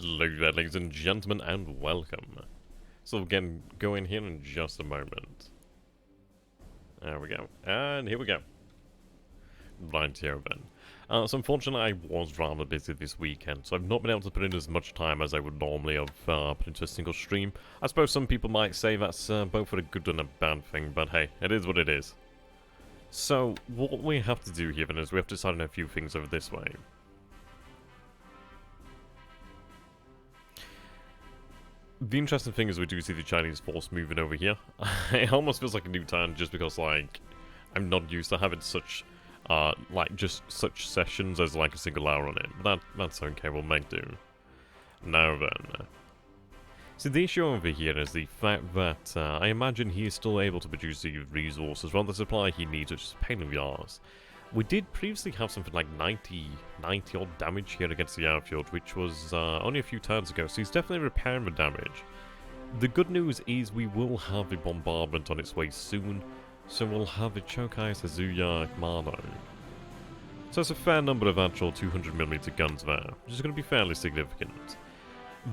Hello there, ladies and gentlemen, and welcome. So again, go in here in just a moment. There we go. And here we go. Right here then. So unfortunately, I was rather busy this weekend, so I've not been able to put in as much time as I would normally have put into a single stream. I suppose some people might say that's both a good and a bad thing, but hey, it is what it is. So, what we have to do here then is we have to decide on a few things over this way. The interesting thing is we do see the Chinese force moving over here. It almost feels like a new turn just because, like, I'm not used to having such, just such sessions as, like, a single hour on it. But that's okay, we'll make do. Now then. So the issue over here is the fact that I imagine he is still able to produce the resources, rather the supply he needs, which is a pain in the arse. We did previously have something like 90 odd damage here against the airfield, which was only a few turns ago, so he's definitely repairing the damage. The good news is we will have a bombardment on its way soon, so we'll have a Chokai Suzuya Mano. So it's a fair number of actual 200mm guns there, which is going to be fairly significant.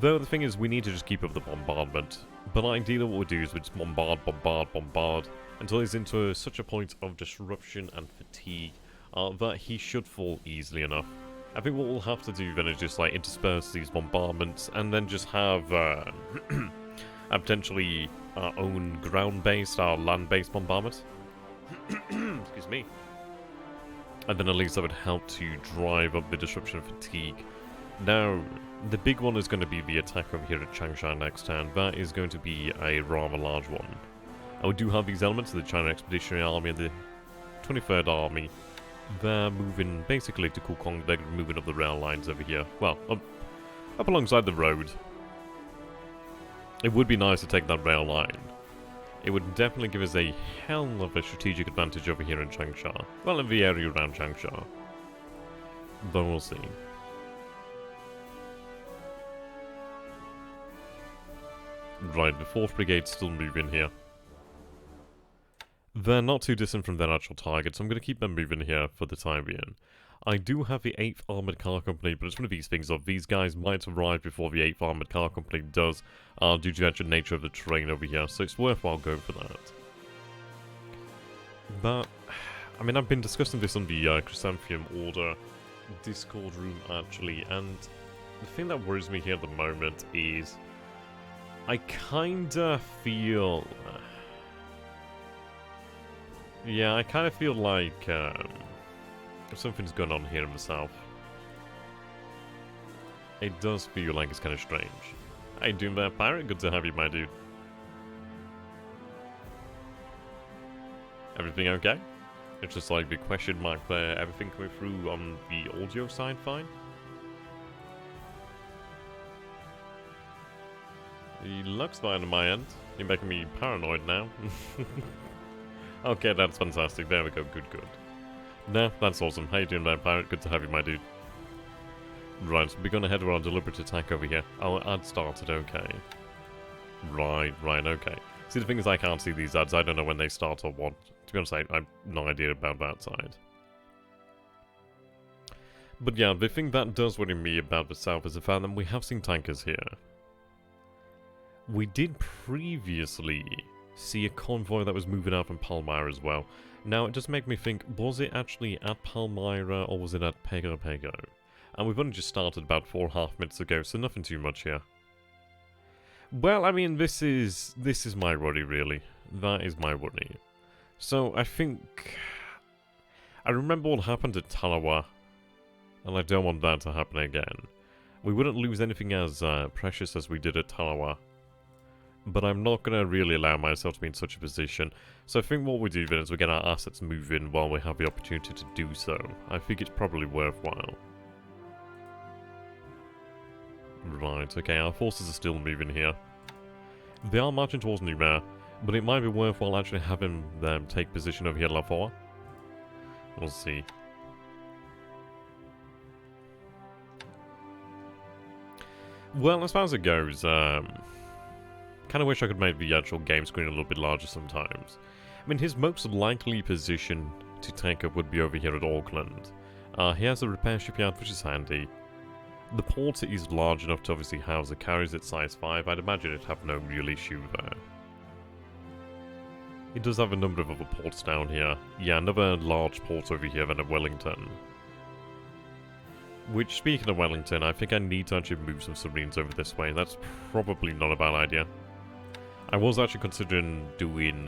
Though the thing is, we need to just keep up the bombardment, but ideally what we do is we just bombard until he's into such a point of disruption and fatigue that he should fall easily enough. I think what we'll have to do then is just like intersperse these bombardments and then just have a potentially our own ground-based, our land-based bombardment. Excuse me. And then at least that would help to drive up the disruption and fatigue. Now, the big one is going to be the attack over here at Changsha next turn. That is going to be a rather large one. And we do have these elements of the China Expeditionary Army and the 23rd Army. They're moving basically to Kukong. They're moving up the rail lines over here. Well, up alongside the road. It would be nice to take that rail line. It would definitely give us a hell of a strategic advantage over here in Changsha. Well, in the area around Changsha. But we'll see. Right, the 4th Brigade's still moving here. They're not too distant from their actual target, so I'm going to keep them moving here for the time being. I do have the 8th Armoured Car Company, but it's one of these things of these guys might arrive before the 8th Armoured Car Company does, due to the actual nature of the terrain over here, so it's worthwhile going for that. But, I mean, I've been discussing this on the Chrysanthemum Order Discord room, actually, and the thing that worries me here at the moment is I kinda feel... yeah, I kind of feel like something's going on here in the south. It does feel like it's kind of strange. Hey, Doom Bear Pirate, good to have you, my dude. Everything okay? It's just like the question mark there, everything coming through on the audio side fine? It looks fine on my end. You're making me paranoid now. Okay, that's fantastic. There we go. Good, good. No, that's awesome. How you doing there, Pirate? Good to have you, my dude. Right, we're going to head around deliberate attack over here. Our ad started, okay. Right, okay. See, the thing is, I can't see these ads. I don't know when they start or what. To be honest, I have no idea about that side. But yeah, the thing that does worry me about the south is the fact that we have seen tankers here. We did previously see a convoy that was moving out from Palmyra as well. Now, it does make me think, was it actually at Palmyra or was it at Pego? And we've only just started about 4.5 minutes ago, so nothing too much here. Well, I mean, this is my worry, really. That is my worry. So, I think... I remember what happened at Tarawa, and I don't want that to happen again. We wouldn't lose anything as precious as we did at Tarawa. But I'm not going to really allow myself to be in such a position. So I think what we do then is we get our assets moving while we have the opportunity to do so. I think it's probably worthwhile. Right, okay, our forces are still moving here. They are marching towards Numer, but it might be worthwhile actually having them take position over here at La Four. We'll see. Well, as far as it goes, kind of wish I could make the actual game screen a little bit larger sometimes. I mean, his most likely position to take up would be over here at Auckland. He has a repair shipyard, which is handy. The port is large enough to obviously house the carriers at size 5. I'd imagine it'd have no real issue there. It does have a number of other ports down here. Yeah, another large port over here than at Wellington. Which, speaking of Wellington, I think I need to actually move some submarines over this way. That's probably not a bad idea. I was actually considering doing...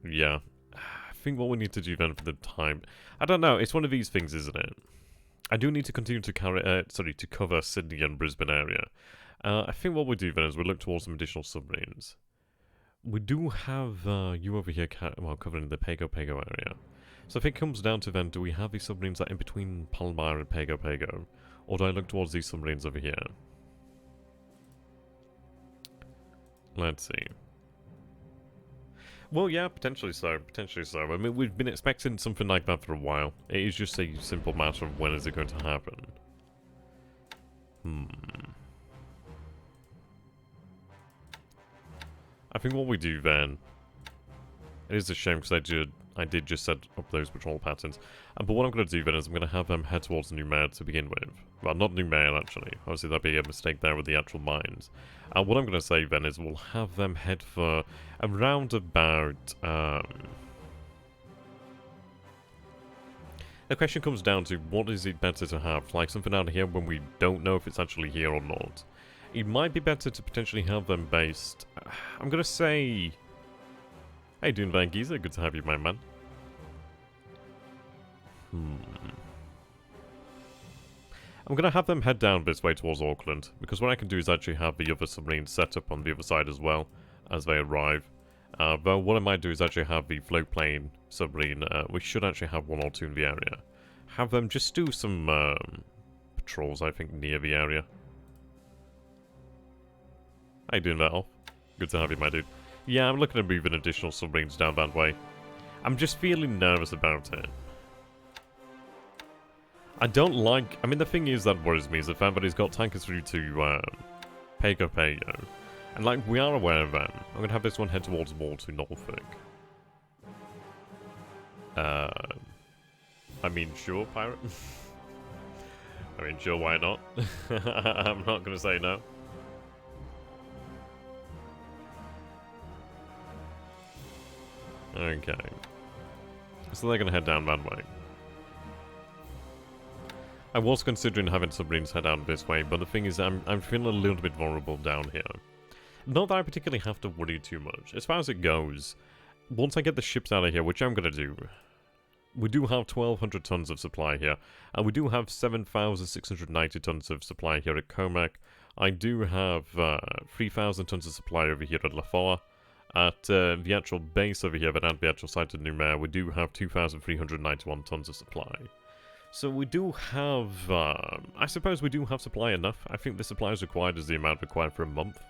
yeah. I think what we need to do then for the time... I don't know, it's one of these things, isn't it? I do need to continue to to cover Sydney and Brisbane area. I think what we'll do then is we'll look towards some additional submarines. We do have you over here covering the Pago area. So I think it comes down to then, do we have these submarines that are in between Palmyra and Pago? Or do I look towards these submarines over here? Let's see. Well, yeah, potentially so, potentially so. I mean, we've been expecting something like that for a while. It is just a simple matter of when is it going to happen. I think what we do then... It is a shame because I did just set up those patrol patterns. But what I'm going to do then is I'm going to have them head towards New Mare to begin with. Well, not New Mare, actually. Obviously, that'd be a mistake there with the actual mines. What I'm going to say then is we'll have them head for around about... The question comes down to what is it better to have? Like something out here when we don't know if it's actually here or not. It might be better to potentially have them based... I'm going to say... How you doing, Van Giza? Good to have you, my man. I'm going to have them head down this way towards Auckland, because what I can do is actually have the other submarines set up on the other side as well, as they arrive. But what I might do is actually have the float plane submarine, we should actually have one or two in the area. Have them just do some patrols, I think, near the area. How you doing, Val? Good to have you, my dude. Yeah, I'm looking at moving additional submarines down that way. I'm just feeling nervous about it. I don't like... I mean, the thing is that worries me is the fact that he's got tankers through to Pago. And, like, we are aware of them. I'm going to have this one head towards to Norfolk. I mean, sure, pirate. I mean, sure, why not? I'm not going to say no. Okay. So they're going to head down that way. I was considering having submarines head out this way, but the thing is I'm feeling a little bit vulnerable down here. Not that I particularly have to worry too much. As far as it goes, once I get the ships out of here, which I'm going to do, we do have 1,200 tons of supply here, and we do have 7,690 tons of supply here at Comac. I do have 3,000 tons of supply over here at Lafoa. At the actual base over here, but at the actual site of New Mare, we do have 2,391 tons of supply. So we do have, I suppose we do have supply enough. I think the supply is required is the amount required for a month.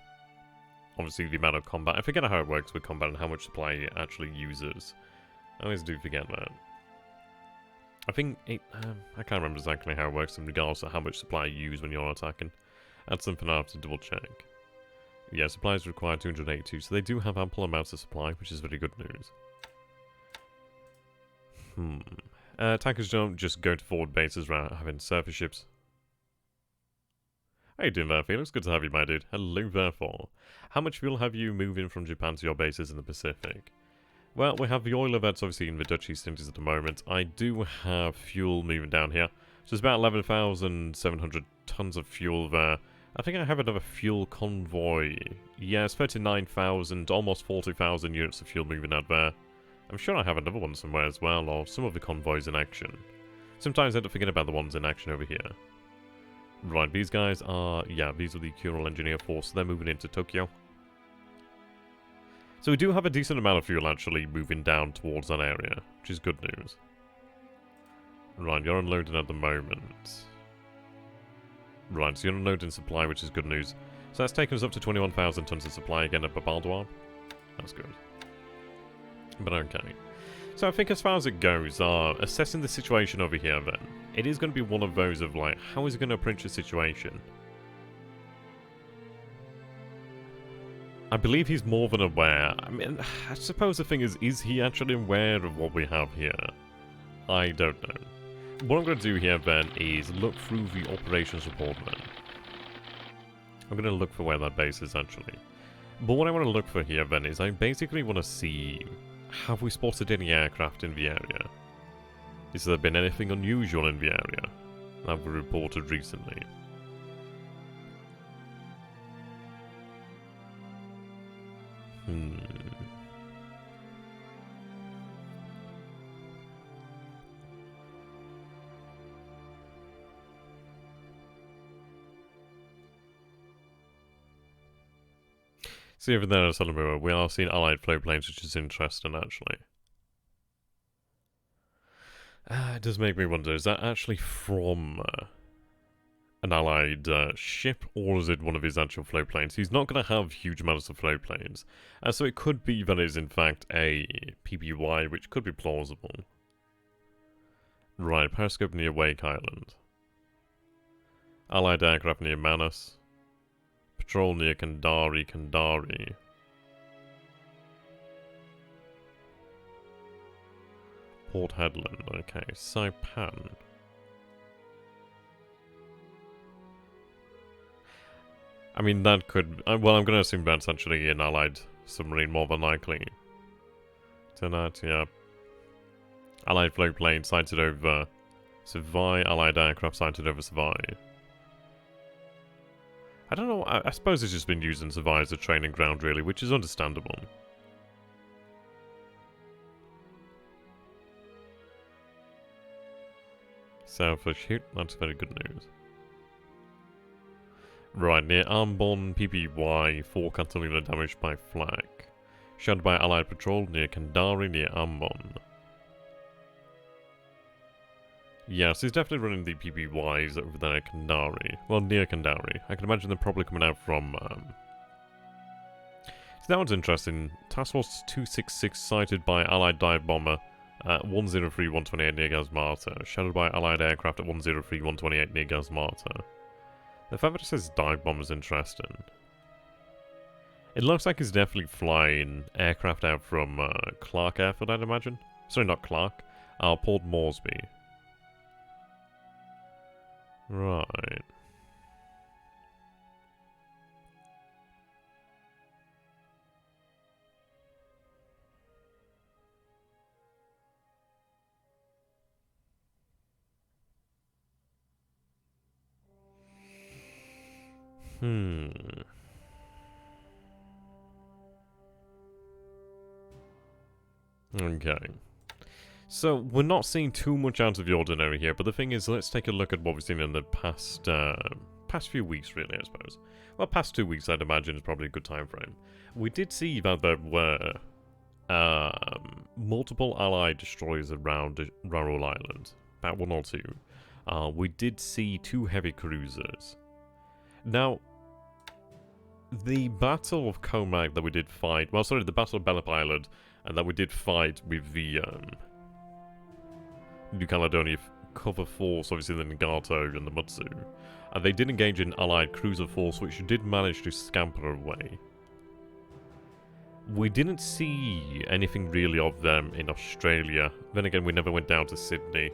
Obviously the amount of combat. I forget how it works with combat and how much supply it actually uses. I always do forget that. I think, I can't remember exactly how it works in regards to how much supply you use when you're attacking. That's something I have to double check. Yeah, supplies require 282, so they do have ample amounts of supply, which is very good news. Tankers don't just go to forward bases rather than having surface ships. How you doing there, Felix? Good to have you, my dude. Hello, therefore. How much fuel have you moving from Japan to your bases in the Pacific? Well, we have the oil that's obviously in the Dutch East Indies at the moment. I do have fuel moving down here. So it's about 11,700 tons of fuel there. I think I have another fuel convoy. Yeah, it's 39,000, almost 40,000 units of fuel moving out there. I'm sure I have another one somewhere as well, or some of the convoys in action. Sometimes I end up forgetting about the ones in action over here. Right, these guys are... Yeah, these are the Kural Engineer Force. They're moving into Tokyo. So we do have a decent amount of fuel actually moving down towards that area, which is good news. Right, you're unloading at the moment. Right, so you're unloading supply, which is good news. So that's taken us up to 21,000 tons of supply again at Babaldoir. That's good. But okay. So I think as far as it goes, assessing the situation over here then, it is going to be one of those of like, how is it going to approach the situation? I believe he's more than aware. I mean, I suppose the thing is he actually aware of what we have here? I don't know. what I'm going to do here then is look through the operations report then. I'm going to look for where that base is actually. But what I want to look for here then is I basically want to see, have we spotted any aircraft in the area? Has there been anything unusual in the area that we reported recently? See, over there in Southern we are seeing allied float planes, which is interesting, actually. It does make me wonder, is that actually from an allied ship, or is it one of his actual float planes? He's not going to have huge amounts of float planes, so it could be that it is in fact a PBY, which could be plausible. Right, periscope near Wake Island. Allied aircraft near Manus. Patrol near Kandari. Port Headland, okay. Saipan. I mean, that could... well, I'm going to assume that's actually an allied submarine more than likely. Tonight, yeah. Allied float plane sighted over Savai. Allied aircraft sighted over Savai. I don't know, I suppose it's just been used in Savai as a training ground, really, which is understandable. Sailfish hit, that's very good news. Right, near Ambon, PBY, 4 Catalina damaged by flak. Shot by Allied patrol near Kandari, near Ambon. Yes, he's definitely running the PBYs over there at Kandari. Well, near Kandari. I can imagine they're probably coming out from, So that one's interesting. Task Force 266 sighted by Allied dive bomber at 103-128 near Gazmata. Shadowed by Allied aircraft at 103-128 near Gazmata. The fact that it says dive bomber is interesting. It looks like he's definitely flying aircraft out from Clark Airfield, I'd imagine. Sorry, not Clark. Port Moresby. Right. Okay. So, we're not seeing too much out of the ordinary here, but the thing is, let's take a look at what we've seen in the past few weeks, really, I suppose. Well, past 2 weeks, I'd imagine, is probably a good time frame. We did see that there were multiple Allied destroyers around Raoul Island, about 1 or 2. We did see 2 heavy cruisers. Now, the Battle of Comag that we did fight, well, sorry, the Battle of Bellep Island, and that we did fight with the New Caledonia cover force, obviously the Nagato and the Mutsu. And they did engage an allied cruiser force, which did manage to scamper away. We didn't see anything really of them in Australia. Then again, we never went down to Sydney.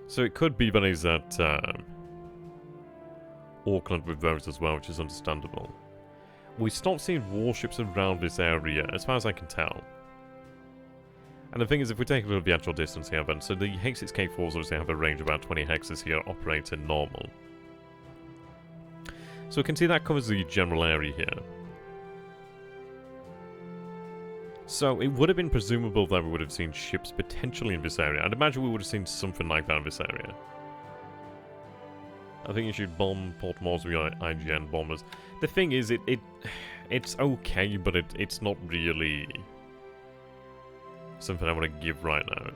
So it could be that he's at Auckland with those as well, which is understandable. We stopped seeing warships around this area, as far as I can tell. And the thing is, if we take a look at the actual distance here, then, so the H6K4s obviously have a range of about 20 hexes here, operating normal. So we can see that covers the general area here. So it would have been presumable that we would have seen ships potentially in this area. I'd imagine we would have seen something like that in this area. I think you should bomb Port Moresby IGN bombers. The thing is, it's okay, but it's not really something I want to give right now.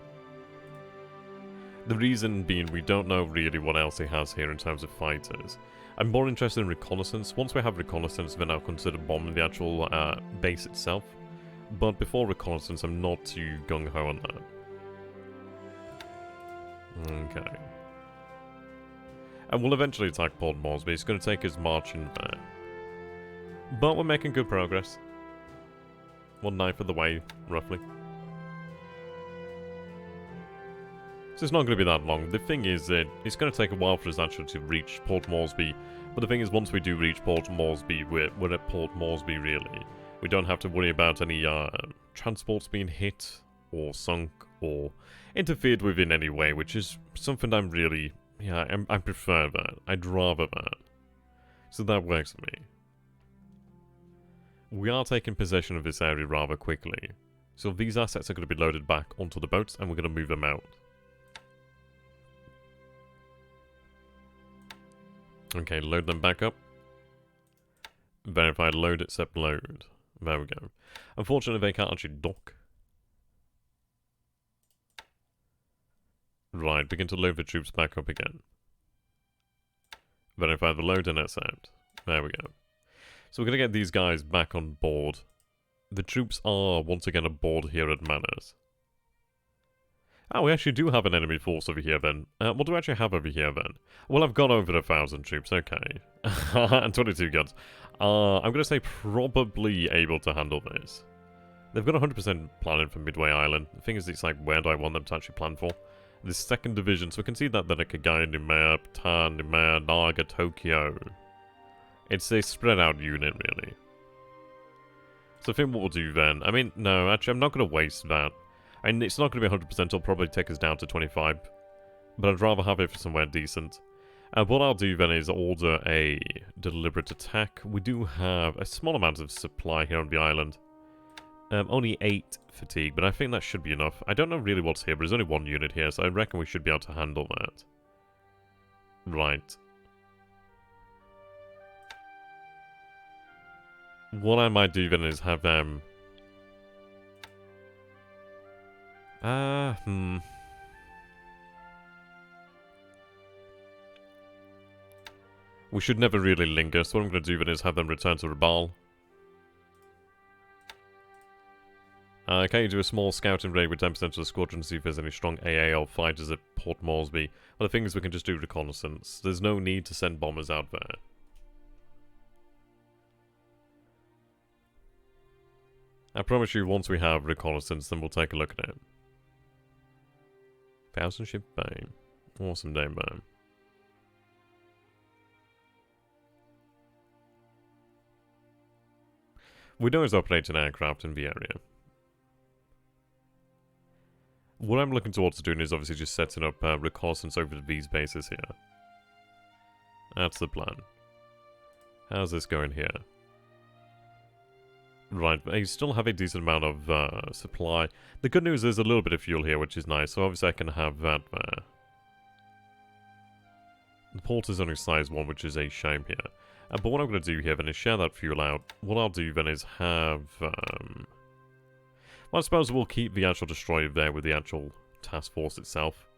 The reason being, we don't know really what else he has here in terms of fighters. I'm more interested in Reconnaissance. Once we have Reconnaissance, then I'll consider bombing the actual base itself. But before Reconnaissance, I'm not too gung-ho on that. Okay. And we'll eventually attack Port Moresby. It's going to take us marching there. But we're making good progress. 1/9 of the way, roughly. So it's not going to be that long. The thing is that it's going to take a while for us actually to reach Port Moresby. But the thing is, once we do reach Port Moresby, we're at Port Moresby, really. We don't have to worry about any transports being hit or sunk or interfered with in any way, which is something I'm really... Yeah, I prefer that. I'd rather that. So that works for me. We are taking possession of this area rather quickly. So these assets are going to be loaded back onto the boats and we're going to move them out. Okay, load them back up. Verify load except load. There we go. Unfortunately, they can't actually dock. Right, begin to load the troops back up again. Verify the load and accept. There we go. So we're going to get these guys back on board. The troops are once again aboard here at Manners. Oh, we actually do have an enemy force over here then. What do we actually have over here then? Well, I've got over 1,000 troops, okay. And 22 guns. I'm going to say probably able to handle this. They've got 100% planning for Midway Island. The thing is, it's like, where do I want them to actually plan for? The 2nd Division, so we can see that then at Kagai, Nimea, Patan, Nimea, Naga, Tokyo. It's a spread out unit, really. So I think what we'll do then... I mean, no, actually, I'm not going to waste that. And it's not going to be 100%, it'll probably take us down to 25. But I'd rather have it for somewhere decent. What I'll do then is order a deliberate attack. We do have a small amount of supply here on the island. Only 8 fatigue, but I think that should be enough. I don't know really what's here, but there's only 1 unit here, so I reckon we should be able to handle that. Right. What I might do then is have them... We should never really linger, so what I'm going to do then is have them return to Rabal. Can you do a small scouting raid with 10% of the squadron to see if there's any strong AA or fighters at Port Moresby? Well, the thing is we can just do reconnaissance. There's no need to send bombers out there. I promise you, once we have reconnaissance, then we'll take a look at it. 1,000 ship bay. Awesome day, man. We know he's operating aircraft in the area. What I'm looking towards doing is obviously just setting up reconnaissance over these bases here. That's the plan. How's this going here? Right, but you still have a decent amount of supply. The good news is a little bit of fuel here, which is nice, so obviously I can have that there. The port is only size 1, which is a shame here. But what I'm going to do here then is share that fuel out. What I'll do then is have... well, I suppose we'll keep the actual destroyer there with the actual task force itself.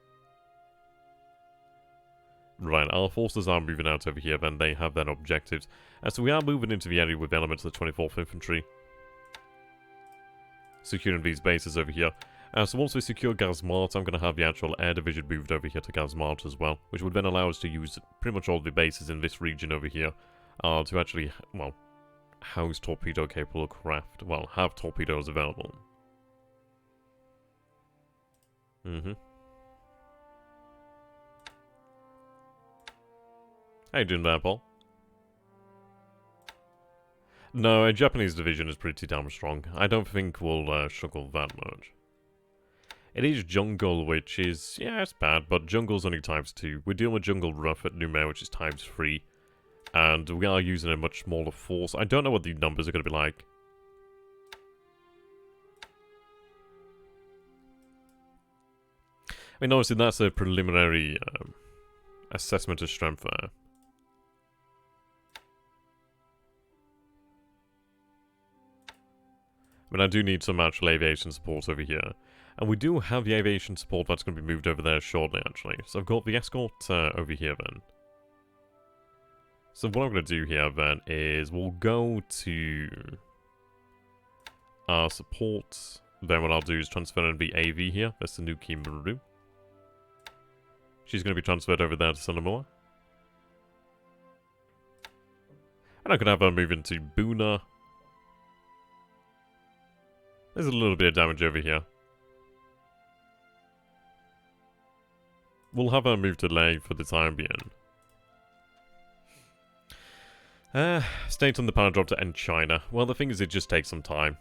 Right, our forces are moving out over here, then they have their objectives. So we are moving into the area with elements of the 24th Infantry. Securing these bases over here. So once we secure Gazmart, I'm going to have the actual air division moved over here to Gazmart as well, which would then allow us to use pretty much all the bases in this region over here to actually, well, house torpedo-capable craft. Well, have torpedoes available. How you doing there, Paul? No, a Japanese division is pretty damn strong. I don't think we'll struggle that much. It is jungle, which is, yeah, it's bad, but jungle's only ×2. We're dealing with jungle rough at Numea, which is ×3. And we are using a much smaller force. I don't know what the numbers are going to be like. I mean, obviously that's a preliminary assessment of strength there. I mean, I do need some actual aviation support over here. And we do have the aviation support that's going to be moved over there shortly, actually. So I've got the escort over here, then. So what I'm going to do here, then, is we'll go to our support. Then what I'll do is transfer in the AV here. That's the new Kimaru. She's going to be transferred over there to Samoa. And I could have her move into Buna. There's a little bit of damage over here. we'll have a move delay for the time being. State on the power drop to end China. Well, the thing is, it just takes some time.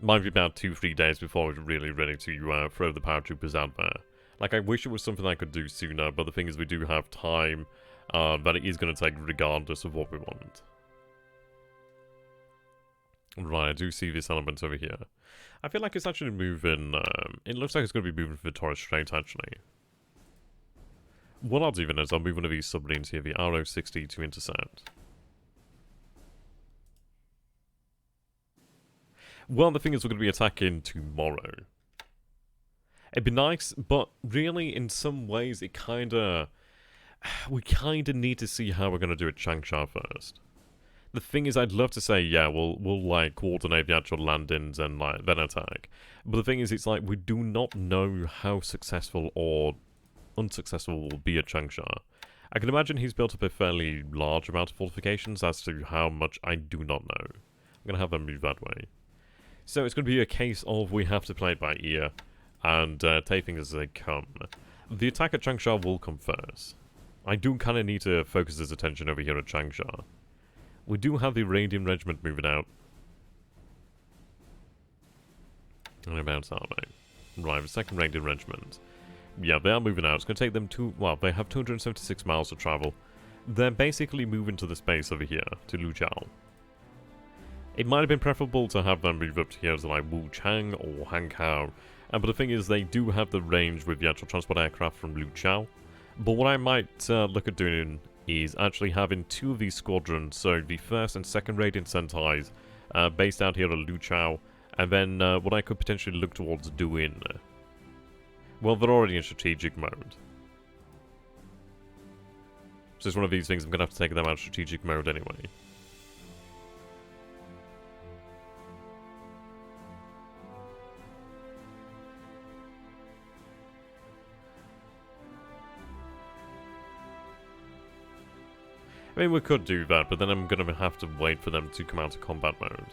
Might be about 2-3 days before we're really ready to throw the paratroopers out there. Like, I wish it was something I could do sooner, but the thing is, we do have time that it is going to take regardless of what we want. Right, I do see this element over here. I feel like it's actually moving, it looks like it's going to be moving for the Torres Strait, actually. What I'll do then is I'll move one of these submarines here, the RO-60, to intercept. Well, the thing is, we're going to be attacking tomorrow. It'd be nice, but really, in some ways, it kinda... We kinda need to see how we're going to do at Changsha first. The thing is, I'd love to say, yeah, we'll like, coordinate the actual landings and, like, then attack. But the thing is, it's like, we do not know how successful or unsuccessful we'll be at Changsha. I can imagine he's built up a fairly large amount of fortifications. As to how much, I do not know. I'm going to have them move that way. So it's going to be a case of we have to play it by ear and take things as they come. The attack at Changsha will come first. I do kind of need to focus his attention over here at Changsha. We do have the Radian Regiment moving out. Whereabouts are they? Right, the 2nd Radian Regiment. Yeah, they are moving out. It's going to take them well, they have 276 miles to travel. They're basically moving to the space over here, to Lujiao. It might have been preferable to have them move up to here to like Wuchang or Hankow, but the thing is they do have the range with the actual transport aircraft from Lujiao. But what I might look at doing is actually having 2 of these squadrons, so the 1st and 2nd Radiant Sentais, based out here at Lujiao, and then what I could potentially look towards doing... well, they're already in strategic mode. So it's one of these things I'm going to have to take them out of strategic mode anyway. I mean, we could do that, but then I'm going to have to wait for them to come out of combat mode.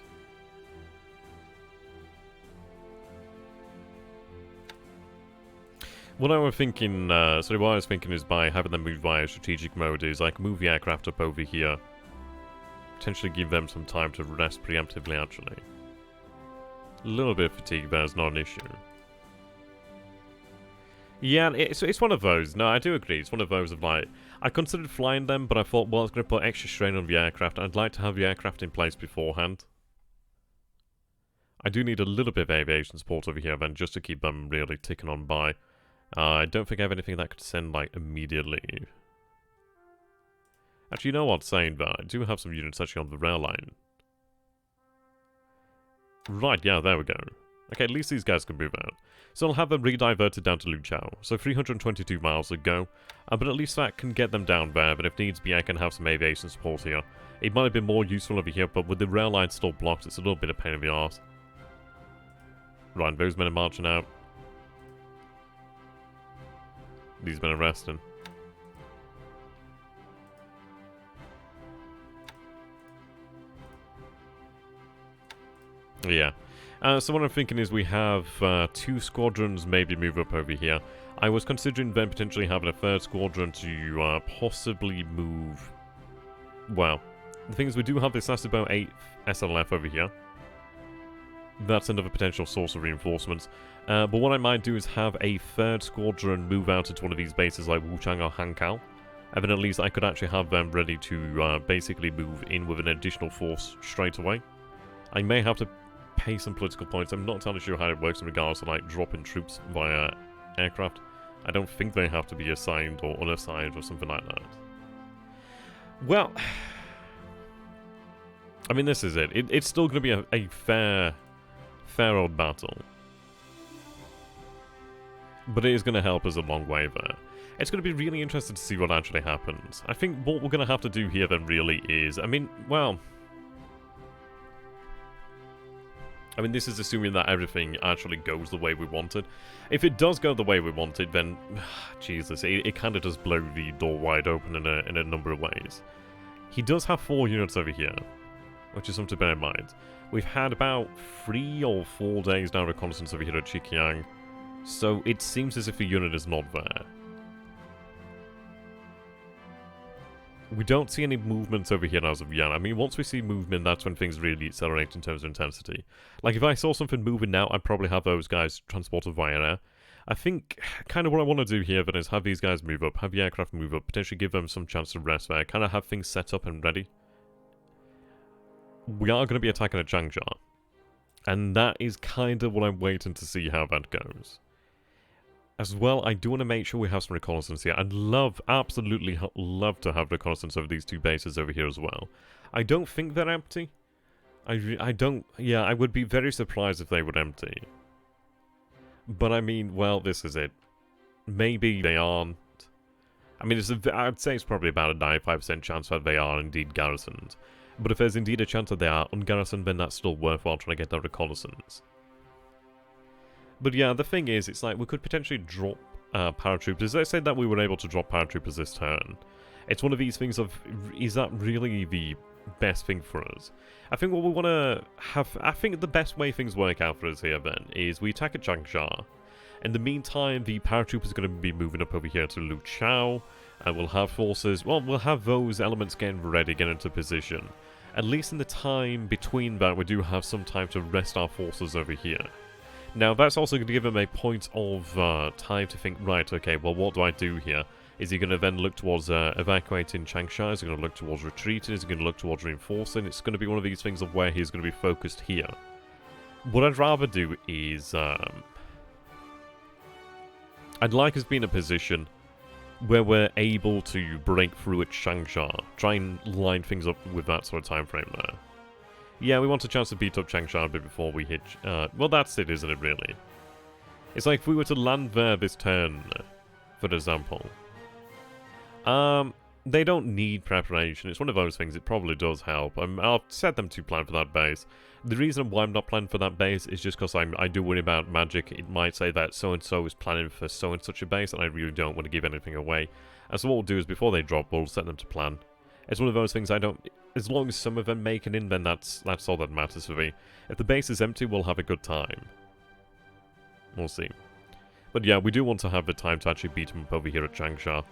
What I was thinking, is by having them move via strategic mode is I can move the aircraft up over here. Potentially give them some time to rest preemptively, actually. A little bit of fatigue there is not an issue. Yeah, it's one of those. No, I do agree. It's one of those of like, I considered flying them, but I thought, well, it's going to put extra strain on the aircraft. I'd like to have the aircraft in place beforehand. I do need a little bit of aviation support over here then, just to keep them really ticking on by. I don't think I have anything that could send, like, immediately. Actually, you know what, saying that, I do have some units actually on the rail line. Right, yeah, there we go. Okay, at least these guys can move out. So I'll have them rediverted down to Lujiao. So 322 miles to go. But at least that can get them down there, but if needs be, I can have some aviation support here. It might have been more useful over here, but with the rail line still blocked, it's a little bit of pain in the arse. Right, those men are marching out. These men are resting. Yeah. So what I'm thinking is we have 2 squadrons maybe move up over here. I was considering then potentially having a 3rd squadron to possibly move... Well, the thing is we do have this Sasebo 8 SLF over here. That's another potential source of reinforcements. But what I might do is have a 3rd squadron move out into one of these bases like Wuchang or Hankow. And then at least I could actually have them ready to basically move in with an additional force straight away. I may have to pay some political points. I'm not entirely sure how it works in regards to like dropping troops via aircraft. I don't think they have to be assigned or unassigned or something like that. Well, I mean, this is it. It's still going to be a fair old battle. But it is going to help us a long way there. It's going to be really interesting to see what actually happens. I think what we're going to have to do here then really is, I mean, well... this is assuming that everything actually goes the way we wanted. If it does go the way we wanted, then... Jesus, it kind of does blow the door wide open in a number of ways. He does have 4 units over here, which is something to bear in mind. We've had about 3 or 4 days now reconnaissance over here at Chikiang, so it seems as if a unit is not there. We don't see any movements over here as of yet. I mean, once we see movement, that's when things really accelerate in terms of intensity. Like, if I saw something moving now, I'd probably have those guys transported via air. I think kind of what I want to do here then is have these guys move up, have the aircraft move up, potentially give them some chance to rest there, kind of have things set up and ready. We are going to be attacking a Changsha, and that is kind of what I'm waiting to see how that goes. As well, I do want to make sure we have some reconnaissance here. I'd absolutely love to have reconnaissance over these two bases over here as well. I don't think they're empty. I would be very surprised if they were empty. But I mean, well, this is it. Maybe they aren't. I mean, I'd say it's probably about a 95% chance that they are indeed garrisoned. But if there's indeed a chance that they are ungarrisoned, then that's still worthwhile trying to get that reconnaissance. But yeah, the thing is, it's like we could potentially drop paratroopers. Let's say that we were able to drop paratroopers this turn. It's one of these things of, is that really the best thing for us? I think what we want to have, I think the best way things work out for us here then is we attack a Changsha. In the meantime, the paratroopers are going to be moving up over here to Lu Chao, and we'll have forces, well, we'll have those elements getting ready, get into position. At least in the time between that, we do have some time to rest our forces over here. Now, that's also going to give him a point of time to think, right, okay, well, what do I do here? Is he going to then look towards evacuating Changsha? Is he going to look towards retreating? Is he going to look towards reinforcing? It's going to be one of these things of where he's going to be focused here. What I'd rather do is, I'd like us to be in a position where we're able to break through at Changsha. Try and line things up with that sort of time frame there. Yeah, we want a chance to beat up Changsha a bit before we hit... well, that's it, isn't it, really? It's like if we were to land there this turn, for example. They don't need preparation. It's one of those things. It probably does help. I'll set them to plan for that base. The reason why I'm not planning for that base is just because I do worry about magic. It might say that so-and-so is planning for so-and-such a base, and I really don't want to give anything away. And so what we'll do is, before they drop, we'll set them to plan. It's one of those things I don't... As long as some of them make it in, then that's all that matters for me. If the base is empty, we'll have a good time. We'll see. But yeah, we do want to have the time to actually beat him up over here at Changsha.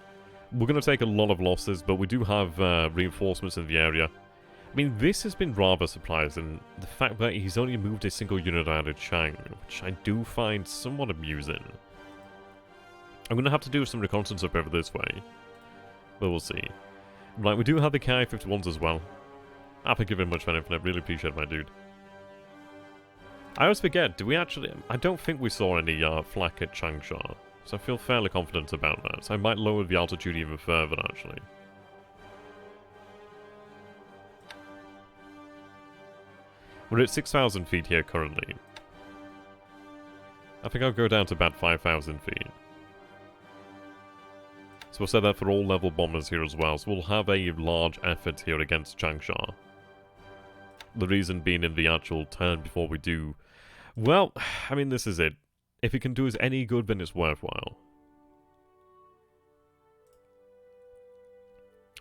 We're going to take a lot of losses, but we do have reinforcements in the area. I mean, this has been rather surprising. The fact that he's only moved a single unit out of Chang, which I do find somewhat amusing. I'm going to have to do some reconnaissance up over this way. But we'll see. Right, we do have the Ki-51s as well. Thank you very much for anything. I really appreciate it, my dude. I always forget, do we actually... I don't think we saw any flak at Changsha. So I feel fairly confident about that. So I might lower the altitude even further, actually. We're at 6,000 feet here currently. I think I'll go down to about 5,000 feet. So we'll set that for all level bombers here as well. So we'll have a large effort here against Changsha. The reason being in the actual turn before we do... Well, I mean, this is it. If it can do us any good, then it's worthwhile.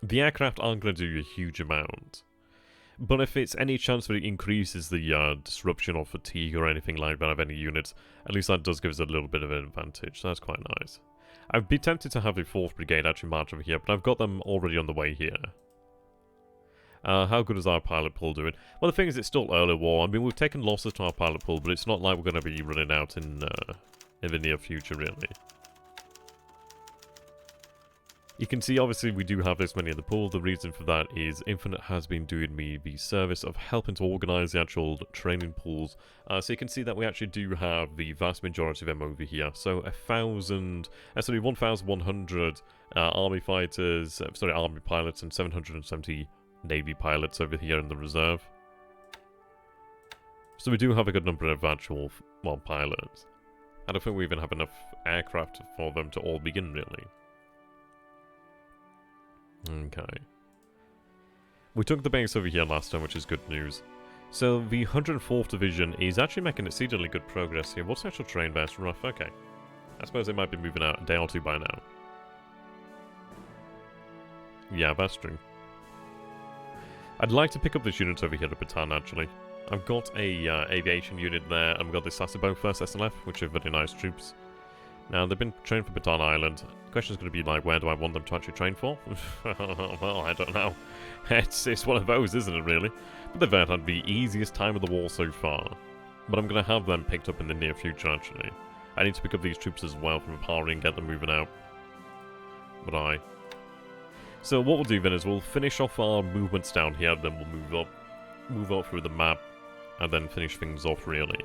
The aircraft aren't going to do a huge amount. But if it's any chance that it increases the disruption or fatigue or anything like that of any units, at least that does give us a little bit of an advantage. So that's quite nice. I'd be tempted to have the 4th Brigade actually march over here, but I've got them already on the way here. How good is our pilot pool doing? Well, the thing is, it's still early war. I mean, we've taken losses to our pilot pool, but it's not like we're going to be running out in the near future, really. You can see, obviously, we do have this many in the pool. The reason for that is Infinite has been doing me the service of helping to organise the actual training pools. So you can see that we actually do have the vast majority of them over here. So 1,100 army fighters, army pilots, and 770 Navy pilots over here in the reserve. So we do have a good number of actual, well, pilots. I don't think we even have enough aircraft for them to all begin, really. Okay. We took the base over here last time, which is good news. So the 104th Division is actually making exceedingly good progress here. What's the actual terrain base? Rough, okay. I suppose they might be moving out a day or two by now. Yeah, that's true. I'd like to pick up this unit over here at Bataan, actually. I've got a aviation unit there, and we've got the Sasebo 1st SLF, which are very nice troops. Now, they've been trained for Bataan Island. The question's going to be like, where do I want them to actually train for? Well, I don't know. It's one of those, isn't it, really? But they've had the easiest time of the war so far. But I'm going to have them picked up in the near future, actually. I need to pick up these troops as well from Pari and get them moving out. But So what we'll do then is we'll finish off our movements down here, then we'll move up through the map, and then finish things off, really.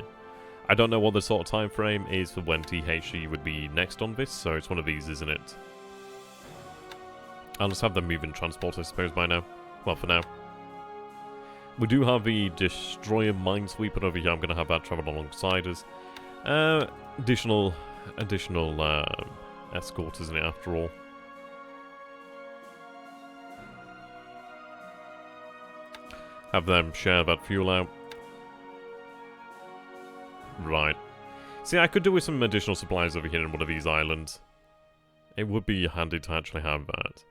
I don't know what the sort of time frame is for when THG would be next on this, so it's one of these, isn't it? I'll just have them move in transport, I suppose, by now. Well, for now. We do have the Destroyer Minesweeper over here. I'm going to have that travel alongside us. Additional escort, isn't it, after all? Have them share that fuel out. Right. See, I could do with some additional supplies over here in one of these islands. It would be handy to actually have that.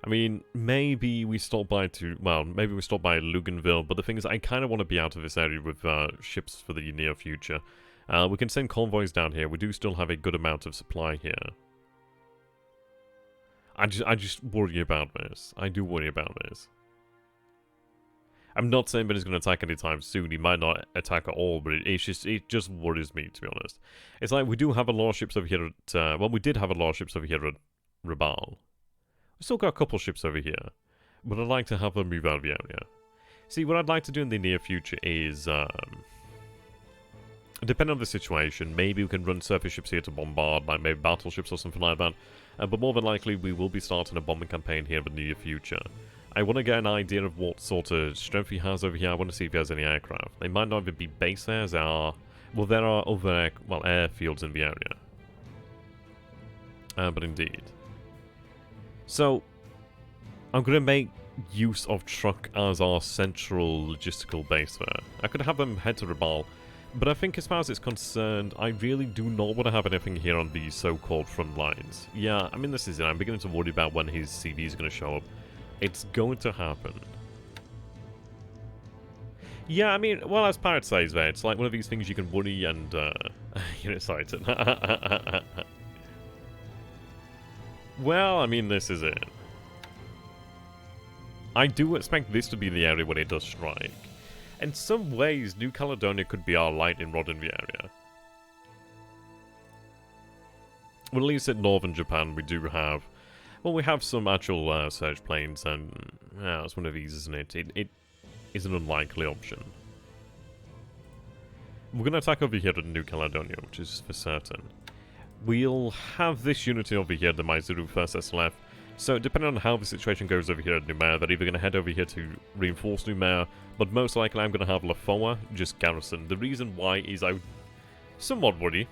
I mean, maybe we stop by Luganville, but the thing is, I kind of want to be out of this area with ships for the near future. We can send convoys down here. We do still have a good amount of supply here. I just worry about this. I do worry about this. I'm not saying Ben is going to attack anytime soon. He might not attack at all, but it just worries me, to be honest. It's like we do have a lot of ships over here at... well, we did have a lot of ships over here at Rabaul. We've still got a couple ships over here, but I'd like to have them move out of the area. See, what I'd like to do in the near future is... depending on the situation, maybe we can run surface ships here to bombard, like maybe battleships or something like that. But more than likely, we will be starting a bombing campaign here in the near future. I want to get an idea of what sort of strength he has over here. I want to see if he has any aircraft. They might not even be base there, as there are... Well, there are other airfields in the area. But indeed. So, I'm going to make use of Truk as our central logistical base there. I could have them head to Rabaul, but I think as far as it's concerned, I really do not want to have anything here on the so-called front lines. Yeah, I mean, this is it. I'm beginning to worry about when his CV is going to show up. It's going to happen. Yeah, I mean, well, as Pirate says there, it's like one of these things you can worry and, you're excited. Well, I mean, this is it. I do expect this to be the area when it does strike. In some ways, New Caledonia could be our lightning rod in the area. Well, at least in northern Japan, we do have... Well, we have some actual surge planes, and yeah, it's one of these, isn't it? It is an unlikely option. We're going to attack over here at New Caledonia, which is for certain. We'll have this unity over here, the Maizuru 1st SLF. So, depending on how the situation goes over here at Noumea, they're either going to head over here to reinforce Noumea, but most likely I'm going to have Lafoa just garrison. The reason why is I somewhat worry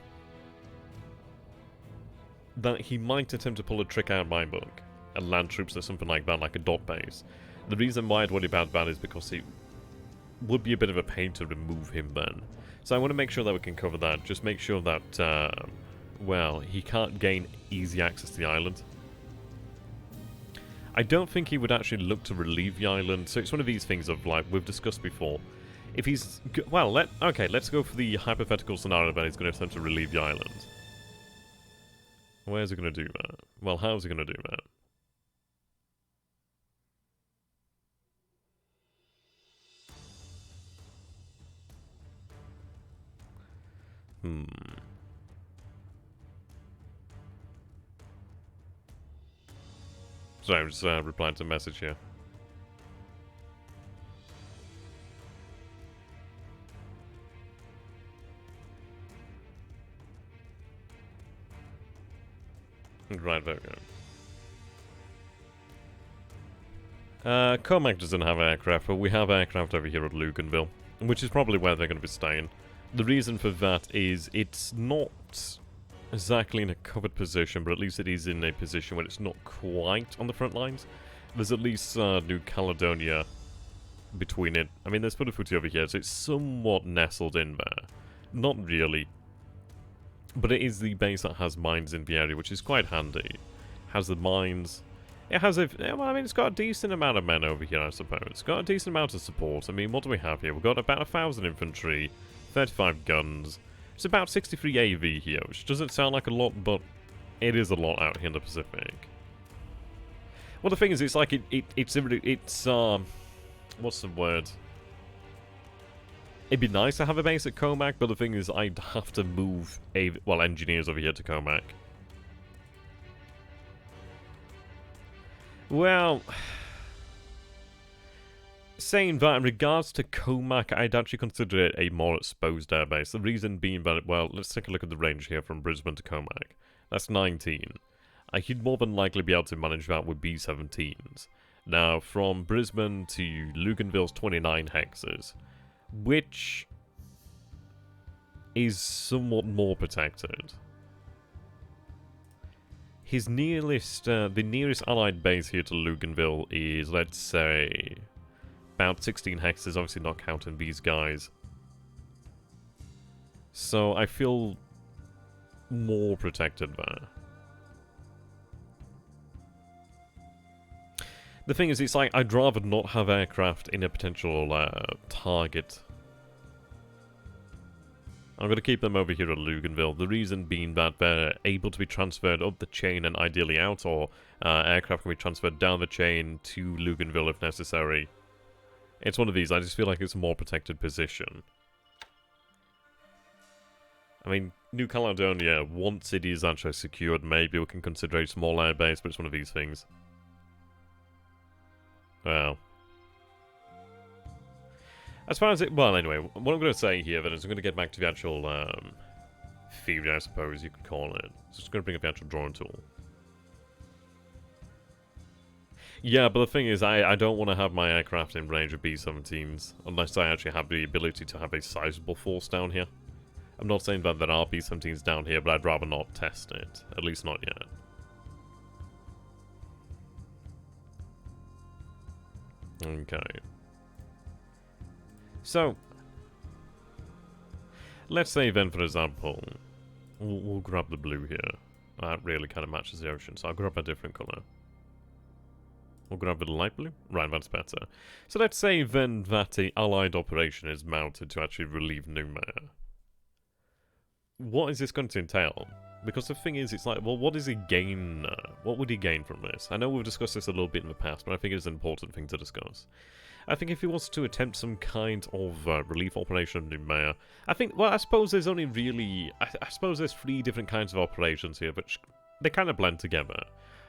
that he might attempt to pull a trick out of my book and land troops or something like that, like a dot base. The reason why I'd worry about that is because it would be a bit of a pain to remove him then. So I want to make sure that we can cover that. Just make sure that, well, he can't gain easy access to the island. I don't think he would actually look to relieve the island, so it's one of these things of, like, we've discussed before. If he's... Well, okay, let's go for the hypothetical scenario that he's going to attempt to relieve the island. Where's he going to do that? Well, how's he going to do that? Sorry, I'm just replying to a message here. Right, there we go. Comac doesn't have aircraft, but we have aircraft over here at Luganville, which is probably where they're going to be staying. The reason for that is it's not exactly in a covered position, but at least it is in a position where it's not quite on the front lines. There's at least New Caledonia between it. I mean, there's Funafuti over here, so it's somewhat nestled in there. Not really. But it is the base that has mines in the area, which is quite handy. Has the mines. It has a... Well, I mean, it's got a decent amount of men over here, I suppose. It's got a decent amount of support. I mean, what do we have here? We've got about 1,000 infantry, 35 guns, It's about 63 AV here, which doesn't sound like a lot, but it is a lot out here in the Pacific. Well, the thing is, it's like, it's what's the word? It'd be nice to have a base at Comac, but the thing is, I'd have to move, engineers over here to Comac. Well, saying that in regards to Comac, I'd actually consider it a more exposed airbase. The reason being that, well, let's take a look at the range here from Brisbane to Comac. That's 19. You'd more than likely be able to manage that with B-17s. Now, from Brisbane to Luganville's 29 hexes, which is somewhat more protected. His nearest, the nearest allied base here to Luganville is, let's say, about 16 hexes, obviously not counting these guys. So I feel more protected there. The thing is, it's like, I'd rather not have aircraft in a potential target. I'm going to keep them over here at Luganville. The reason being that they're able to be transferred up the chain and ideally out, or aircraft can be transferred down the chain to Luganville if necessary. It's one of these. I just feel like it's a more protected position. I mean, New Caledonia, once it is actually secured, maybe we can consider a small air base, but it's one of these things. Well, as far as it... Well, anyway, what I'm going to say here then is I'm going to get back to the actual theory, I suppose you could call it. So just going to bring up the actual drawing tool. Yeah, but the thing is, I don't want to have my aircraft in range of B-17s, unless I actually have the ability to have a sizable force down here. I'm not saying that there are B-17s down here, but I'd rather not test it. At least not yet. Okay. So, let's say then, for example, we'll grab the blue here. That really kind of matches the ocean, so I'll grab a different colour. We'll grab the light blue? Right, that's better. So let's say then that the allied operation is mounted to actually relieve Noumea. What is this going to entail? Because the thing is, it's like, well, what does he gain? What would he gain from this? I know we've discussed this a little bit in the past, but I think it's an important thing to discuss. I think if he wants to attempt some kind of relief operation of Noumea, I think, well, I suppose there's only really, I suppose there's 3 different kinds of operations here, which they kind of blend together.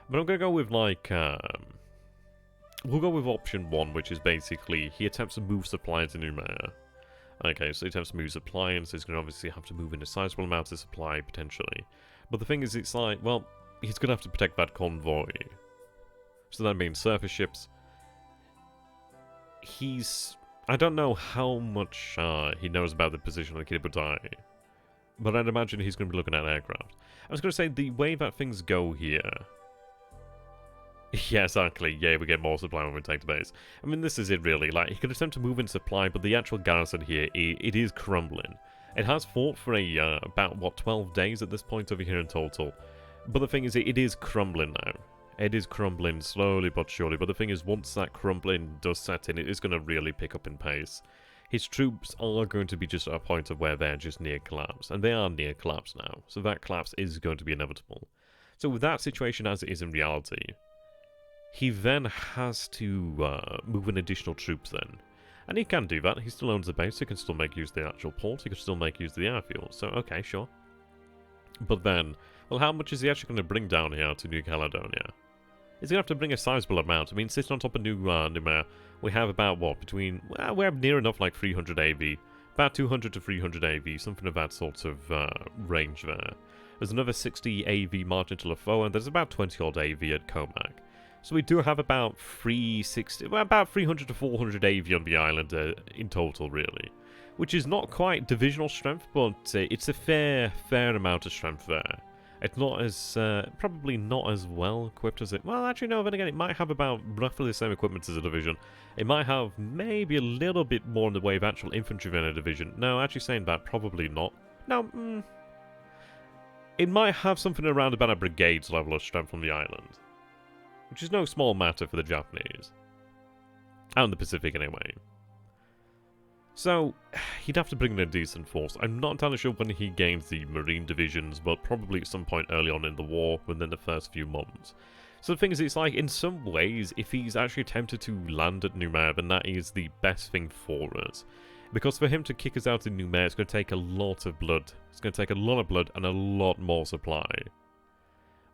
But I'm going to go with, like, we'll go with option 1, which is basically, he attempts to move supply to Noumea. Okay, so he attempts to move supply, and so he's going to obviously have to move in a sizable amount of supply, potentially. But the thing is, it's like, well, he's going to have to protect that convoy. So that means surface ships. I don't know how much he knows about the position of the Kiributai, but I'd imagine he's going to be looking at aircraft. I was going to say, the way that things go here... Yeah, exactly. Yeah, we get more supply when we take the base. I mean, this is it, really. Like, he could attempt to move in supply, but the actual garrison here, it is crumbling. It has fought for about, what, 12 days at this point over here in total. But the thing is, it is crumbling now. It is crumbling slowly but surely. But the thing is, once that crumbling does set in, it is going to really pick up in pace. His troops are going to be just at a point of where they're just near collapse. And they are near collapse now. So that collapse is going to be inevitable. So with that situation as it is in reality... He then has to move in additional troops then. And he can do that. He still owns the base. He can still make use of the actual port. He can still make use of the airfield. So, okay, sure. But then, well, how much is he actually going to bring down here to New Caledonia? He's going to have to bring a sizable amount. I mean, sitting on top of Noumea, we have about, what, between... Well, we have near enough like 300 AV. About 200 to 300 AV. Something of that sort of range there. There's another 60 AV margin to LaFoe, and there's about 20-odd AV at Comac. So we do have about 300 to 400 AV on the island in total, really. Which is not quite divisional strength, but it's a fair amount of strength there. It's not as, probably not as well equipped as it... Well, actually, no, then again, it might have about roughly the same equipment as a division. It might have maybe a little bit more in the way of actual infantry than a division. No, actually saying that, probably not. No, it might have something around about a brigade's level of strength on the island. Which is no small matter for the Japanese. And the Pacific, anyway. So, he'd have to bring in a decent force. I'm not entirely sure when he gains the Marine divisions, but probably at some point early on in the war, within the first few months. So the thing is, it's like, in some ways, if he's actually attempted to land at Noumea, then that is the best thing for us. Because for him to kick us out in Noumea, it's going to take a lot of blood. It's going to take a lot of blood and a lot more supply.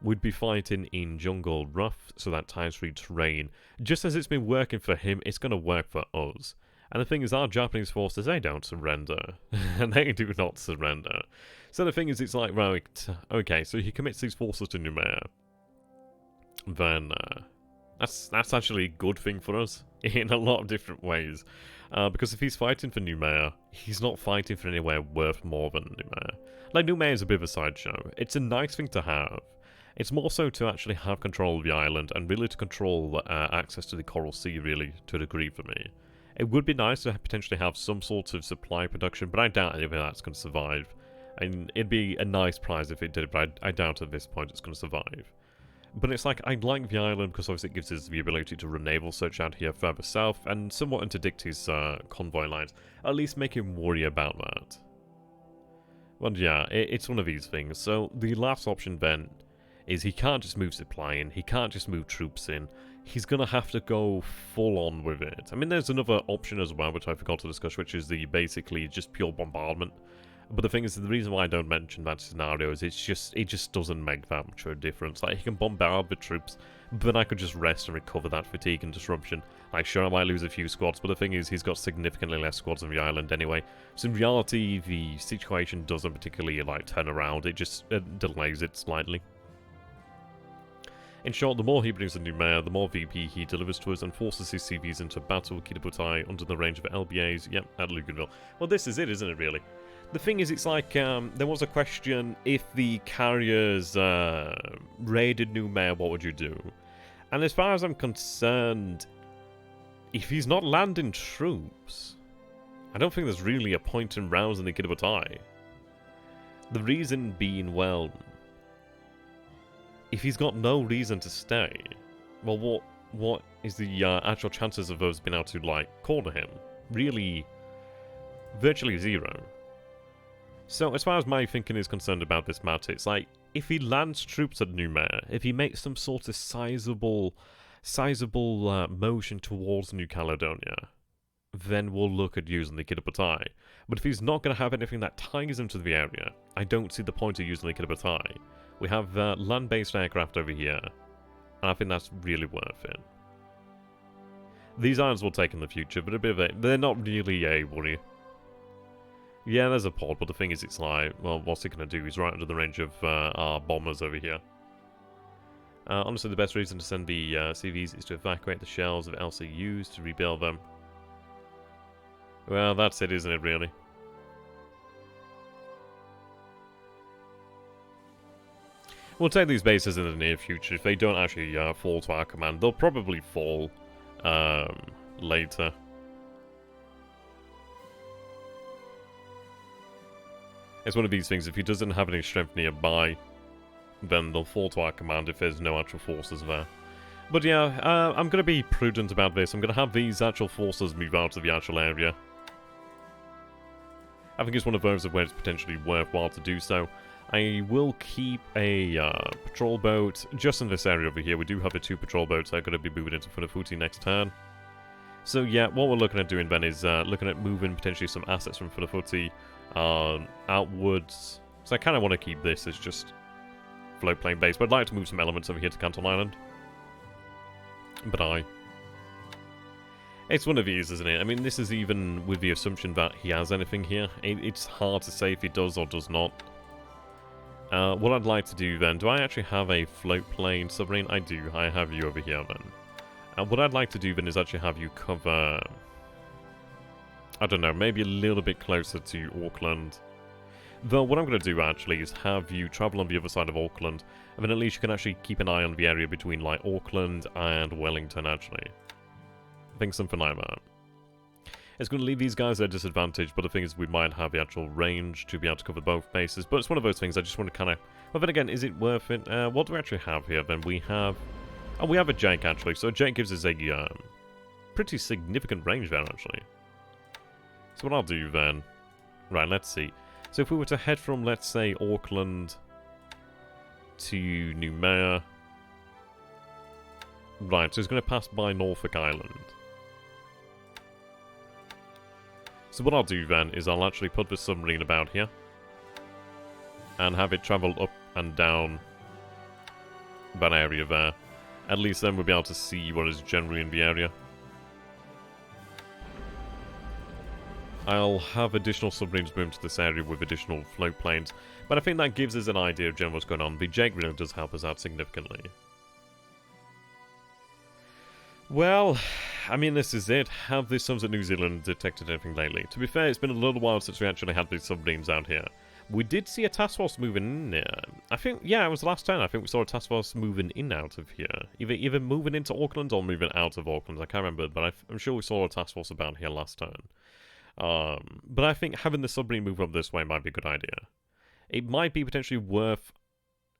We'd be fighting in jungle, rough, so that time-free terrain. Just as it's been working for him, it's going to work for us. And the thing is, our Japanese forces, they don't surrender. And they do not surrender. So the thing is, it's like, right, okay, so he commits these forces to Noumea. Then, that's actually a good thing for us, in a lot of different ways. Because if he's fighting for Noumea, he's not fighting for anywhere worth more than Noumea. Like, Noumea is a bit of a sideshow. It's a nice thing to have. It's more so to actually have control of the island, and really to control access to the Coral Sea, really, to a degree for me. It would be nice to potentially have some sort of supply production, but I doubt any of that's going to survive. And it'd be a nice prize if it did, but I doubt at this point it's going to survive. But it's like, I like the island because obviously it gives us the ability to run naval search out here further south, and somewhat interdict his convoy lines. At least make him worry about that. Well, yeah, it's one of these things. So the last option then is he can't just move supply in, he can't just move troops in. He's going to have to go full on with it. I mean, there's another option as well, which I forgot to discuss, which is the basically just pure bombardment. But the thing is, the reason why I don't mention that scenario is it just doesn't make that much of a difference. Like, he can bombard the troops, but then I could just rest and recover that fatigue and disruption. Like, sure, I might lose a few squads, but the thing is, he's got significantly less squads on the island anyway. So in reality, the situation doesn't particularly, like, turn around. It just delays it slightly. In short, the more he brings a new mayor, the more VP he delivers to us and forces his CVs into battle with Kidabutai under the range of LBAs, yep, at Luganville. Well, this is it, isn't it, really? The thing is, it's like, there was a question, if the carriers raided New Mayor, what would you do? And as far as I'm concerned, if he's not landing troops, I don't think there's really a point in rousing the Kidabutai. The reason being, well, if he's got no reason to stay, well, what is the actual chances of us being able to, like, corner him? Really, virtually zero. So, as far as my thinking is concerned about this matter, it's like, if he lands troops at New Mayor, if he makes some sort of sizable motion towards New Caledonia, then we'll look at using the Kidabutai. But if he's not going to have anything that ties him to the area, I don't see the point of using the Kidabutai. We have land-based aircraft over here, and I think that's really worth it. These islands will take in the future, but they're not really a worry. Yeah, there's a pod, but the thing is, it's like, well, what's it going to do? He's right under the range of our bombers over here. Honestly, the best reason to send the CVs is to evacuate the shells of LCUs to rebuild them. Well, that's it, isn't it, really? We'll take these bases in the near future. If they don't actually fall to our command, they'll probably fall later. It's one of these things, if he doesn't have any strength nearby, then they'll fall to our command if there's no actual forces there. But yeah, I'm going to be prudent about this. I'm going to have these actual forces move out of the actual area. I think it's one of those where it's potentially worthwhile to do so. I will keep a patrol boat just in this area over here. We do have the 2 patrol boats that are going to be moving into Funafuti next turn. So yeah, what we're looking at doing then is looking at moving potentially some assets from Funafuti outwards. So I kind of want to keep this as just float plane base, but I'd like to move some elements over here to Canton Island. But it's one of these, isn't it? I mean, this is even with the assumption that he has anything here. It's hard to say if he does or does not. What I'd like to do then, do I actually have a float plane submarine? I do. I have you over here then. What I'd like to do then is actually have you cover, I don't know, maybe a little bit closer to Auckland. Though what I'm going to do actually is have you travel on the other side of Auckland, and then at least you can actually keep an eye on the area between like Auckland and Wellington actually. I think something like that. It's going to leave these guys at a disadvantage, but the thing is we might have the actual range to be able to cover both bases. But it's one of those things I just want to kind of... Well, then again, is it worth it? What do we actually have here? Then we have... Oh, we have a Jake, actually. So a Jake gives us a pretty significant range there, actually. So what I'll do then... Right, let's see. So if we were to head from, let's say, Auckland to Noumea... Right, so it's going to pass by Norfolk Island. So what I'll do then is I'll actually put the submarine about here. And have it travel up and down that area there. At least then we'll be able to see what is generally in the area. I'll have additional submarines move to this area with additional float planes. But I think that gives us an idea of generally what's going on. The Jake really does help us out significantly. Well, I mean, this is it. Have the subs at New Zealand detected anything lately? To be fair, it's been a little while since we actually had these submarines out here. We did see a task force moving in there. I think, yeah, it was the last time. I think we saw a task force moving in out of here. Either moving into Auckland or moving out of Auckland. I can't remember, but I'm sure we saw a task force about here last time. But I think having the submarine move up this way might be a good idea. It might be potentially worth...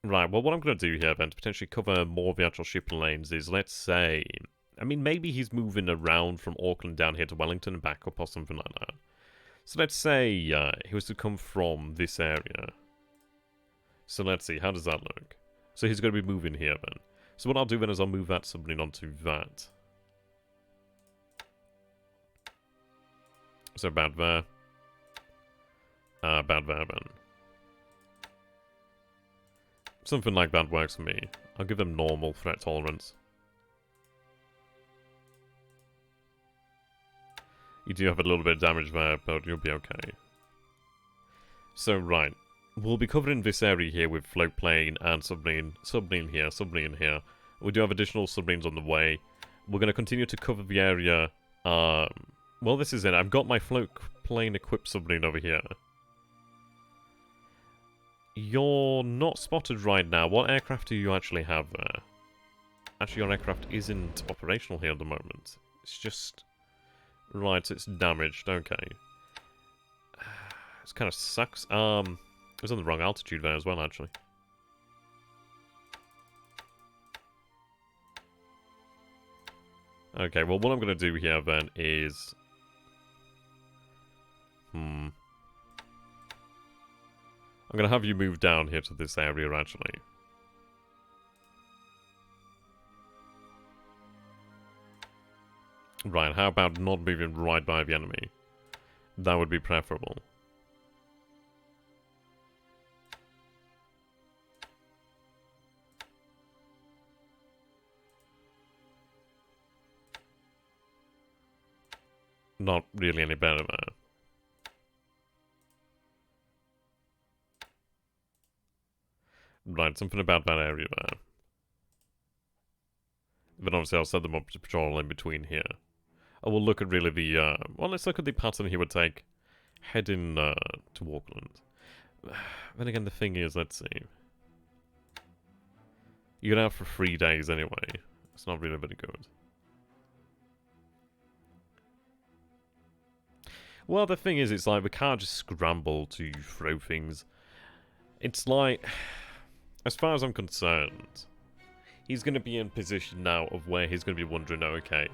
Right, well, what I'm going to do here then to potentially cover more of the actual shipping lanes is, let's say... I mean, maybe he's moving around from Auckland down here to Wellington and back up or something like that. So let's say he was to come from this area. So let's see, how does that look? So he's going to be moving here then. So what I'll do then is I'll move that submarine onto that. So about there. About there then. Something like that works for me. I'll give them normal threat tolerance. You do have a little bit of damage there, but you'll be okay. So, right. We'll be covering this area here with float plane and submarine. Submarine here, submarine here. We do have additional submarines on the way. We're going to continue to cover the area. Well, this is it. I've got my float plane equipped submarine over here. You're not spotted right now. What aircraft do you actually have there? Actually, your aircraft isn't operational here at the moment. It's just... Right, it's damaged. Okay. This kind of sucks. It was on the wrong altitude there as well, actually. Okay, well, what I'm going to do here then is... I'm going to have you move down here to this area, actually. Right, how about not moving right by the enemy? That would be preferable. Not really any better there. Right, something about that area there. But obviously I'll set them up to patrol in between here. I will look at really the, well, let's look at the pattern he would take heading to Auckland. Then again, the thing is, let's see. You're out for 3 days anyway. It's not really very good. Well, the thing is, it's like, we can't just scramble to throw things. It's like, as far as I'm concerned, he's going to be in position now of where he's going to be wondering, okay,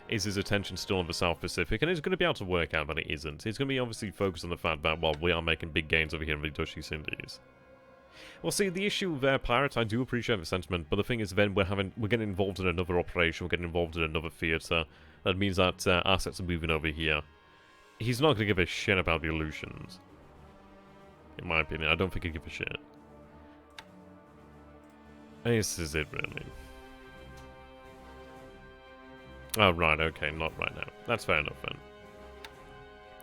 is his attention still on the South Pacific? And he's going to be able to work out that it isn't. He's going to be obviously focused on the fact that, well, we are making big gains over here in the Dutch East Indies. Well, see, the issue there, Pirates, I do appreciate the sentiment, but the thing is then we're getting involved in another operation, we're getting involved in another theatre. That means that assets are moving over here. He's not going to give a shit about the illusions. In my opinion, I don't think he'd give a shit. This is it, really. Oh, right, okay, not right now. That's fair enough,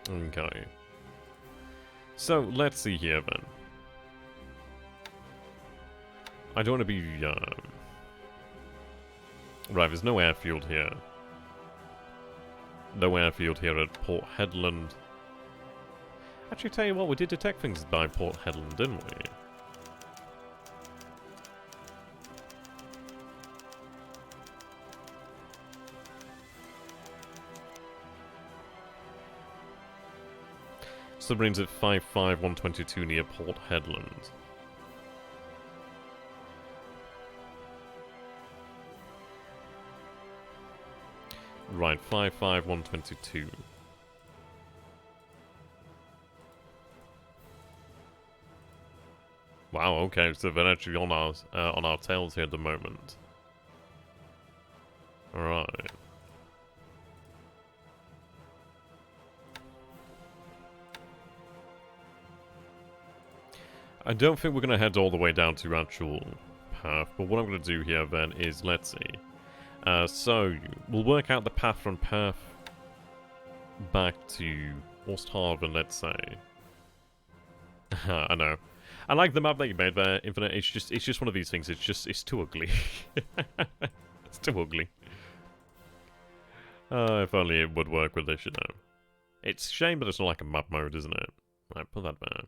then. Okay. So, let's see here, then. I don't want to be, Right, there's no airfield here. No airfield here at Port Hedland. Actually, tell you what, we did detect things by Port Hedland, didn't we? Submarines at 55122 near Port Hedland. Right, 55122. Wow, okay, so they're actually on our tails here at the moment. Alright. I don't think we're going to head all the way down to actual path, but what I'm going to do here then is, let's see. So, we'll work out the path from Perth back to Osthaven, let's say. I know. I like the map that you made there, Infinite. It's just one of these things. It's too ugly. It's too ugly. If only it would work with this, you know. It's a shame that it's not like a map mode, isn't it? Right, put that there.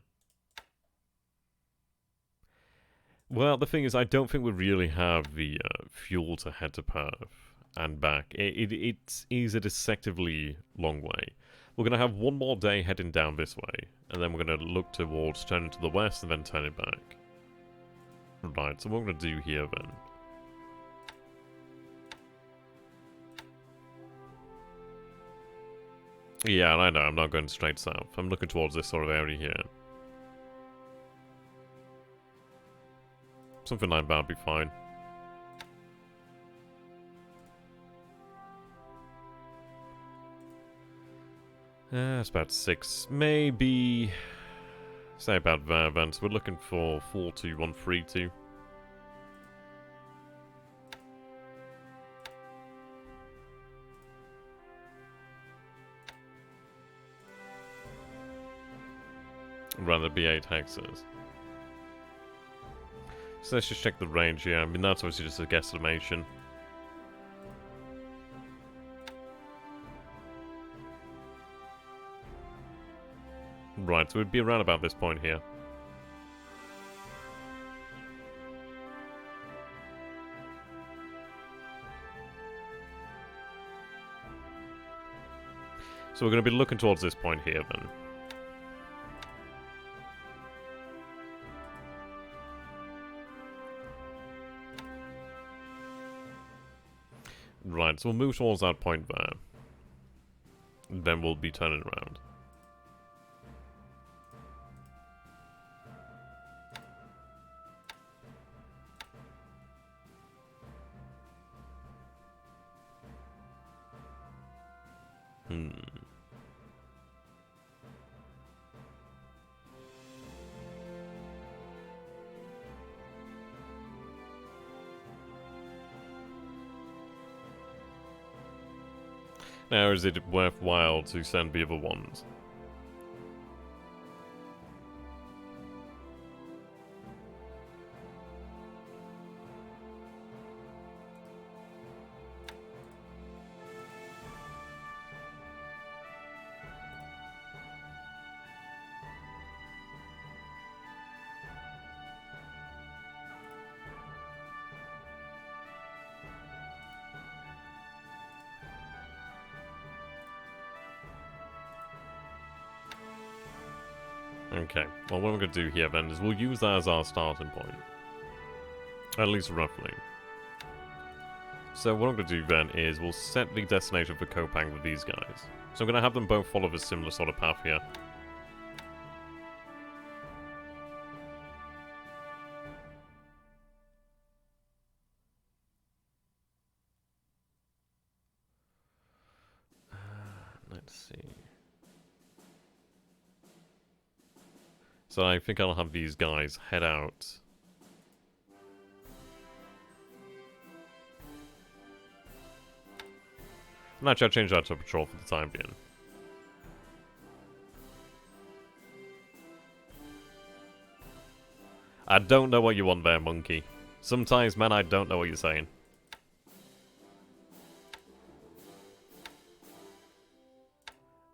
Well, the thing is, I don't think we really have the fuel to head to Perth and back. It is a deceptively long way. We're going to have one more day heading down this way, and then we're going to look towards turning to the west and then turning back. Right, so what we're going to do here then. Yeah, I know, I'm not going straight south. I'm looking towards this sort of area here. Something like that would be fine. It's about 6, maybe... Say about there then, so we're looking for 42132. Rather be 8 hexes. So let's just check the range here. I mean, that's obviously just a guesstimation. Right, so we'd be around about this point here. So we're going to be looking towards this point here then. Right, so we'll move towards that point there. Then we'll be turning around. Now, is it worthwhile to send the other ones? Okay, well what we're going to do here then is we'll use that as our starting point. At least roughly. So what I'm going to do then is we'll set the destination for Kopang with these guys. So I'm going to have them both follow a similar sort of path here. Let's see. So I think I'll have these guys head out. And actually I'll change that to patrol for the time being. I don't know what you want there, monkey. Sometimes, man, I don't know what you're saying.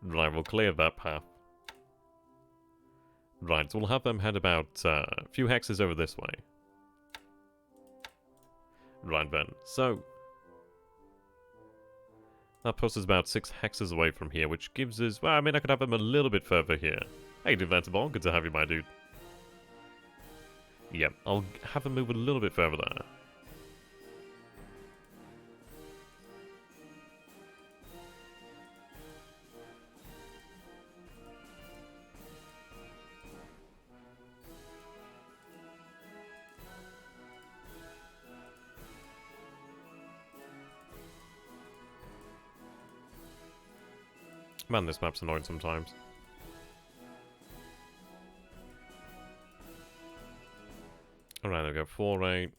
Right, we'll clear that path. Right, so we'll have them head about a few hexes over this way. Right then, so... that puts us about 6 hexes away from here, which gives us... well, I mean, I could have them a little bit further here. Hey, Invincible, good to have you, my dude. Yep, I'll have them move a little bit further there. Man, this map's annoying sometimes. Alright, there we go. 4-8.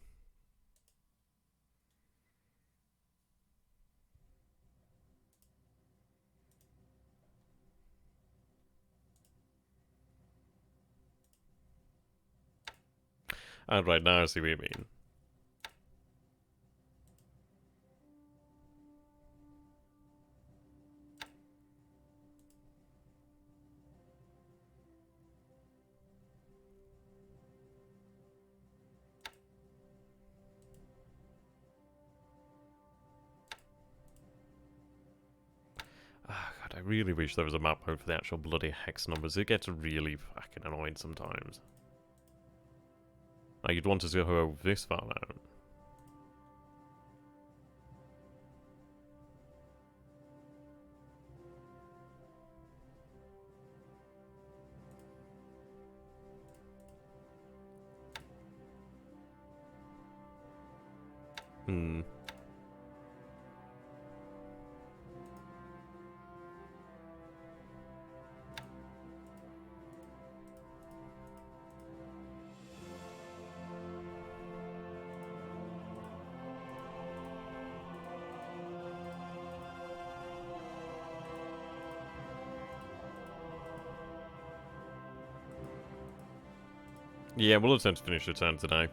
And right now I see what you mean. God, I really wish there was a map mode for the actual bloody hex numbers. It gets really fucking annoying sometimes. Like, you'd want to go this far out. Hmm. Yeah, we'll attempt to finish the turn today.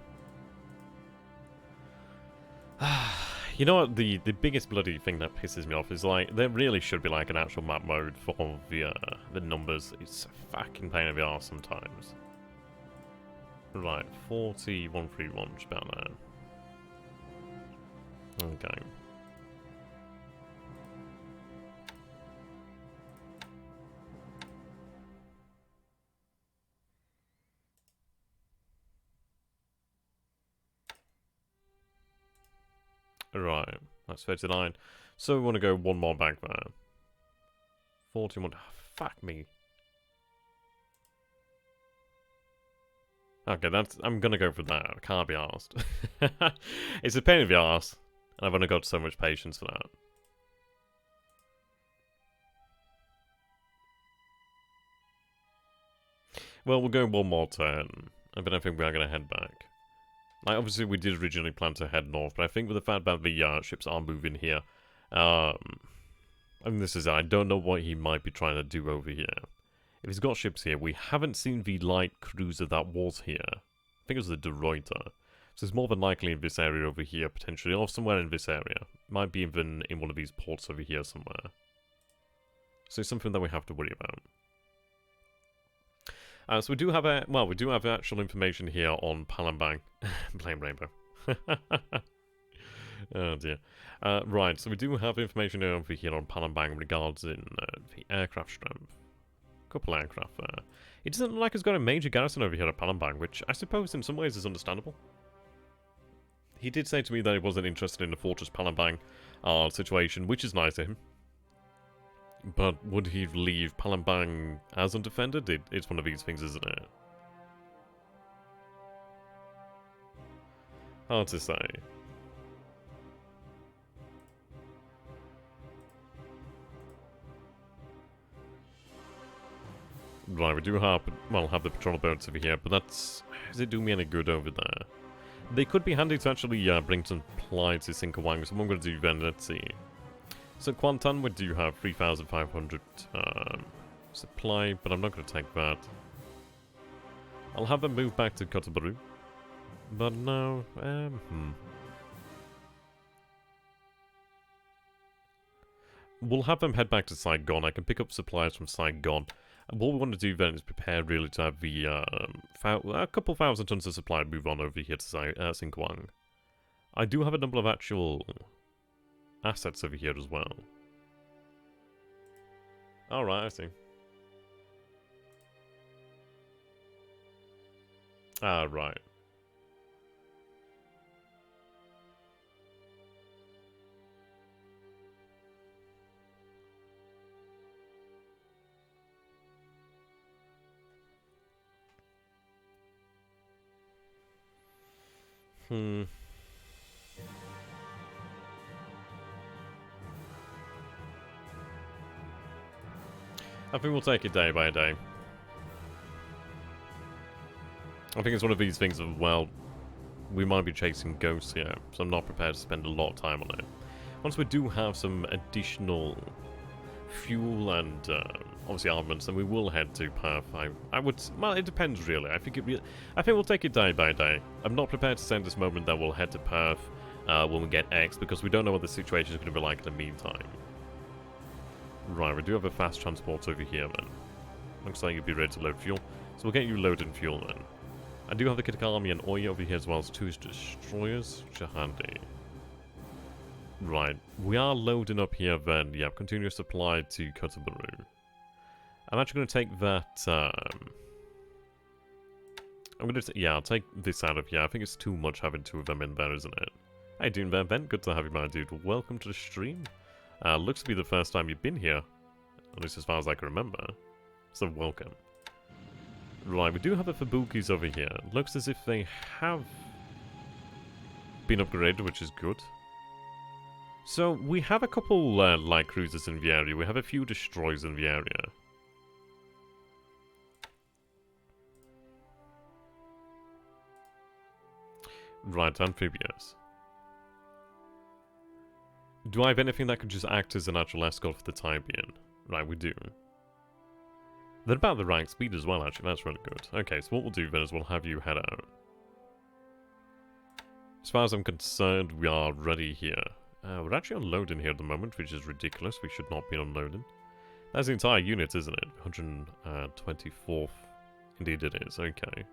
You know what, the biggest bloody thing that pisses me off is, like, there really should be, like, an actual map mode for the numbers. It's a fucking pain in the arse sometimes. Right, 4131, just about there. Okay. Right, that's 39. So we want to go one more back there. 41. Oh, fuck me. Okay, I'm gonna go for that. I can't be arsed. It's a pain in the arse, and I've only got so much patience for that. Well, we'll go one more turn, but I think we are gonna head back. Like, obviously, we did originally plan to head north, but I think with the fact that the ships are moving here, and this is, I don't know what he might be trying to do over here. If he's got ships here, we haven't seen the light cruiser that was here. I think it was the De Ruyter. So it's more than likely in this area over here, potentially, or somewhere in this area. Might be even in one of these ports over here somewhere. So it's something that we have to worry about. So we do have we do have actual information here on Palembang. Blame Rainbow. Oh dear. Right, so we do have information over here on Palembang regards in the aircraft strength. Couple aircraft there. It doesn't look like it's got a major garrison over here at Palembang, which I suppose in some ways is understandable. He did say to me that he wasn't interested in the Fortress Palembang situation, which is nice of him. But would he leave Palembang as undefended? It's one of these things, isn't it? Hard to say. Right, we do have, well, have the patrol boats over here, but does it do me any good over there? They could be handy to actually bring some supply to Sinkawang, so what I'm going to do then, let's see. So Kwantan, we do have 3,500 supply, but I'm not going to take that. I'll have them move back to Kotobaru. But no, We'll have them head back to Saigon. I can pick up supplies from Saigon. And what we want to do then is prepare really to have the a couple thousand tons of supply move on over here to Sinkwang. I do have a number of actual assets over here as well. Alright, I see. Ah, right. I think we'll take it day by day. I think it's one of these things of, well, we might be chasing ghosts here, so I'm not prepared to spend a lot of time on it. Once we do have some additional fuel and obviously armaments, then we will head to Perth. I would, well, it depends really. I think we'll take it day by day. I'm not prepared to say at this moment that we'll head to Perth when we get X, because we don't know what the situation is going to be like in the meantime. Right, we do have a fast transport over here then. Looks like you'll be ready to load fuel, so we'll get you loaded in fuel then. I do have the Kitak Army and Oya over here as well as 2 destroyers, which are handy. Right, we are loading up here then. Yeah, continuous supply to Kotobaru. I'm actually going to take that, I'm going to, yeah, I'll take this out of here. I think it's too much having 2 of them in there, isn't it? How you doing there, Ben? Good to have you, my dude. Welcome to the stream. Looks to be the first time you've been here, at least as far as I can remember. So welcome. Right, we do have the Fubukis over here. Looks as if they have been upgraded, which is good. So, we have a couple light cruisers in the area. We have a few destroyers in the area. Right, amphibious. Do I have anything that could just act as an actual escort for the time being? Right, we do. They're about the right speed as well, actually. That's really good. Okay, so what we'll do then is we'll have you head out. As far as I'm concerned, we are ready here. We're actually unloading here at the moment, which is ridiculous. We should not be unloading. That's the entire unit, isn't it? 124th. Indeed it is. Okay.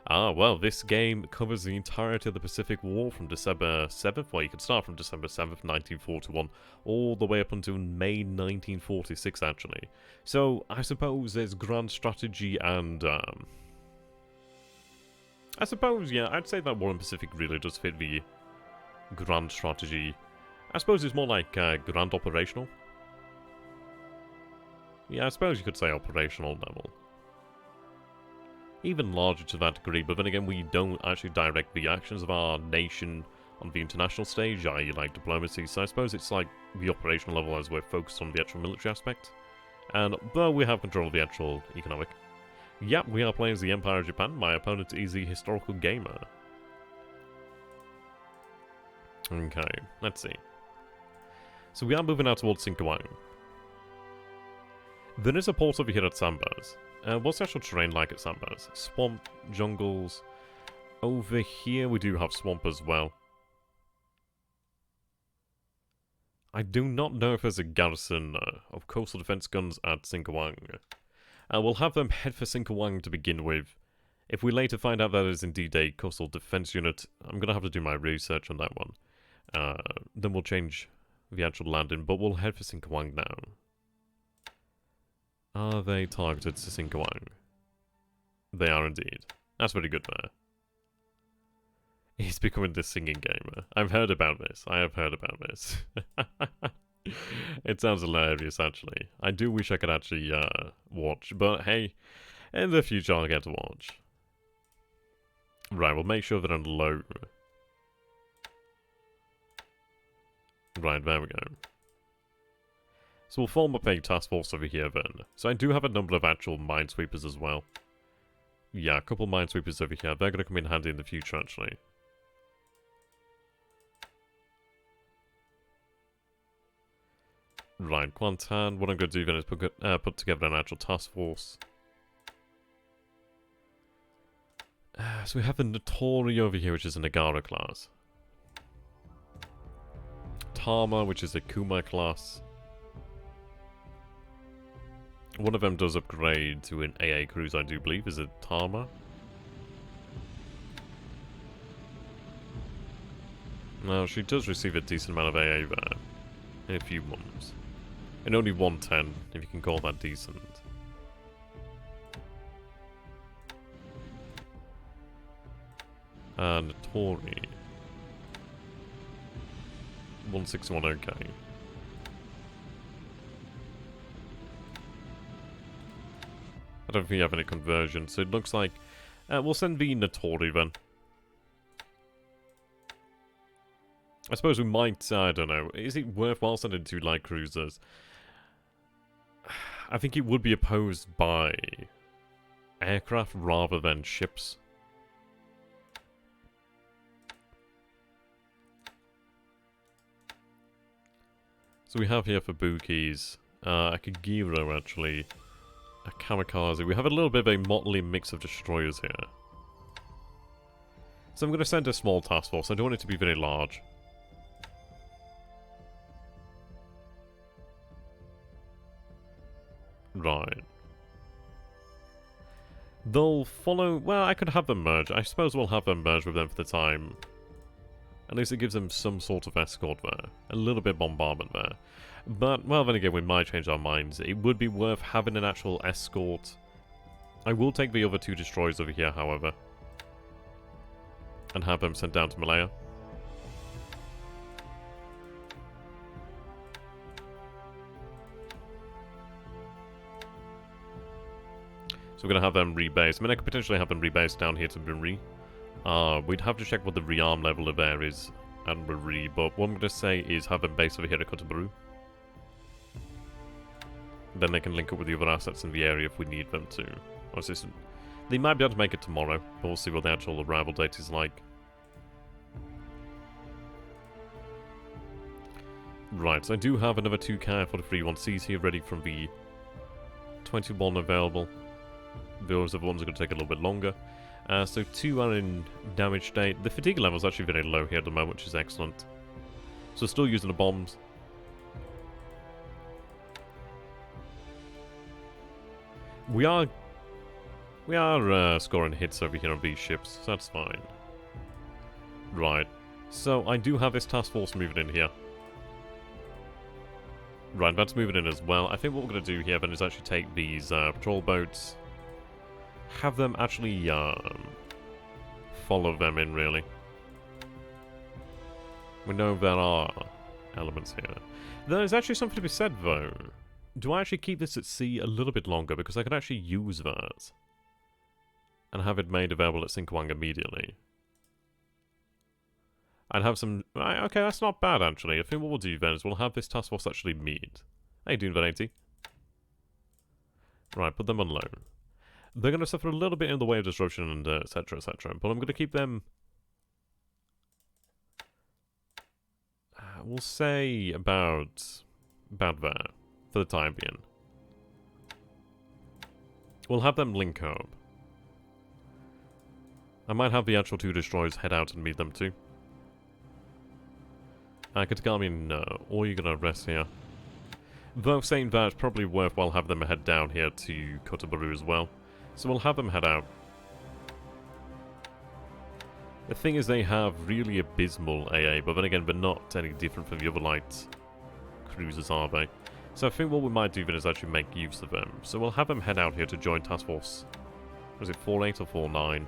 Ah, well, this game covers the entirety of the Pacific War from December 7th. Well, you can start from December 7th, 1941, all the way up until May 1946, actually. So, I suppose there's grand strategy and, I suppose, yeah, I'd say that War in Pacific really does fit the grand strategy. I suppose it's more like grand operational. Yeah, I suppose you could say operational level. Even larger to that degree, but then again, we don't actually direct the actions of our nation on the international stage, i.e. like diplomacy, so I suppose it's like the operational level as we're focused on the actual military aspect. And though we have control of the actual economic. Yep, we are playing as the Empire of Japan. My opponent is the historical gamer. Okay, let's see. So we are moving out towards Singkawang. There is a port over here at Sambas. What's the actual terrain like at Sambas? Swamp, jungles. Over here we do have swamp as well. I do not know if there's a garrison of coastal defense guns at Singkawang. We'll have them head for Singkawang to begin with. If we later find out that it is indeed a coastal defense unit, I'm going to have to do my research on that one. Then we'll change the actual landing, but we'll head for Singkawang now. Are they targeted to Singkawang? They are indeed. That's very good there. He's becoming the singing gamer. I've heard about this. I have heard about this. It sounds hilarious, actually. I do wish I could actually watch, but hey, in the future I'll get to watch. Right, we'll make sure that I'm low. Right, there we go. So we'll form up a task force over here then. So I do have a number of actual minesweepers as well. Yeah, a couple minesweepers over here. They're going to come in handy in the future, actually. Right, Kuantan. What I'm going to do then is put together an actual task force. So we have the Notori over here, which is a Nagara class. Tama, which is a Kuma class. One of them does upgrade to an AA cruiser, I do believe. Is it Tama? No, she does receive a decent amount of AA there. In a few months. And only 110, if you can call that decent. And Tori. 161, okay. I don't think you have any conversion, so it looks like we'll send the Notori then. I suppose we might, I don't know, is it worthwhile sending 2 light cruisers? I think it would be opposed by aircraft rather than ships. So we have here for Bukis, a Kagiro actually, a Kamikaze. We have a little bit of a motley mix of destroyers here. So I'm going to send a small task force. I don't want it to be very large. Right. They'll follow... Well, I could have them merge. I suppose we'll have them merge with them for the time. At least it gives them some sort of escort there. A little bit of bombardment there. But, well, then again, we might change our minds. It would be worth having an actual escort. I will take the other 2 destroyers over here, however. And have them sent down to Malaya. So we're going to have them rebased. I mean, I could potentially have them rebased down here to Marie. We'd have to check what the rearm level of air is at Marie, but what I'm going to say is have them based over here at Kotobaru. Then they can link up with the other assets in the area if we need them to. Obviously, they might be able to make it tomorrow, but we'll see what the actual arrival date is like. Right, so I do have another 2 Ka-43-1Cs here ready from the 21 available. Those other ones are going to take a little bit longer. So 2 are in damage state. The fatigue level is actually very low here at the moment, which is excellent. So still using the bombs. We are scoring hits over here on these ships, so that's fine. Right. So I do have this task force moving in here. Right, that's moving in as well. I think what we're going to do here then is actually take these patrol boats, have them actually follow them in, really. We know there are elements here. There's actually something to be said, though. Do I actually keep this at sea a little bit longer? Because I could actually use that and have it made available at Sinkwang immediately. I'd have some... Okay, that's not bad, actually. I think what we'll do then is we'll have this task force actually meet. How you doing, Vanity? Right, put them on loan. They're going to suffer a little bit in the way of disruption and etc, etc. But I'm going to keep them... we'll say about there, for the time being. We'll have them link up. I might have the actual 2 destroyers head out and meet them too. Katagami, no. Or you're going to rest here. Though saying that, it's probably worthwhile having them head down here to Kotobaru as well. So we'll have them head out. The thing is, they have really abysmal AA, but then again, they're not any different from the other light cruisers, are they? So I think what we might do then is actually make use of them. So we'll have them head out here to join Task Force. Was it 4-8 or 4-9?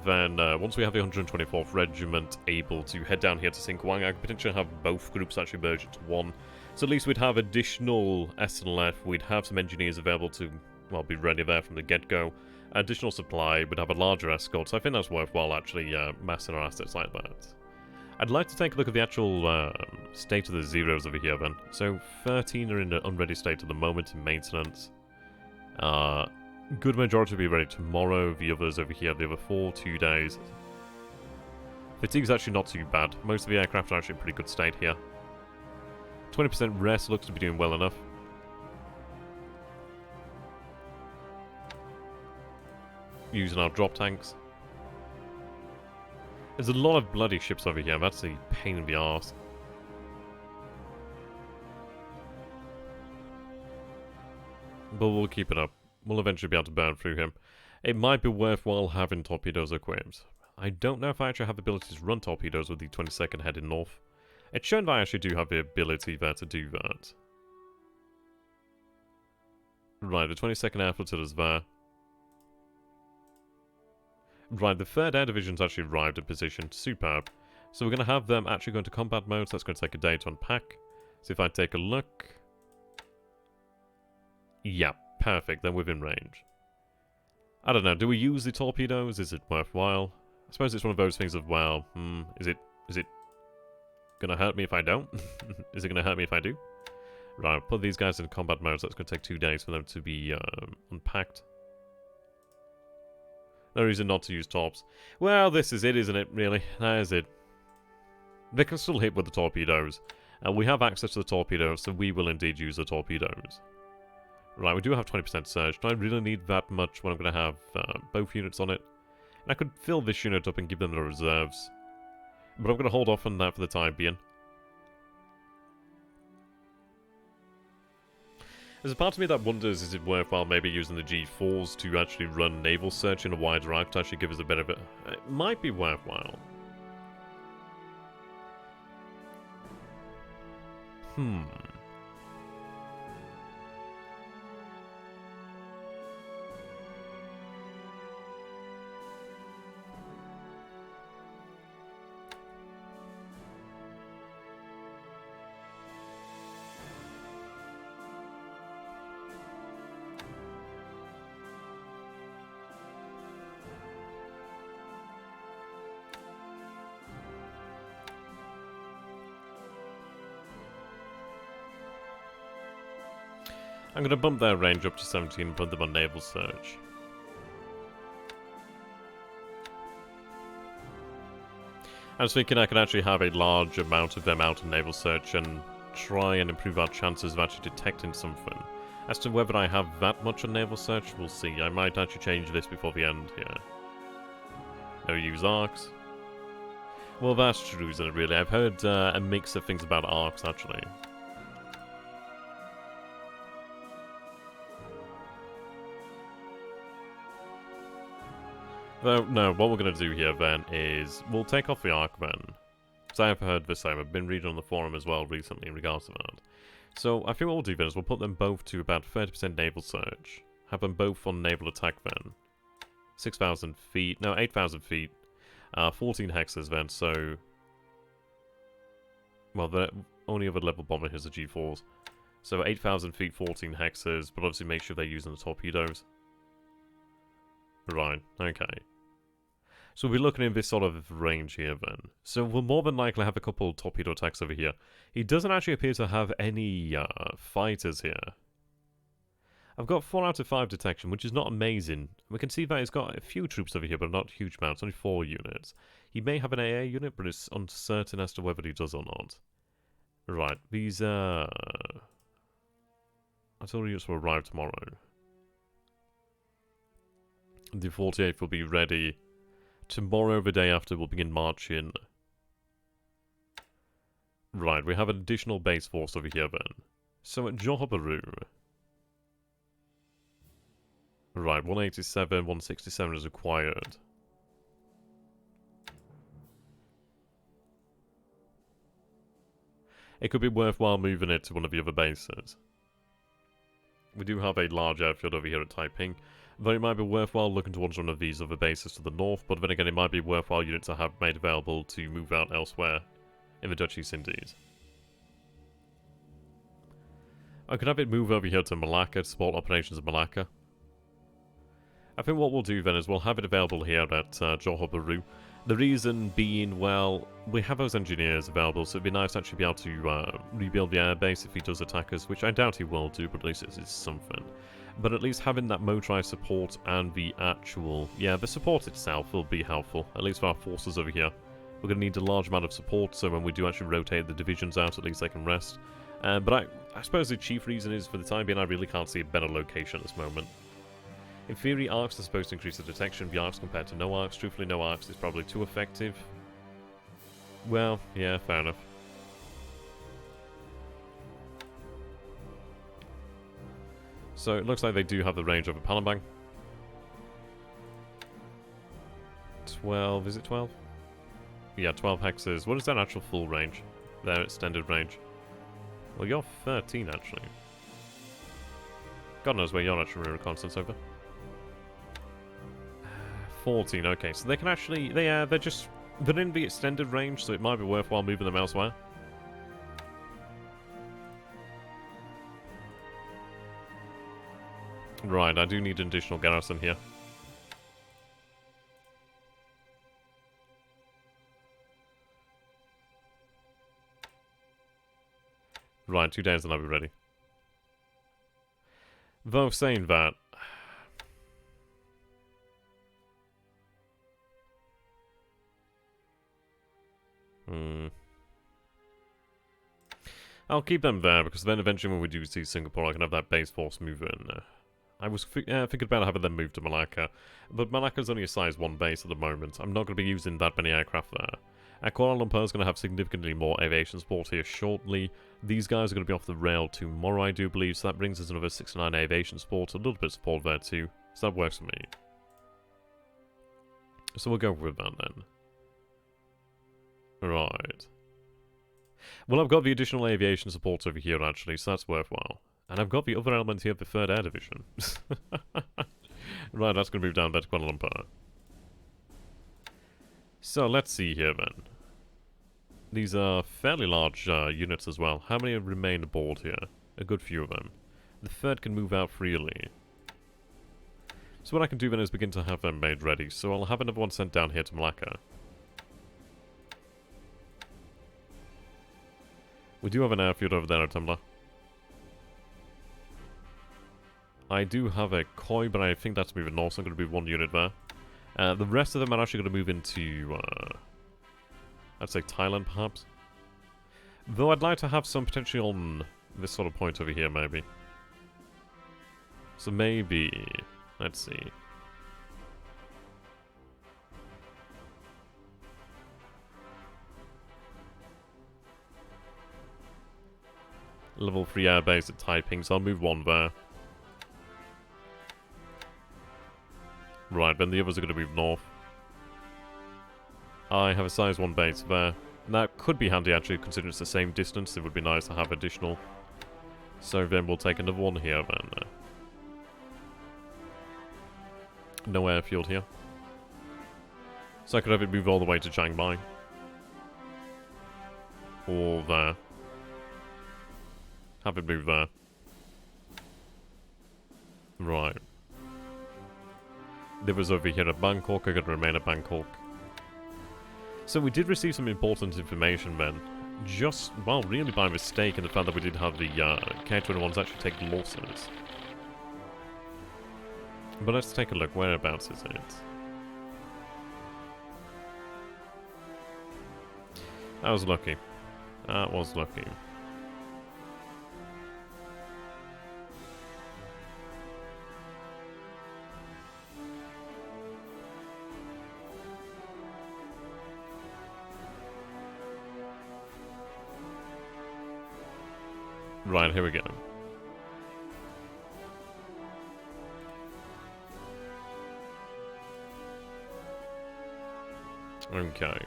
Then, once we have the 124th Regiment able to head down here to Sinkwang, I could potentially have both groups actually merge into one. So at least we'd have additional SNLF, we'd have some engineers available to, well, be ready there from the get-go. Additional supply, we'd have a larger escort, so I think that's worthwhile actually massing our assets like that. I'd like to take a look at the actual state of the Zeros over here then. So 13 are in an unready state at the moment in maintenance. Good majority will be ready tomorrow. The others over here, the other 4, 2 days. Fatigue's actually not too bad. Most of the aircraft are actually in pretty good state here. 20% rest looks to be doing well enough. Using our drop tanks. There's a lot of bloody ships over here. That's a pain in the arse. But we'll keep it up. We'll eventually be able to burn through him. It might be worthwhile having torpedoes equipped. I don't know if I actually have the ability to run torpedoes with the 22nd heading north. It's shown that I actually do have the ability there to do that. Right, the 22nd Air Flotilda's there. Right, the 3rd Air Division's actually arrived in position. Superb. So we're going to have them actually go into combat mode, so that's going to take a day to unpack. So if I take a look... Yeah, perfect, they're within range. I don't know, do we use the torpedoes? Is it worthwhile? I suppose it's one of those things of, well, is it gonna hurt me if I don't? Is it gonna hurt me if I do? Right, put these guys in combat mode, so it's going to take 2 days for them to be unpacked. No reason not to use torps. Well, this is it, isn't it, really? That is it. They can still hit with the torpedoes. And we have access to the torpedoes, so we will indeed use the torpedoes. Right, we do have 20% surge. Do I really need that much when I'm going to have both units on it? And I could fill this unit up and give them the reserves. But I'm going to hold off on that for the time being. There's a part of me that wonders, is it worthwhile maybe using the G4s to actually run naval search in a wider arc to actually give us a benefit? It might be worthwhile. I'm going to bump their range up to 17 and put them on naval search. I was thinking I could actually have a large amount of them out in naval search and try and improve our chances of actually detecting something. As to whether I have that much on naval search, we'll see. I might actually change this before the end here. No use arcs. Well, that's true, isn't it, really? I've heard a mix of things about arcs, actually. No, what we're going to do here then is we'll take off the arc then. Because I have heard the same. I've been reading on the forum as well recently in regards to that. So I think what we'll do then is we'll put them both to about 30% naval search. Have them both on naval attack then. 6,000 feet. No, 8,000 feet. 14 hexes then, so... Well, the only other level bomber is the G4s. So 8,000 feet, 14 hexes, but obviously make sure they're using the torpedoes. Right, okay. So we'll be looking in this sort of range here then. So we'll more than likely have a couple torpedo attacks over here. He doesn't actually appear to have any fighters here. I've got 4 out of 5 detection, which is not amazing. We can see that he's got a few troops over here, but not huge amounts, only 4 units. He may have an AA unit, but it's uncertain as to whether he does or not. Right, these artillery units will arrive tomorrow. The 48th will be ready. Tomorrow, the day after, we'll begin marching. Right, we have an additional base force over here then. So at Johobaru. Right, 187, 167 is required. It could be worthwhile moving it to one of the other bases. We do have a large airfield over here at Taiping. Though it might be worthwhile looking towards one of these other bases to the north, but then again it might be worthwhile units to have made available to move out elsewhere in the Dutch East Indies. I could have it move over here to Malacca to support operations in Malacca. I think what we'll do then is we'll have it available here at Johor Bahru. The reason being, well, we have those engineers available, so it'd be nice to actually be able to rebuild the airbase if he does attack us, which I doubt he will do, but at least it's something. But at least having that motorized support and the actual... Yeah, the support itself will be helpful, at least for our forces over here. We're going to need a large amount of support, so when we do actually rotate the divisions out, at least they can rest. But I suppose the chief reason is, for the time being, I really can't see a better location at this moment. In theory, arcs are supposed to increase the detection of the arcs compared to no arcs. Truthfully, no arcs is probably too effective. Well, yeah, fair enough. So it looks like they do have the range of a Palembang. 12, is it 12? Yeah, 12 hexes. What is their actual full range? Their extended range? Well, you're 13, actually. God knows where you're actually reconnaissance over. 14, okay, so they can actually, they're in the extended range, so it might be worthwhile moving them elsewhere. Right, I do need an additional garrison here. Right, 2 days and I'll be ready. Though saying that... I'll keep them there, because then eventually when we do see Singapore, I can have that base force move in. I was thinking about having them move to Malacca, but Malacca's only a size 1 base at the moment. I'm not going to be using that many aircraft there. Kuala Lumpur is going to have significantly more aviation support here shortly. These guys are going to be off the rail tomorrow, I do believe, so that brings us another 69 aviation support, a little bit of support there too, so that works for me. So we'll go with that then. Right. Well, I've got the additional aviation support over here, actually, so that's worthwhile. And I've got the other element here of the 3rd Air Division. Right, that's going to move down back to Kuala Lumpur. So, let's see here, then. These are fairly large units as well. How many remain aboard here? A good few of them. The 3rd can move out freely. So what I can do then is begin to have them made ready. So I'll have another one sent down here to Malacca. We do have an airfield over there at Tumblr. I do have a Koi, but I think that's moving north, so I'm going to be 1 unit there. The rest of them are actually going to move into, I'd say Thailand, perhaps. Though I'd like to have some potentially on this sort of point over here, maybe. So maybe, let's see. Level 3 airbase at Taiping, so I'll move 1 there. Right, then the others are going to move north. I have a size 1 base there. And that could be handy, actually, considering it's the same distance. It would be nice to have additional. So then we'll take another one here, then. No airfield here. So I could have it move all the way to Chiang Mai. Or there. Have it move there. Right. There was over here at Bangkok. I could remain at Bangkok. So we did receive some important information then. Just, well, really by mistake in the fact that we did have the K-21s actually take losses. But let's take a look. Whereabouts is it? That was lucky. That was lucky. Right, here we go. Okay.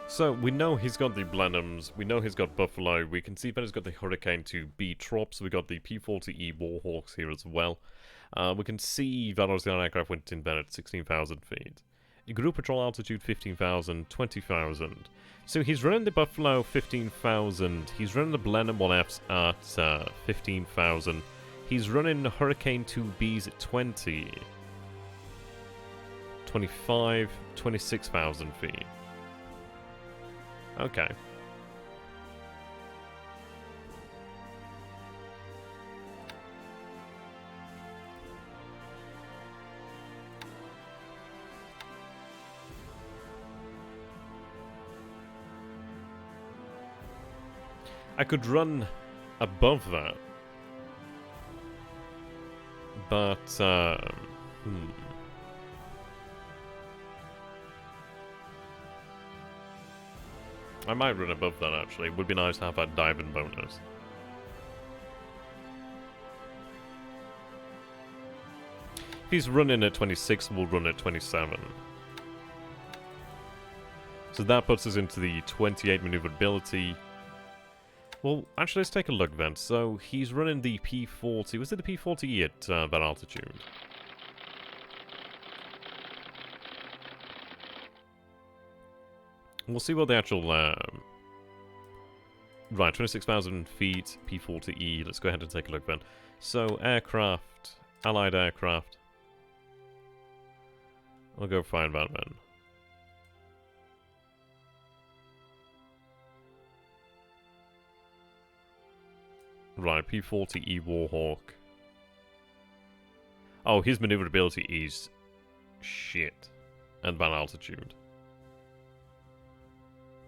So, we know he's got the Blenheims, we know he's got Buffalo, we can see that he's got the Hurricane 2B Trops, we got the P-40E Warhawks here as well. We can see that obviously our aircraft went in there at 16,000 feet. Group patrol altitude 15,000, 20,000. So he's running the Buffalo 15,000, he's running the Blenheim 1Fs at 15,000, he's running the Hurricane 2Bs at 20, 25, 26,000 feet. Okay. I could run above that. But, I might run above that, actually. It would be nice to have that diving bonus. If he's running at 26, we'll run at 27. So that puts us into the 28 maneuverability. Well, actually, let's take a look then. So, he's running the P-40. Was it the P-40E at that altitude? We'll see what the actual... Right, 26,000 feet, P-40E. Let's go ahead and take a look then. So, aircraft, allied aircraft. I'll go find that then. Right, P-40E Warhawk. Oh, his maneuverability is shit. And bad altitude.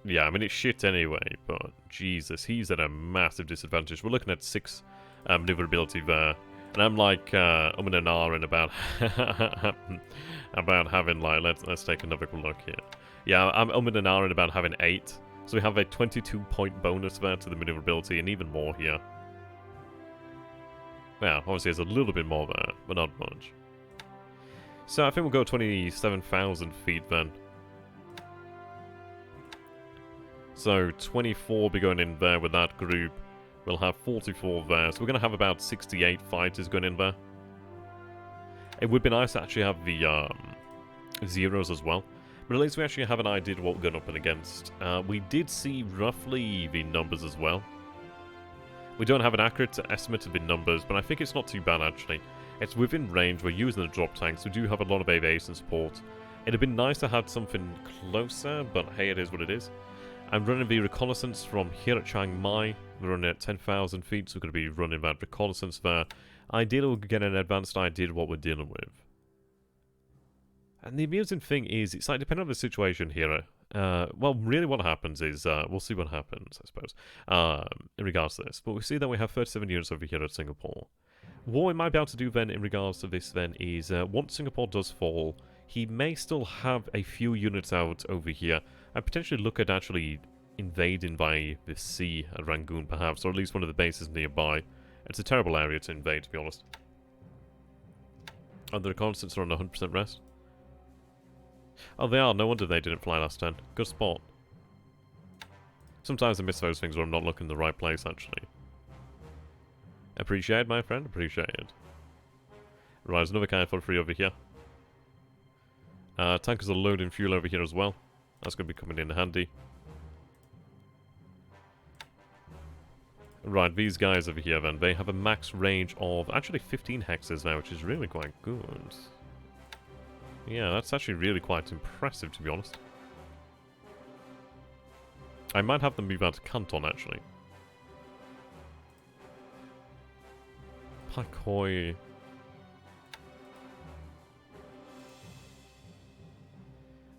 Yeah, I mean, it's shit anyway, but Jesus, he's at a massive disadvantage. We're looking at 6 maneuverability there. And I'm like, I'm in an R and about about having, like, let's take another look here. Yeah, I'm in an R and about having 8. So we have a 22-point bonus there to the maneuverability, and even more here. Yeah, obviously there's a little bit more there, but not much. So I think we'll go 27,000 feet then. So 24 will be going in there with that group. We'll have 44 there. So we're going to have about 68 fighters going in there. It would be nice to actually have the zeros as well. But at least we actually have an idea of what we're going up and against. We did see roughly the numbers as well. We don't have an accurate estimate of the numbers, but I think it's not too bad actually. It's within range, we're using the drop tanks, we do have a lot of aviation support. It'd have been nice to have something closer, but hey, it is what it is. I'm running the reconnaissance from here at Chiang Mai. We're running at 10,000 feet, so we're going to be running that reconnaissance there. Ideally, we'll get an advanced idea of what we're dealing with. And the amusing thing is, it's like, depending on the situation here, well, really what happens is, we'll see what happens, I suppose, in regards to this. But we see that we have 37 units over here at Singapore. What we might be able to do then in regards to this then is, once Singapore does fall, he may still have a few units out over here, and potentially look at actually invading by the sea at Rangoon perhaps, or at least one of the bases nearby. It's a terrible area to invade, to be honest. And the reconnaissance are on 100% rest. Oh, they are. No wonder they didn't fly last turn. Good spot. Sometimes I miss those things where I'm not looking in the right place, actually. Appreciate it, my friend. Appreciate it. Right, there's another kind of free over here. Tankers are loading fuel over here as well. That's going to be coming in handy. Right, these guys over here then, they have a max range of actually 15 hexes now, which is really quite good. Yeah, that's actually really quite impressive, to be honest. I might have them move out to Canton, actually. Pakoi.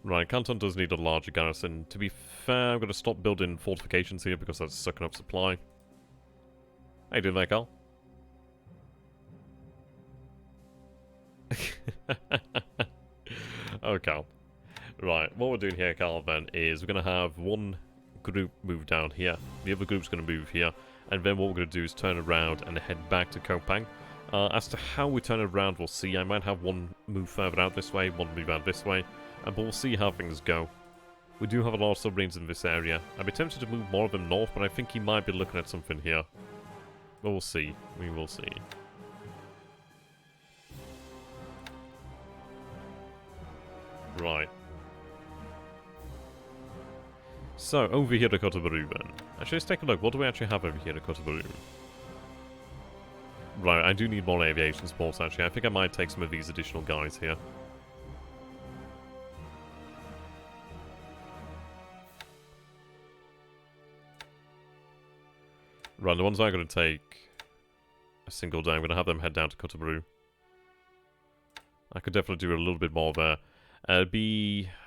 Right, Canton does need a larger garrison. To be fair, I'm going to stop building fortifications here because that's sucking up supply. How you doing there, Carl? Oh, Carl. Right, what we're doing here, Carl, then, is we're going to have one group move down here. The other group's going to move here. And then what we're going to do is turn around and head back to Kopang. As to how we turn it around, we'll see. I might have one move further out this way, one move out this way. But we'll see how things go. We do have a lot of submarines in this area. I'd be tempted to move more of them north, but I think he might be looking at something here. But we'll see. We will see. Right. So, over here to Kotobaru then. Actually, let's take a look. What do we actually have over here at Kotobaru? Right, I do need more aviation support actually. I think I might take some of these additional guys here. Right, the ones I'm going to take a single day, I'm going to have them head down to Kotobaru. I could definitely do a little bit more there.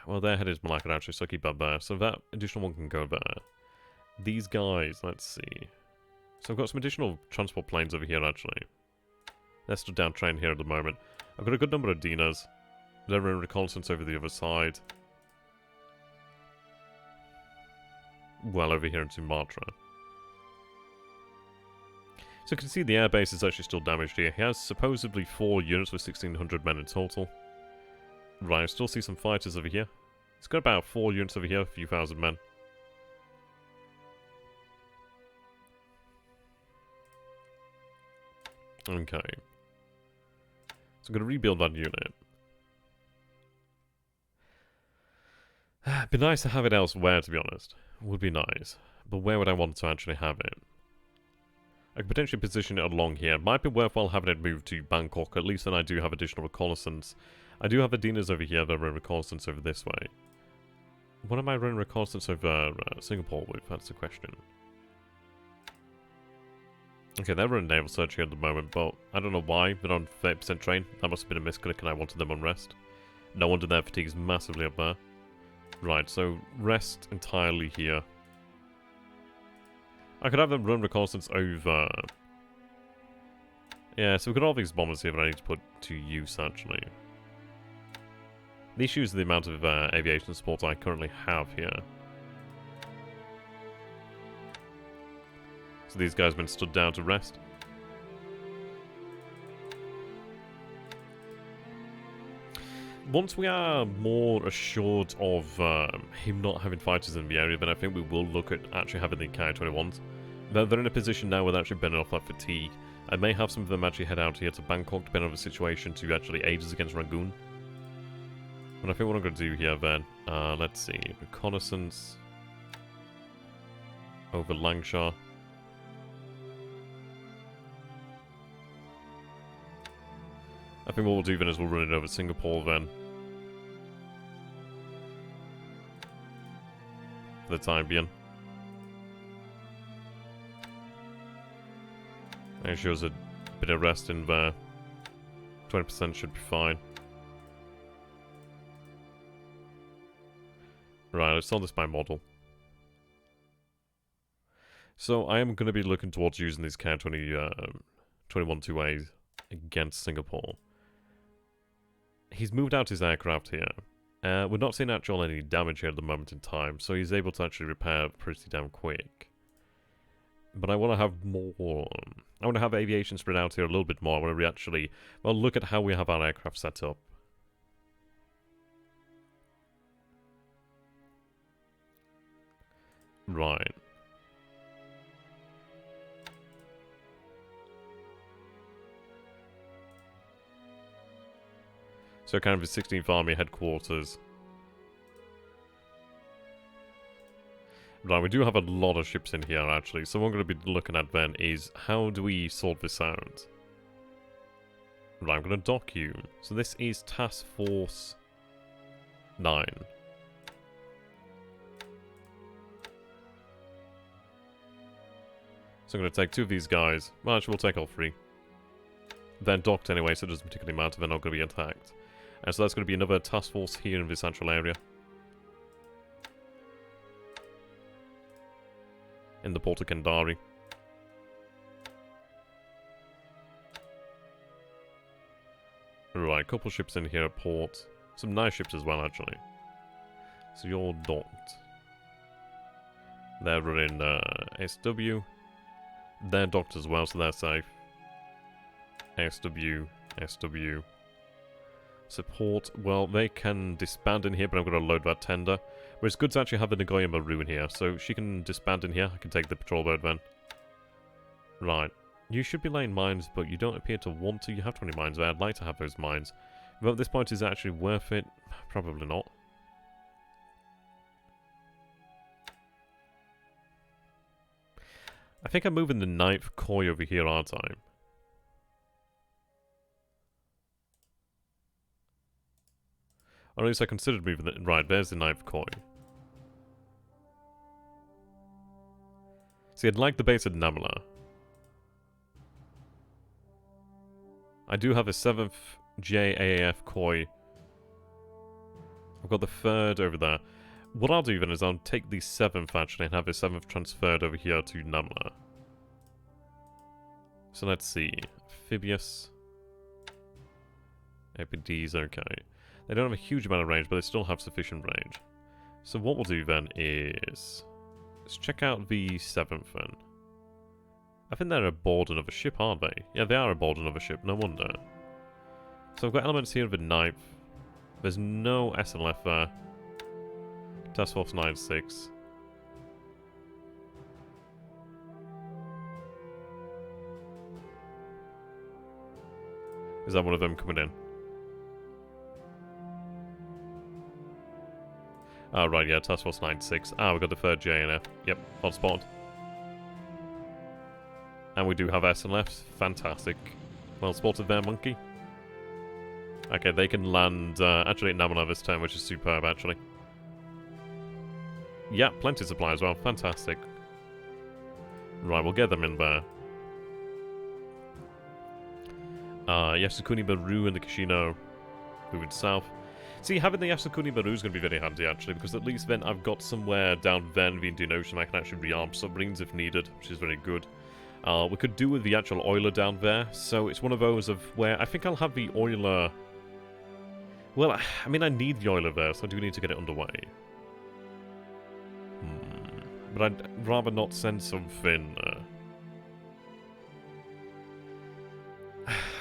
Well, their head is Malacca actually, so I'll keep that there. So that additional one can go there. These guys, let's see. So I've got some additional transport planes over here actually. They're stood down train here at the moment. I've got a good number of Dinas. They're in reconnaissance over the other side. Well, over here in Sumatra. So you can see the airbase is actually still damaged here. He has supposedly 4 units with 1,600 men in total. Right, I still see some fighters over here. He's got about 4 units over here, a few thousand men. Okay. So I'm going to rebuild that unit. It'd be nice to have it elsewhere, to be honest. Would be nice. But where would I want to actually have it? I could potentially position it along here. Might be worthwhile having it moved to Bangkok. At least then I do have additional reconnaissance. I do have the Dinas over here that are reconnaissance over this way. What am I running reconnaissance over Singapore with? That's the question. Okay, they're running naval search here at the moment, but I don't know why. They're on 30% train. That must have been a misclick and I wanted them on rest. No wonder their fatigue's massively up there. Right, so rest entirely here. I could have them run reconnaissance over. Yeah, so we've got all these bombers here that I need to put to use, actually. The issue is the amount of aviation support I currently have here. So these guys have been stood down to rest. Once we are more assured of him not having fighters in the area, then I think we will look at actually having the Ki-21s. They're in a position now where they're actually burning off that fatigue. I may have some of them actually head out here to Bangkok, depending on the situation, to actually aid us against Rangoon. But I think what I'm going to do here then, let's see, reconnaissance over Langsha. I think what we'll do then is we'll run it over Singapore then. For the time being. Make sure there's a bit of rest in there. 20% should be fine. Right, let's sort this by model. So I am going to be looking towards using these Ki-21-2As against Singapore. He's moved out his aircraft here. We're not seeing actual any damage here at the moment in time, so he's able to actually repair pretty damn quick. But I want to have more. I want to have aviation spread out here a little bit more. I want to actually, well, look at how we have our aircraft set up. Right. So kind of the 16th Army headquarters. Right, we do have a lot of ships in here actually, so what I'm going to be looking at then is how do we sort this out? Right, I'm going to dock you. So this is Task Force 9. So I'm going to take 2 of these guys. Well, actually, we'll take all 3. They're docked anyway, so it doesn't particularly matter. They're not going to be attacked. And so that's going to be another task force here in this central area. In the port of Kendari. Right, a couple ships in here at port. Some nice ships as well, actually. So you're docked. They're running SW. They're docked as well, so they're safe. SW, SW. Support, well, they can disband in here, but I'm going to load that tender. But it's good to actually have the Nagoya Maru in here, so she can disband in here. I can take the patrol boat then. Right. You should be laying mines, but you don't appear to want to. You have 20 mines there. I'd like to have those mines. But at this point, is it actually worth it? Probably not. I think I'm moving the 9th Koi over here, aren't I? Or at least I considered moving it. Right, there's the 9th Koi. See, I'd like the base at Namala. I do have a 7th JAAF Koi. I've got the 3rd over there. What I'll do then is I'll take the 7th actually and have the 7th transferred over here to Namala. So let's see. Amphibious. APD's okay. They don't have a huge amount of range, but they still have sufficient range. So what we'll do then is... let's check out the 7th then. I think they're aboard another ship, aren't they? Yeah, they are aboard another ship, no wonder. So I've got elements here of the 9th. There's no SLF there. Task Force 9-6. Is that one of them coming in? Oh, right, yeah, Task Force 9-6. Ah, we've got the 3rd JNF. Yep, hotspot. And we do have SLFs. Fantastic. Well spotted there, monkey. Okay, they can land actually at Namala this time, which is superb, actually. Yeah, plenty of supply as well. Fantastic. Right, we'll get them in there. Yasukuni Baru and the Kishino moving south. See, having the Yasukuni Baru is going to be very handy, actually, because at least then I've got somewhere down there in the Indian Ocean I can actually rearm submarines if needed, which is very good. We could do with the actual oiler down there, so it's one of those of where I think I'll have the oiler... Well, I mean, I need the oiler there, so I do need to get it underway. But I'd rather not send something...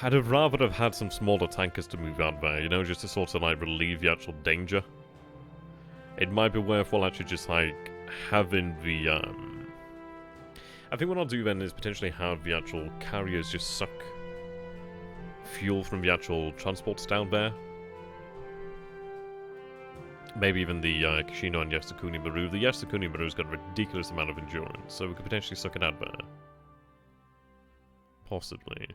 I'd have rather have had some smaller tankers to move out there, you know, just to sort of, like, relieve the actual danger. It might be worthwhile actually just, like, having the, I think what I'll do then is potentially have the actual carriers just suck fuel from the actual transports down there. Maybe even the Kishino and Yasukuni Maru. The Yasukuni Maru's got a ridiculous amount of endurance, so we could potentially suck it out there. Possibly.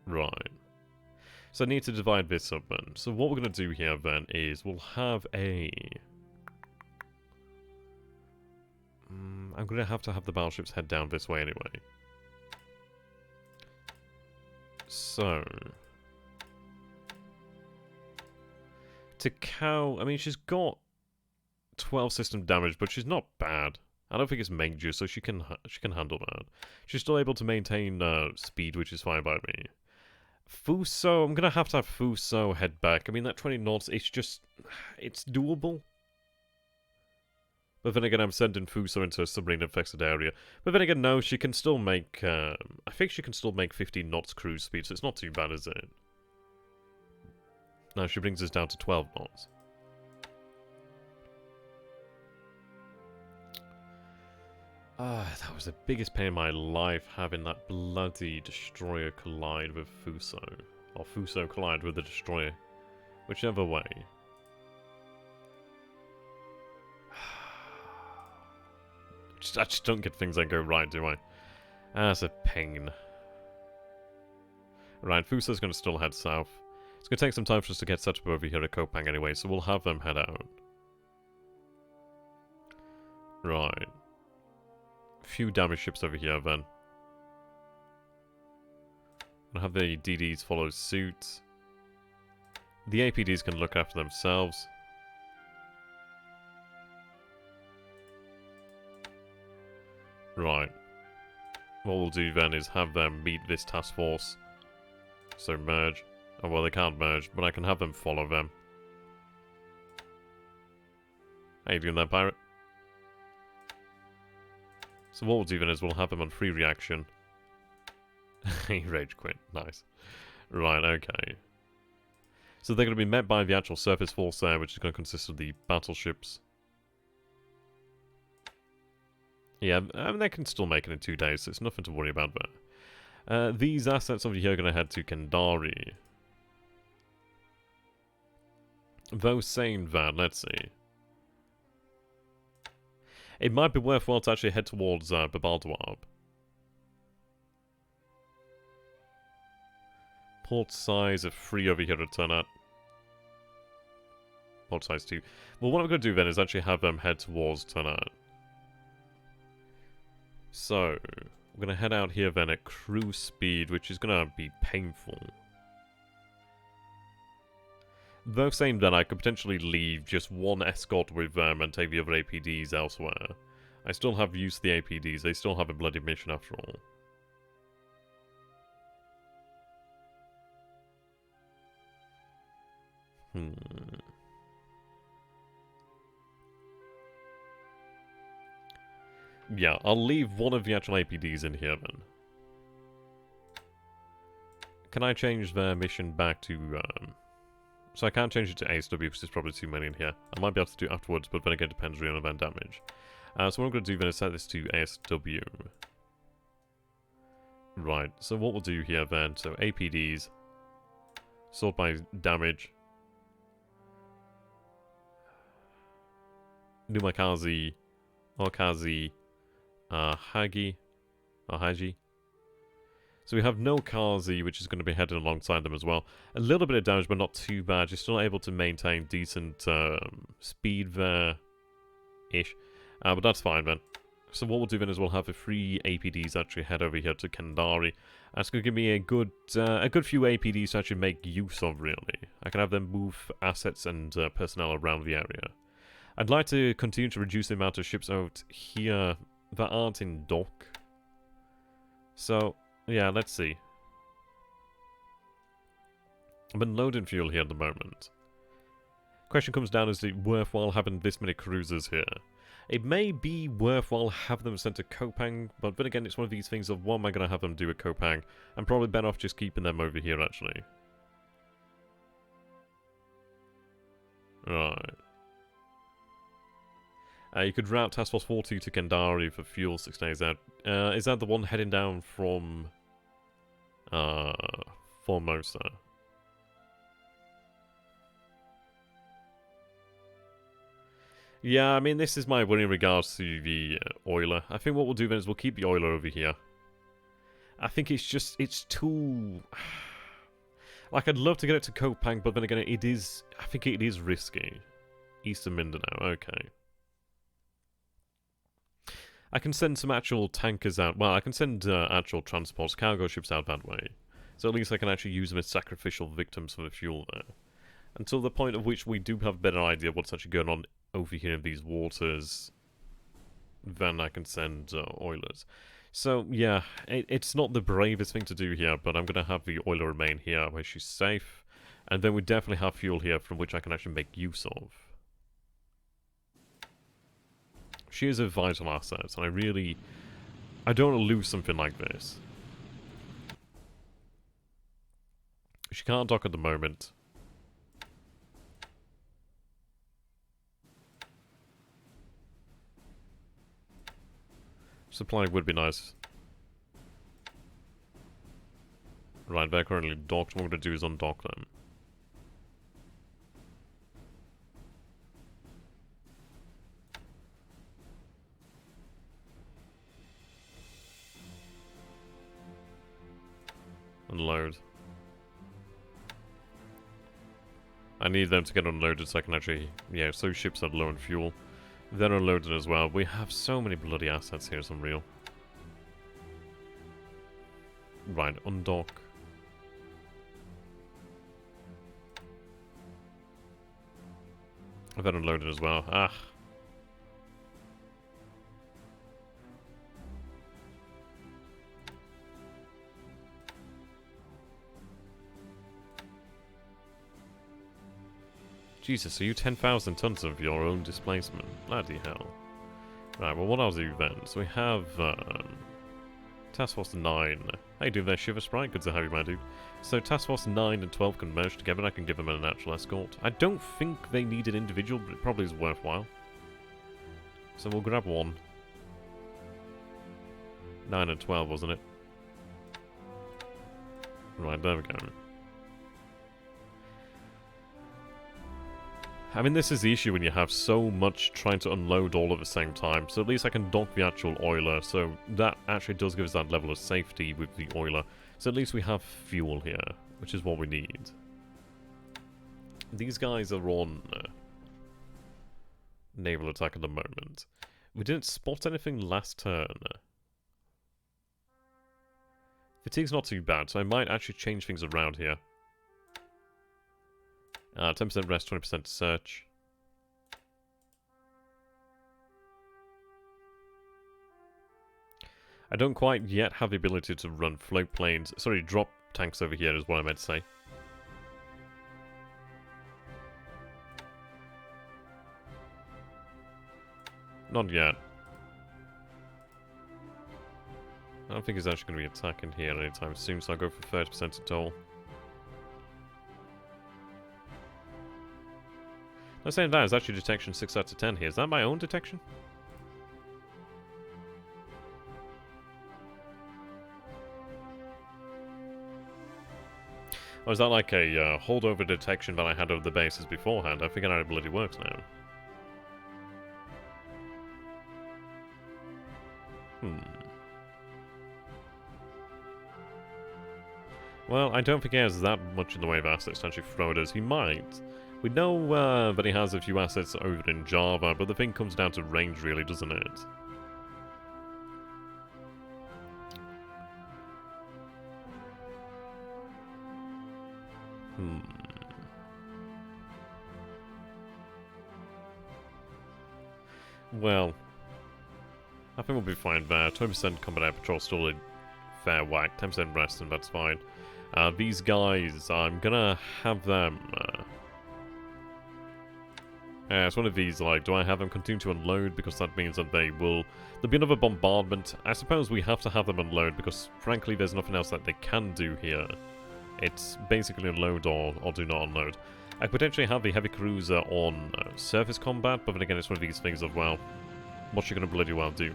Right. So I need to divide this up then. So what we're going to do here then is we'll have a... I'm going to have the battleships head down this way anyway. So... To Cow, I mean, she's got 12 system damage, but she's not bad. I don't think it's major, so she can handle that. She's still able to maintain speed, which is fine by me. Fuso, I'm going to have Fuso head back. I mean, that 20 knots, it's just... It's doable. But then again, I'm sending Fuso into a submarine-infested area. But then again, no, she can still make... I think she can still make 15 knots cruise speed, so it's not too bad, is it? No, she brings us down to 12 knots. That was the biggest pain in my life, having that bloody destroyer collide with Fuso. Or Fuso collide with the destroyer. Whichever way. I just don't get things that go right, do I? That's a pain. Right, Fuso's going to still head south. It's going to take some time for us to get set up over here at Kopang anyway, so we'll have them head out. Right. A few damage ships over here then. We'll have the DDs follow suit. The APDs can look after themselves. Right. What we'll do then is have them meet this task force. So merge. Oh, well, they can't merge, but I can have them follow them. How you doing there, pirate? So what we'll do then is we'll have them on free reaction. He rage quit. Nice. Right, okay. So they're going to be met by the actual surface force there, which is going to consist of the battleships. Yeah, I mean, they can still make it in 2 days, so it's nothing to worry about there. These assets over here are going to head to Kendari. Though saying that, let's see. It might be worthwhile to actually head towards Babaldawab. Port size of 3 over here to turn at. Port size 2. Well, what I'm going to do then is actually have them head towards Ternat. So, we're going to head out here then at cruise speed, which is going to be painful. Though saying that, I could potentially leave just one escort with them and take the other APDs elsewhere. I still have use of the APDs, they still have a bloody mission after all. Yeah, I'll leave one of the actual APDs in here then. Can I change their mission back to, So I can't change it to ASW because there's probably too many in here. I might be able to do it afterwards, but then again it depends really on event damage. So what I'm going to do then is set this to ASW. Right, so what we'll do here then, so APDs, sort by damage. Numakazi, Okazi, Hagi, or Haji. So we have no Kazi, which is going to be heading alongside them as well. A little bit of damage, but not too bad. You're still able to maintain decent speed there-ish. But that's fine, then. So what we'll do then is we'll have the 3 APDs actually head over here to Kandari. That's going to give me a good few APDs to actually make use of, really. I can have them move assets and personnel around the area. I'd like to continue to reduce the amount of ships out here that aren't in dock. So, yeah, let's see. I'm unloading fuel here at the moment. Question comes down, is it worthwhile having this many cruisers here? It may be worthwhile having them sent to Kopang, but then again, it's one of these things of what am I going to have them do at Kopang? I'm probably better off just keeping them over here, actually. Right. You could route Task Force 42 to Kandari for fuel 6 days out. Is that the one heading down from Formosa? Yeah, I mean, this is my worry in regards to the oiler. I think what we'll do then is we'll keep the oiler over here. I think it's just, it's too... Like, I'd love to get it to Kopang, but then again, it is, I think it is risky. Eastern Mindanao, okay. I can send some actual tankers out. Well, I can send actual transports, cargo ships out that way. So at least I can actually use them as sacrificial victims for the fuel there. Until the point of which we do have a better idea of what's actually going on over here in these waters, then I can send oilers. So, yeah, it's not the bravest thing to do here, but I'm going to have the oiler remain here where she's safe. And then we definitely have fuel here from which I can actually make use of. She is a vital asset, and I don't want to lose something like this. She can't dock at the moment. Supply would be nice. Right, they're currently docked. What we're going to do is undock them. Unload. I need them to get unloaded so I can actually... Yeah, so ships are low on fuel. They're unloaded as well. We have so many bloody assets here, it's unreal. Right, undock. I've had unloaded as well. Ah. Jesus, are you 10,000 tons of your own displacement? Bloody hell. Right, well, what I'll do then, so we have Task Force 9. How you doing there, Shiver Sprite? Good to have you, my dude. So Task Force 9 and 12 can merge together and I can give them a natural escort. I don't think they need an individual, but it probably is worthwhile. So we'll grab one. 9 and 12, wasn't it? Right, there we go. I mean, this is the issue when you have so much trying to unload all at the same time. So at least I can dock the actual oiler. So that actually does give us that level of safety with the oiler. So at least we have fuel here, which is what we need. These guys are on naval attack at the moment. We didn't spot anything last turn. Fatigue's not too bad, so I might actually change things around here. 10% rest, 20% search. I don't quite yet have the ability to run float planes. Sorry, drop tanks over here is what I meant to say. Not yet. I don't think he's actually going to be attacking here anytime soon, so I'll go for 30% at all. I'm saying that is actually detection 6 out of 10 here. Is that my own detection? Or is that like a holdover detection that I had over the bases beforehand? I figured out it bloody works now. Well, I don't think he has that much in the way of assets to actually throw at us. He might. We know that he has a few assets over in Java, but the thing comes down to range, really, doesn't it? Hmm. Well, I think we'll be fine there. 20% combat air patrol, still a fair whack. 10% rest, and that's fine. These guys, I'm gonna have them... it's one of these, like, do I have them continue to unload? Because that means that they will... There'll be another bombardment. I suppose we have to have them unload, because, frankly, there's nothing else that they can do here. It's basically unload or do not unload. I could potentially have the heavy cruiser on surface combat, but then again, it's one of these things of, well, what's you gonna bloody well do?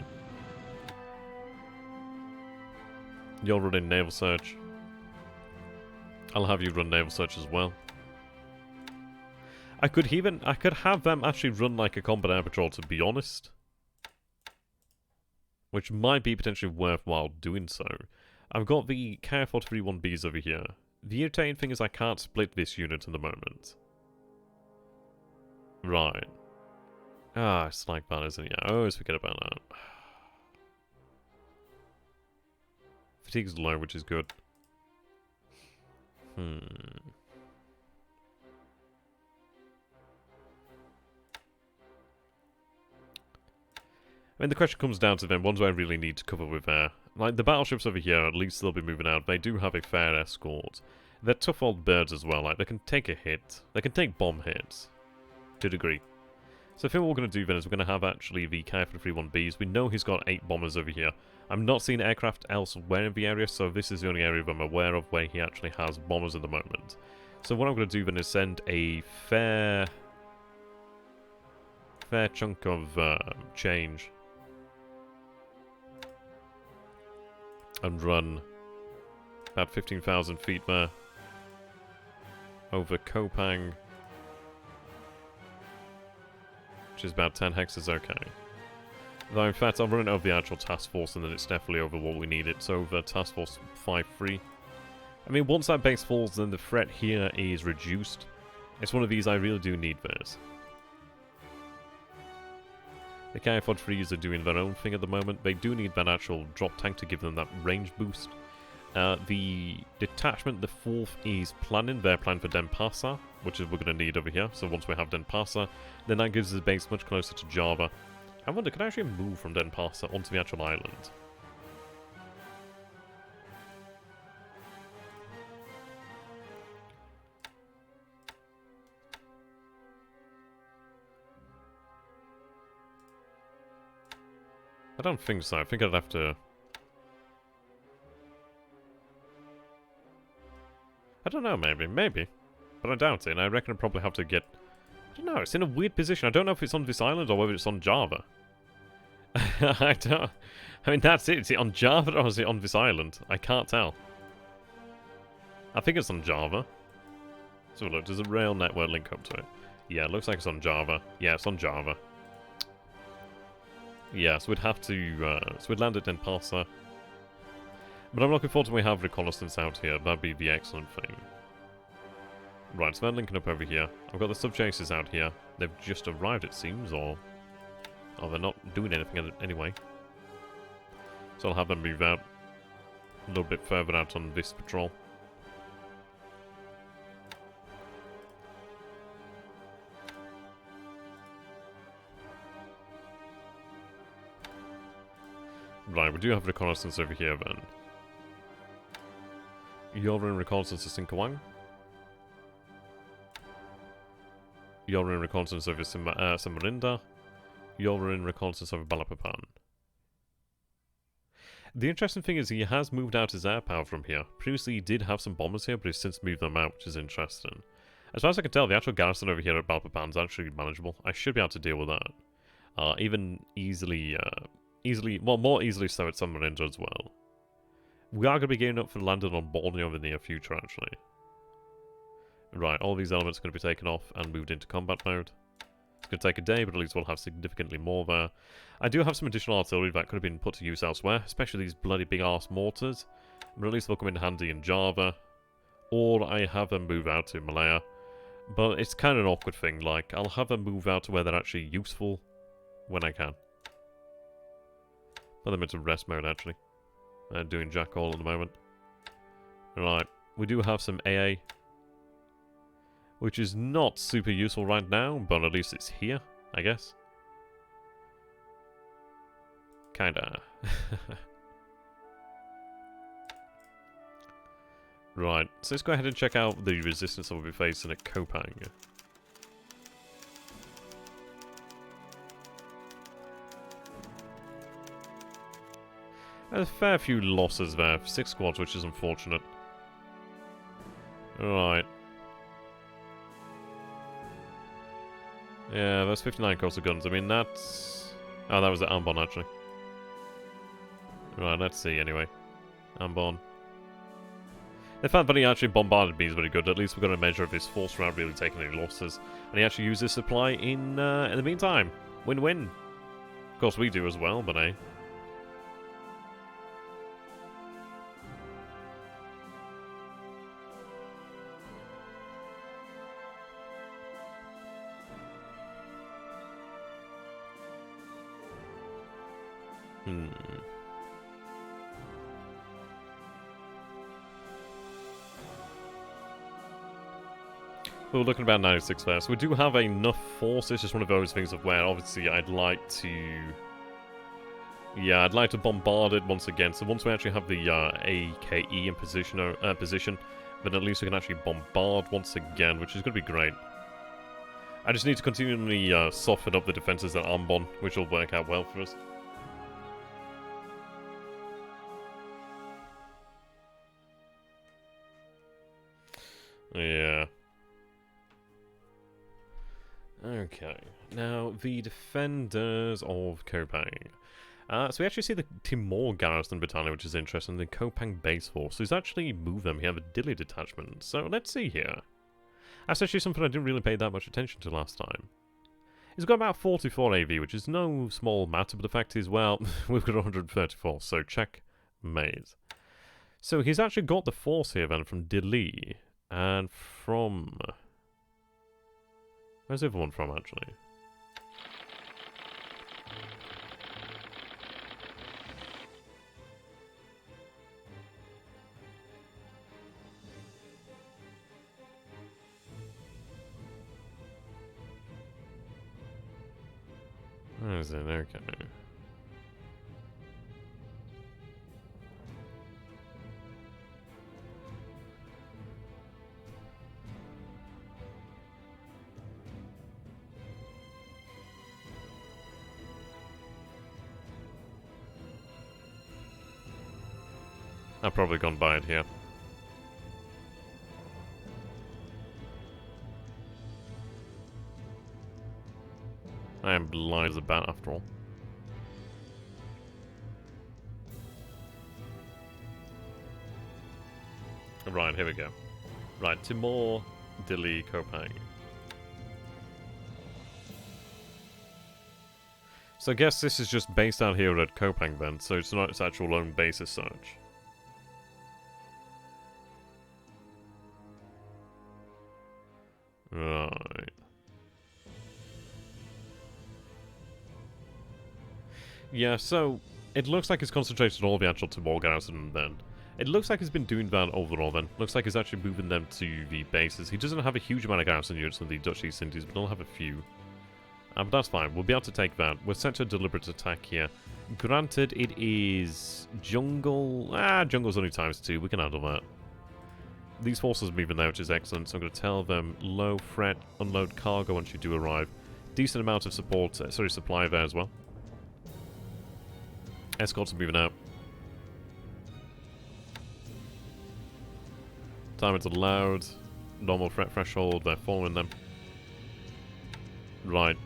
You're running naval search. I'll have you run naval search as well. I could have them actually run like a combat air patrol, to be honest. Which might be potentially worthwhile doing so. I've got the KF-431Bs over here. The irritating thing is I can't split this unit at the moment. Right. Ah, it's like that, isn't it? Yeah, I always forget about that. Fatigue's low, which is good. I mean, the question comes down to then, what do I really need to cover with air? Like, the battleships over here, at least they'll be moving out. They do have a fair escort. They're tough old birds as well. Like, they can take a hit. They can take bomb hits. To a degree. So I think what we're going to do then is we're going to have actually the KF-431Bs. We know he's got 8 bombers over here. I'm not seeing aircraft elsewhere in the area, so this is the only area I'm aware of where he actually has bombers at the moment. So what I'm going to do then is send a fair chunk of change. And run about 15,000 feet there. Over Kopang. Which is about 10 hexes, okay. Though in fact, I'll run it over the actual task force and then it's definitely over what we need. It's over task force 5-3. I mean, once that base falls, then the threat here is reduced. It's one of these, I really do need this. The KF-431s are doing their own thing at the moment. They do need that actual drop tank to give them that range boost. The detachment, the 4th, is planning. They're planning for Denpasar, which is what we're going to need over here. So once we have Denpasar, then that gives us a base much closer to Java. I wonder, can I actually move from Denpasar onto the actual island? I don't think so. I think I'd have to... I don't know, maybe. But I doubt it, and I reckon I'd probably have to get... I don't know, it's in a weird position. I don't know if it's on this island or whether it's on Java. I don't... I mean, that's it. Is it on Java or is it on this island? I can't tell. I think it's on Java. So look, does a rail network link up to it? Yeah, it looks like it's on Java. Yeah, it's on Java. Yeah, so we'd have to... so we'd land at Denpasar. But I'm looking forward to when we have Reconnaissance out here. That'd be the excellent thing. Right, so they're linking up over here. I've got the sub-chasers out here. They've just arrived, it seems, or... Oh, they're not doing anything anyway. So I'll have them move out a little bit further out on this patrol. Right, we do have reconnaissance over here then. You're in reconnaissance to Sinkawang. You're in reconnaissance over Samarinda. You're in reconnaissance over Balapapan. The interesting thing is he has moved out his air power from here. Previously he did have some bombers here, but he's since moved them out, which is interesting. As far as I can tell, the actual garrison over here at Balapapan is actually manageable. I should be able to deal with that. Even easily, well, more easily so at Samarinda as well. We are going to be gearing up for landing on Borneo in the near future, actually. Right, all these elements are going to be taken off and moved into combat mode. It's going to take a day, but at least we'll have significantly more there. I do have some additional artillery that could have been put to use elsewhere, especially these bloody big-ass mortars. But at least they'll come in handy in Java. Or I have them move out to Malaya. But it's kind of an awkward thing, like, I'll have them move out to where they're actually useful when I can. Put them into rest mode, actually. Doing jack all at the moment. Right, we do have some AA which is not super useful right now, but at least it's here, I guess. Kinda. Right, so let's go ahead and check out the resistance that we'll be facing at Kopang. A fair few losses there, 6 squads, which is unfortunate. Right. Yeah, that's 59 coastal guns. I mean, that's... Oh, that was at Ambon, actually. Right, let's see, anyway. Ambon. The fact that he actually bombarded me is very good. At least we've got a measure of his force without really taking any losses. And he actually used his supply in the meantime. Win-win. Of course, we do as well, but hey. We're looking about 96 there, so we do have enough force. It's just one of those things of where obviously I'd like to... Yeah, I'd like to bombard it once again. So once we actually have the AKE in position, then at least we can actually bombard once again, which is going to be great. I just need to continually soften up the defenses at Ambon, which will work out well for us. Yeah. Okay, now the defenders of Kopang. So we actually see the Timor Garrison Battalion, which is interesting, the Kopang Base Force. So he's actually moved them. We have a Dili detachment. So let's see here. That's actually something I didn't really pay that much attention to last time. He's got about 44 AV, which is no small matter, but the fact is, well, we've got 134, so checkmate. So he's actually got the force here then from Dili, and from... Where's the other one from, actually? Where is it? Okay. I've probably gone by it here. I am blind as a bat after all. Right, here we go. Right, Timor, Dili, Kopang. So I guess this is just based out here at Kopang then, so it's not its actual own base as such. Right. Yeah, so it looks like it's concentrated all the actual Timor garrison then. It looks like he's been doing that overall then. Looks like he's actually moving them to the bases. He doesn't have a huge amount of garrison units in the Dutch East Indies, but he'll have a few. But that's fine. We'll be able to take that. We're set to a deliberate attack here. Granted, it is jungle. Jungle's only ×2. We can handle that. These forces are moving now, which is excellent, so I'm going to tell them low fret, unload cargo once you do arrive. Decent amount of support, supply there as well. Escorts are moving out. Time it's allowed. Normal threat threshold, they're following them. Right.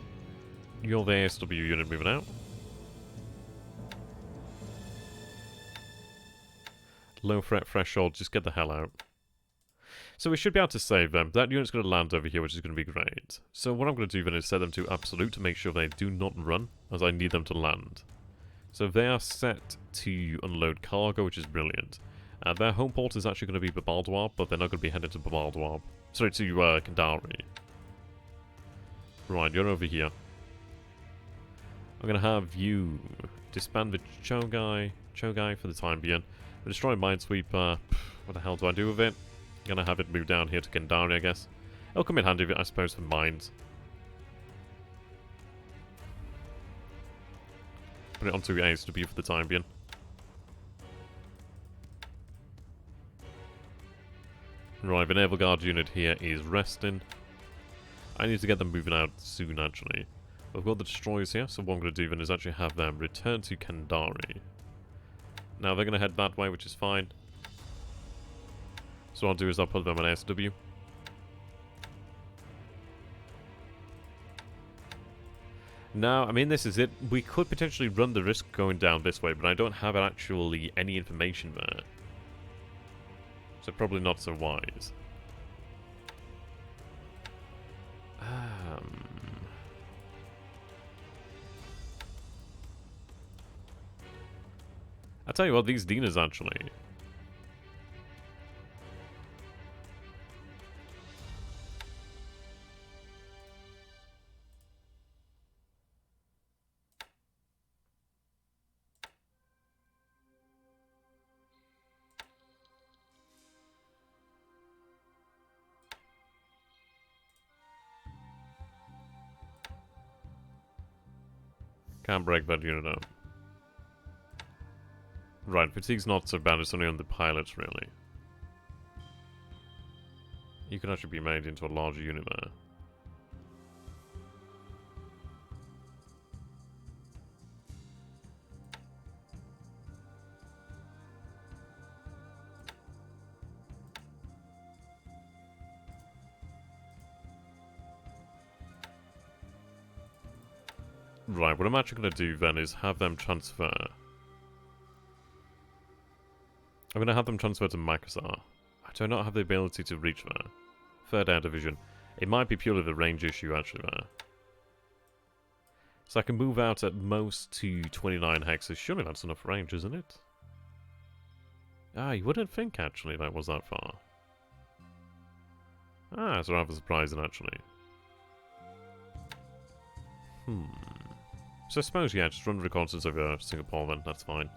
You're the ASW unit moving out. Low threat threshold, just get the hell out. So we should be able to save them. That unit's going to land over here, which is going to be great. So what I'm going to do then is set them to absolute to make sure they do not run, as I need them to land. So they are set to unload cargo, which is brilliant. Their home port is actually going to be Bombardwab, but they're not going to be headed to Bombardwab. Sorry, to Kandari. Right, you're over here. I'm going to have you disband the Chogai for the time being. Destroy Minesweeper. What the hell do I do with it? Gonna have it move down here to Kandari, I guess. It'll come in handy, I suppose, for mines. Put it onto ASW for the time being. Right, the Naval Guard unit here is resting. I need to get them moving out soon, actually. We've got the destroyers here, so what I'm going to do then is actually have them return to Kandari. Now, they're going to head that way, which is fine. So what I'll do is I'll put them on SW. Now, I mean, this is it. We could potentially run the risk going down this way, but I don't have actually any information there. So probably not so wise. I'll tell you what, these Dinas actually. Can't break that unit up. Right, fatigue's not so bad, it's only on the pilots, really. You can actually be made into a larger unit there. Right, what I'm actually going to do then is have them transfer. I'm going to have them transfer to Makassar. I do not have the ability to reach there. 3rd Air Division. It might be purely the range issue actually there. So I can move out at most to 29 hexes. Surely that's enough range, isn't it? Ah, you wouldn't think actually that was that far. Ah, it's rather surprising actually. So I suppose, yeah, just run reconnaissance over Singapore then, that's fine.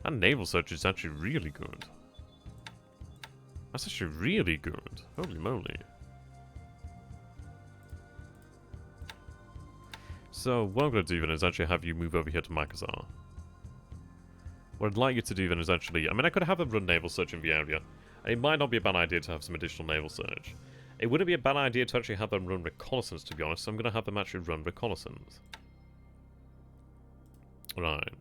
And naval search is actually really good. That's actually really good. Holy moly. So, what I'm going to do then is actually have you move over here to Makassar. What I'd like you to do then is actually... I mean, I could have them run naval search in the area. It might not be a bad idea to have some additional naval search. It wouldn't be a bad idea to actually have them run reconnaissance, to be honest, so I'm going to have them actually run reconnaissance. Right.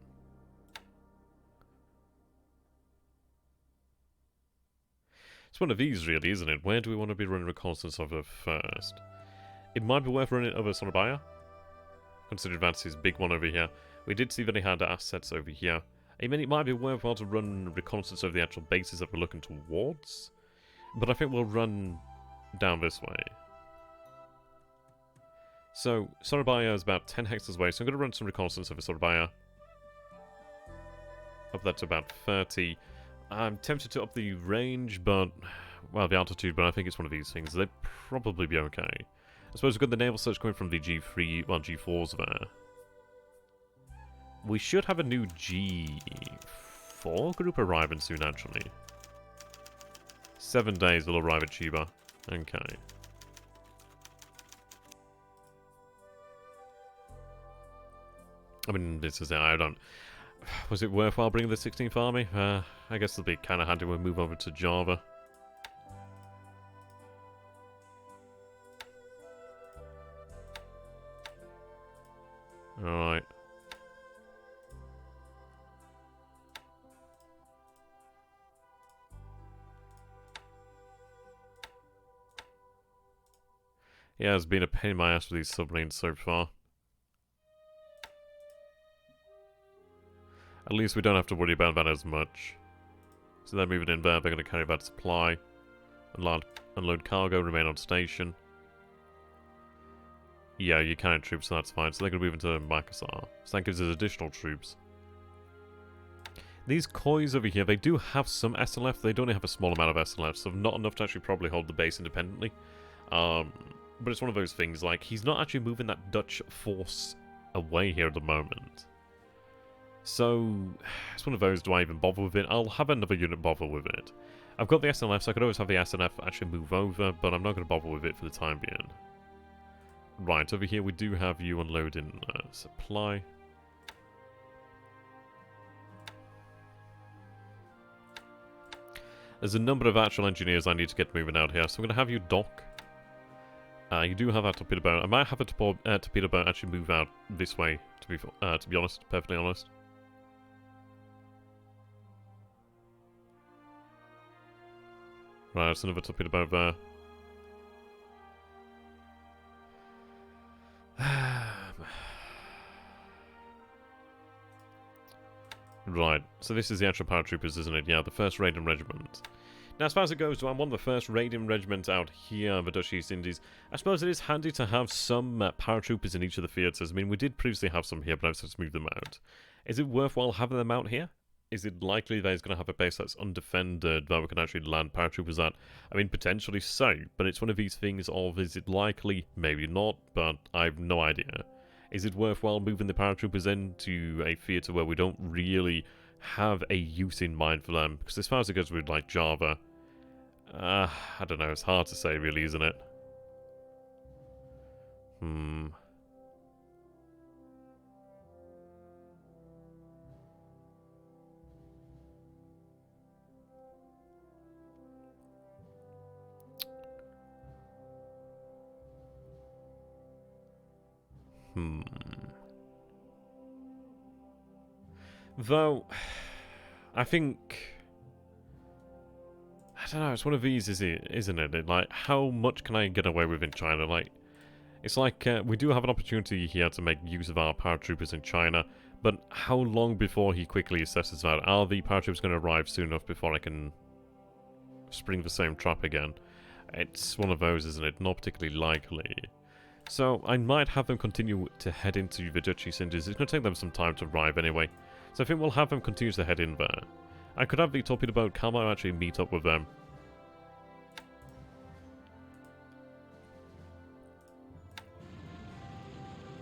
It's one of these, really, isn't it? Where do we want to be running reconnaissance over first? It might be worth running it over Surabaya, considering that's his big one over here. We did see that he had assets over here. I mean, it might be worthwhile to run reconnaissance over the actual bases that we're looking towards, but I think we'll run down this way. So, Surabaya is about 10 hexes away, so I'm going to run some reconnaissance over Surabaya. Up that to about 30. I'm tempted to up the range, but... well, the altitude, but I think it's one of these things. They'd probably be okay. I suppose we've got the naval search coming from the G3, well, G4s there. We should have a new G4 group arriving soon, actually. 7 days will arrive at Chiba. Okay. I mean, this is it. I don't... was it worthwhile bringing the 16th Army? I guess it'll be kind of handy when we move over to Java. Alright. Yeah, it's been a pain in my ass with these submarines so far. At least we don't have to worry about that as much. So they're moving in there, they're going to carry that supply. Unload cargo, remain on station. Yeah, you carry troops, so that's fine. So they're going to move into Makassar. So that gives us additional troops. These Kois over here, they do have some SLF. They don't have a small amount of SLF, so not enough to actually probably hold the base independently. But it's one of those things, like, he's not actually moving that Dutch force away here at the moment. So, it's one of those, do I even bother with it? I'll have another unit bother with it. I've got the SNF, so I could always have the SNF actually move over, but I'm not going to bother with it for the time being. Right, over here we do have you unloading supply. There's a number of actual engineers I need to get moving out here, so I'm going to have you dock. You do have that torpedo boat. I might have a torpedo boat actually move out this way, to be honest, perfectly honest. Right, there's another torpedo boat there. Right, so this is the actual paratroopers, isn't it? Yeah, the 1st Raiding Regiment. Now, as far as it goes, I'm one of the 1st Raiding Regiment out here in the Dutch East Indies. I suppose it is handy to have some paratroopers in each of the theatres. I mean, we did previously have some here, but I've since moved them out. Is it worthwhile having them out here? Is it likely that he's going to have a base that's undefended that we can actually land paratroopers at? I mean, potentially so, but it's one of these things of, is it likely? Maybe not, but I have no idea. Is it worthwhile moving the paratroopers into a theatre where we don't really have a use in mind for them? Because as far as it goes with, like, Java, I don't know, it's hard to say really, isn't it? Though, I think... I don't know, it's one of these, isn't it? Like, how much can I get away with in China? Like, it's like, we do have an opportunity here to make use of our paratroopers in China, but how long before he quickly assesses that? Are the paratroopers going to arrive soon enough before I can spring the same trap again? It's one of those, isn't it? Not particularly likely. So, I might have them continue to head into the Dutch East Indies. It's going to take them some time to arrive anyway. So I think we'll have them continue to head in there. I could have the torpedo boat Kalmar actually meet up with them.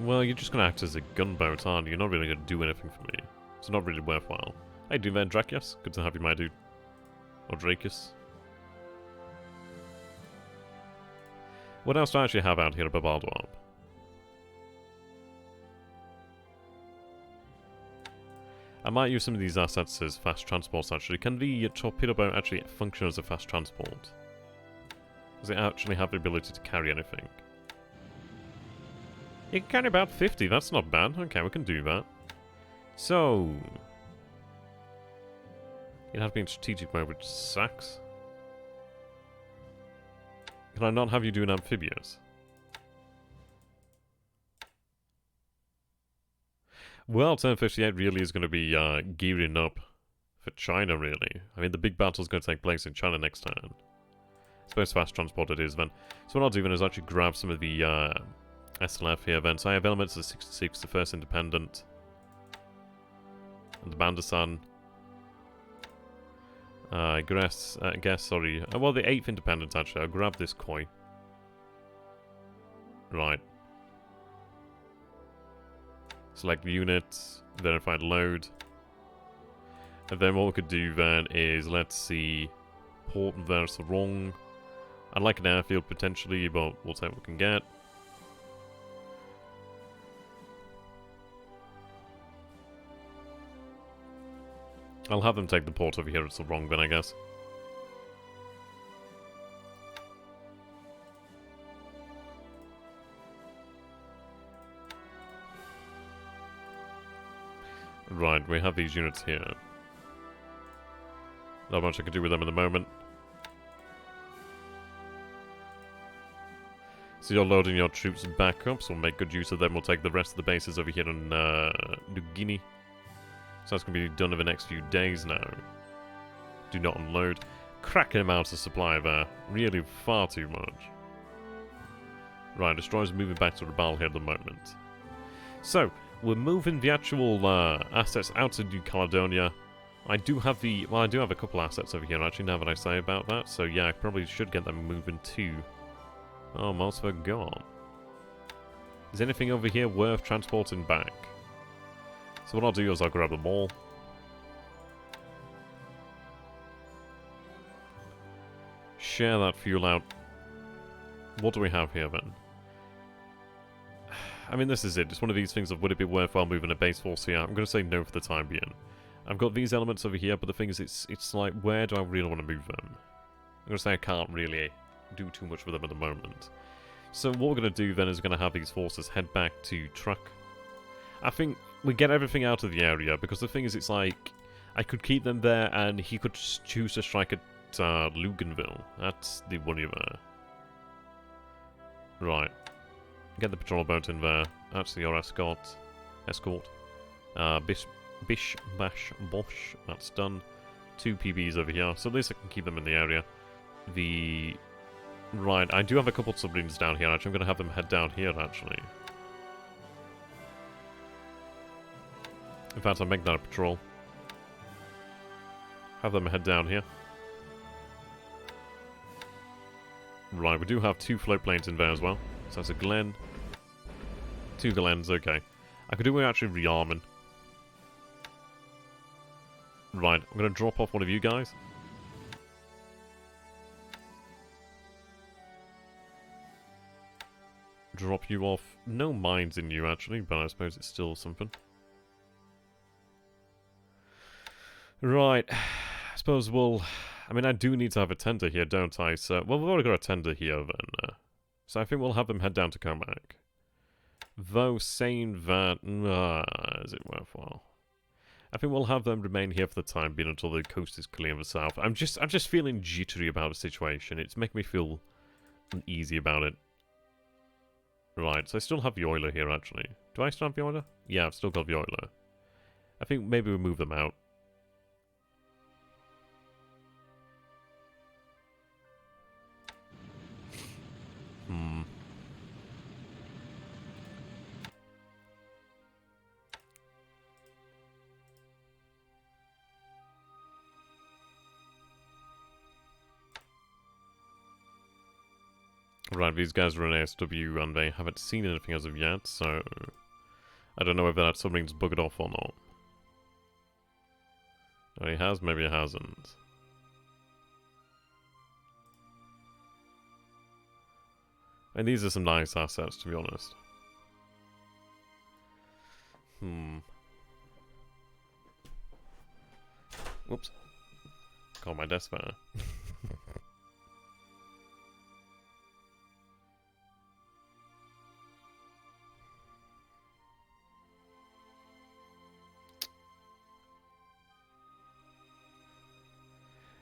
Well, you're just going to act as a gunboat, aren't you? You're not really going to do anything for me. It's not really worthwhile. Hey, do there, Drakias. Good to have you, my dude. Or Drakus. What else do I actually have out here at Bombardment? I might use some of these assets as fast transports, actually. Can the torpedo boat actually function as a fast transport? Does it actually have the ability to carry anything? It can carry about 50, that's not bad. Okay, we can do that. So... it has to be in strategic mode, which sucks. Can I not have you doing amphibious? Well, turn 58 really is going to be gearing up for China, really. I mean, the big battle's going to take place in China next turn. I suppose fast transport it is, then. So what I'll do then is actually grab some of the SLF here, then. So I have elements of the 66, the 1st Independent, and the Bandersan. I guess, sorry. Well, the 8th Independent, actually. I'll grab this koi. Right. Select unit, verified load. And then what we could do then is, let's see, port versus wrong. I'd like an airfield potentially, but we'll take what we can get. I'll have them take the port over here, it's the wrong then, I guess. Right, we have these units here. Not much I can do with them at the moment. So you're loading your troops back up, so we'll make good use of them. We'll take the rest of the bases over here in New Guinea. So that's going to be done in the next few days now. Do not unload. Cracking amounts of supply there. Really far too much. Right, destroyers moving back to Rebel here at the moment. So, we're moving the actual assets out to New Caledonia. I do have the... well, I do have a couple assets over here, actually, now that I say about that. So, yeah, I probably should get them moving too. Oh, most of gone. Is anything over here worth transporting back? So what I'll do is I'll grab them all. Share that fuel out. What do we have here then? I mean, this is it. It's one of these things of would it be worthwhile moving a base force here? I'm going to say no for the time being. I've got these elements over here, but the thing is, it's like, where do I really want to move them? I'm going to say I can't really do too much with them at the moment. So what we're going to do then is we're going to have these forces head back to Truck. I think we get everything out of the area, because the thing is, it's like, I could keep them there, and he could choose to strike at Luganville. That's the worry there. Right. Get the patrol boat in there. That's your escort. Bish, Bash, Bosh. That's done. 2 PBs over here. So at least I can keep them in the area. Right, I do have a couple of submarines down here. Actually, I'm going to have them head down here, actually. In fact, I'll make that a patrol. Have them head down here. Right, we do have 2 float planes in there as well. So that's a Glen. 2 Glens, okay. I could do with actually rearming. Right, I'm going to drop off one of you guys. Drop you off. No mines in you, actually, but I suppose it's still something. Right, I suppose we'll... I mean, I do need to have a tender here, don't I? So, well, we've already got a tender here, then. So I think we'll have them head down to Comac. Though saying that... is it worthwhile? I think we'll have them remain here for the time being until the coast is clear of the south. I'm just feeling jittery about the situation. It's making me feel uneasy about it. Right, so I still have the oiler here, actually. Do I still have the oiler? Yeah, I've still got the oiler. I think maybe we move them out. Right, these guys are an ASW and they haven't seen anything as of yet, so... I don't know whether that submarine's buggered off or not. Oh, he has, maybe he hasn't. And these are some nice assets, to be honest. Whoops. Call my desk there.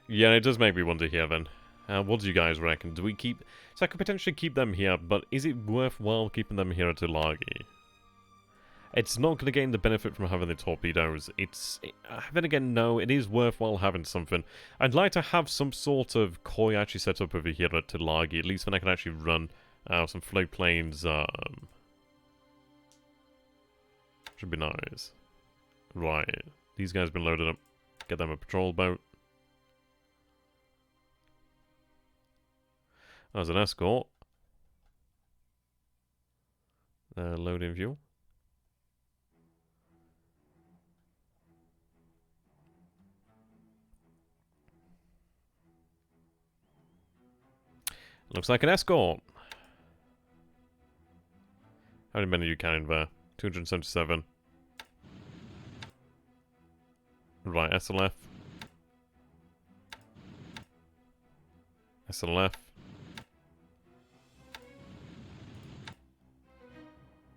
Yeah, it does make me wonder here then. What do you guys reckon? Do we keep... So I could potentially keep them here, but is it worthwhile keeping them here at Tulagi? It's not going to gain the benefit from having the torpedoes. Then again, no, it is worthwhile having something. I'd like to have some sort of koi actually set up over here at Tulagi, at least when I can actually run some float planes. Should be nice. Right. These guys have been loaded up. Get them a patrol boat. As an escort. Loading fuel. Looks like an escort. How many men are you carrying there? 277. Right, SLF. SLF.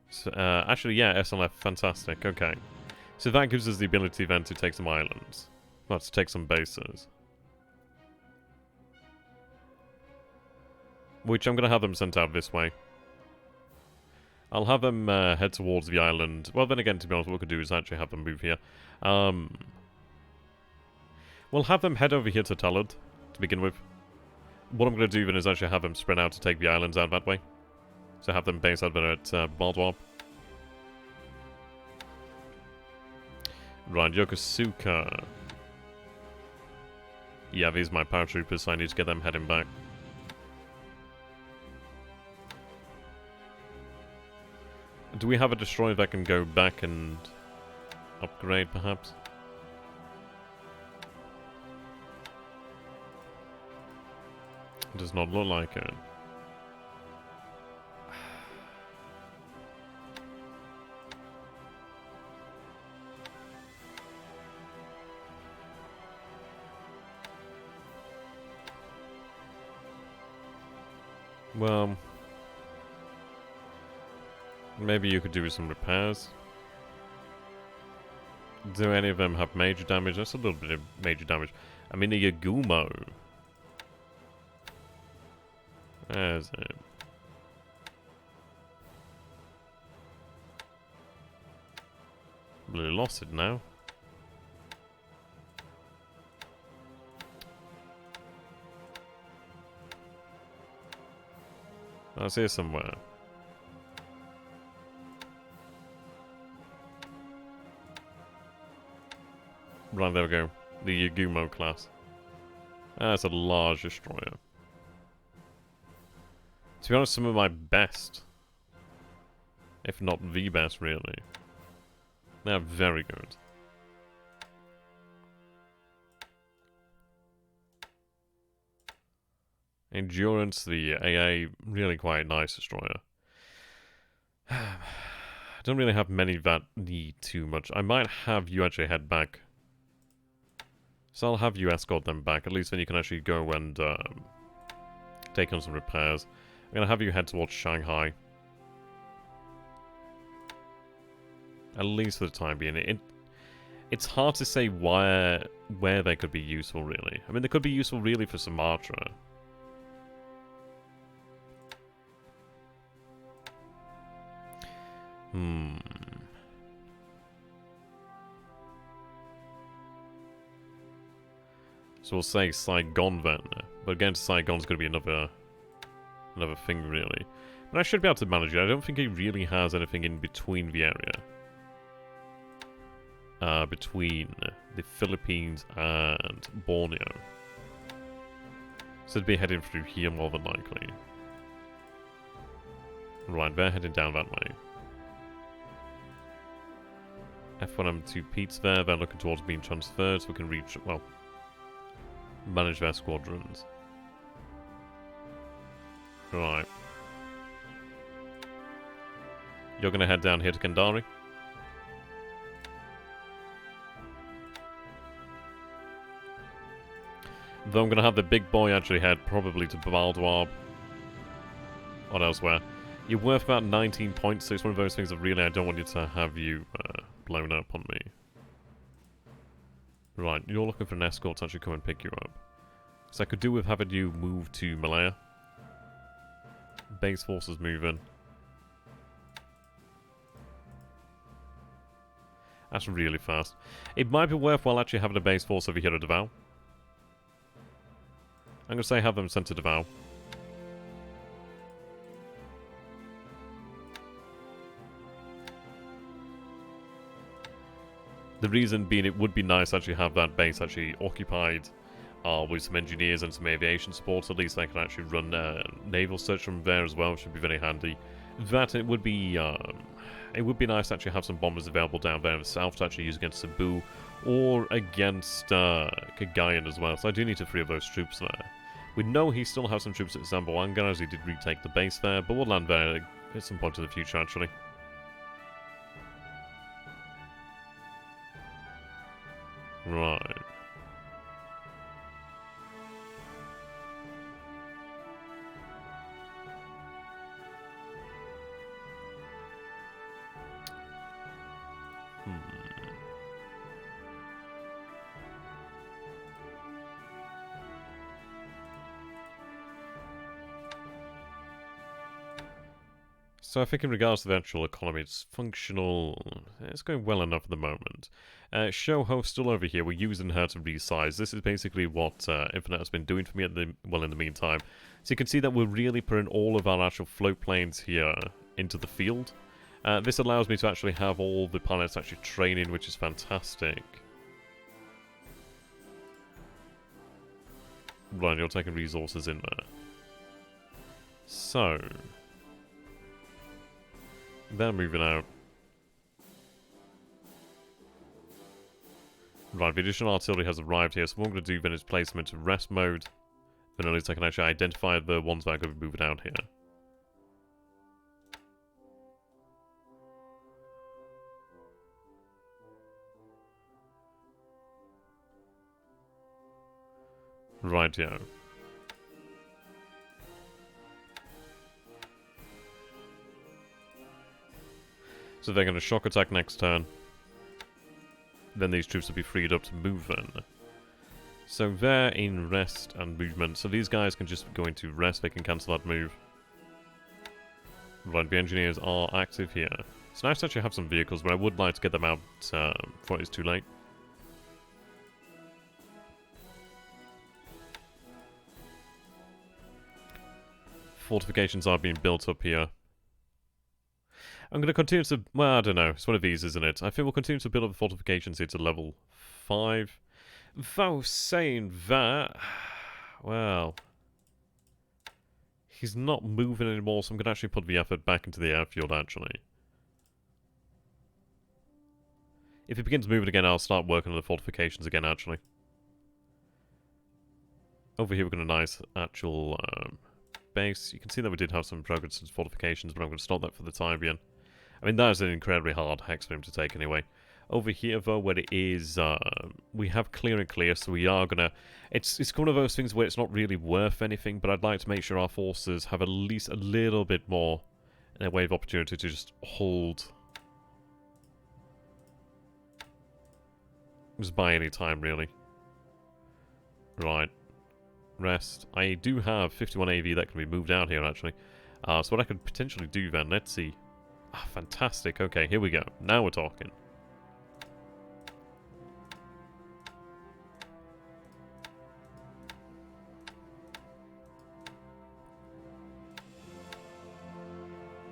So, actually, yeah, SLF, fantastic, okay. So that gives us the ability then to take some islands. Well, to take some bases. Which I'm going to have them sent out this way. I'll have them head towards the island. Well, then again, to be honest, what we could do is actually have them move here. We'll have them head over here to Talad, to begin with. What I'm going to do then is actually have them spread out to take the islands out that way. So have them base out there at Baldwar. Right, Yokosuka. Yeah, these are my paratroopers, so I need to get them heading back. Do we have a destroyer that can go back and... upgrade, perhaps? Does not look like it. Well, maybe you could do some repairs. Do any of them have major damage? That's a little bit of major damage. I mean, a Yagumo. There's it. Really lost it now. I was here somewhere. Right, there we go. The Yagumo class. That's a large destroyer. To be honest, some of my best. If not the best, really. They're very good. Endurance, the AA, really quite nice destroyer. I don't really have many that need too much. I might have you actually head back. So I'll have you escort them back. At least then you can actually go and take on some repairs. I'm going to have you head towards Shanghai. At least for the time being. It's hard to say where they could be useful, really. I mean, they could be useful, really, for Sumatra. So we'll say Saigon then. But again, Saigon's going to be another thing, really. But I should be able to manage it. I don't think he really has anything in between the area. Between the Philippines and Borneo. So they'd be heading through here more than likely. Right, they're heading down that way. F1M2 Pete's there, they're looking towards being transferred so we can reach, well, manage their squadrons. Right. You're going to head down here to Kandari. Though I'm going to have the big boy actually head probably to Baldwar or elsewhere. You're worth about 19 points, so it's one of those things that really I don't want you to have you blown up on me. Right, you're looking for an escort to actually come and pick you up. So I could do with having you move to Malaya. Base forces moving. That's really fast. It might be worthwhile actually having a base force over here at Davao. I'm going to say have them sent to Davao. The reason being it would be nice to actually have that base actually occupied with some engineers and some aviation support. At least I can actually run naval search from there as well, which would be very handy. That it would be nice to actually have some bombers available down there in the south to actually use against Cebu or against Cagayan as well. So I do need to free up those troops there. We know he still has some troops at Zamboanga as he did retake the base there, but we'll land there at some point in the future actually. Right. So I think in regards to the actual economy, it's functional. It's going well enough at the moment. Shoho's still over here. We're using her to resize. This is basically what Infinite has been doing for me in the meantime. So you can see that we're really putting all of our actual float planes here into the field. This allows me to actually have all the pilots actually training, which is fantastic. Right, you're taking resources in there. So they're moving out. Right, the additional artillery has arrived here, so what I'm going to do then is place them into rest mode. Then at least I can actually identify the ones that are going to be moving out here. Rightio. So they're going to shock attack next turn. Then these troops will be freed up to move in. So they're in rest and movement. So these guys can just go into rest. They can cancel that move. Right, the engineers are active here. It's nice to actually have some vehicles, but I would like to get them out before it's too late. Fortifications are being built up here. I'm going to continue to... Well, I don't know. It's one of these, isn't it? I think we'll continue to build up the fortifications here to level 5. Though saying that... Well... He's not moving anymore, so I'm going to actually put the effort back into the airfield, actually. If he begins moving again, I'll start working on the fortifications again, actually. Over here, we've got a nice actual base. You can see that we did have some progress in fortifications, but I'm going to stop that for the time being. I mean, that is an incredibly hard hex for him to take anyway. Over here, though, where it is, we have clear and clear, so we are going to... It's one of those things where it's not really worth anything, but I'd like to make sure our forces have at least a little bit more in a way of opportunity to just hold. Just buy any time, really. Right. Rest. I do have 51 AV that can be moved out here, actually. So what I could potentially do then, let's see. Ah, fantastic. Okay, here we go. Now we're talking.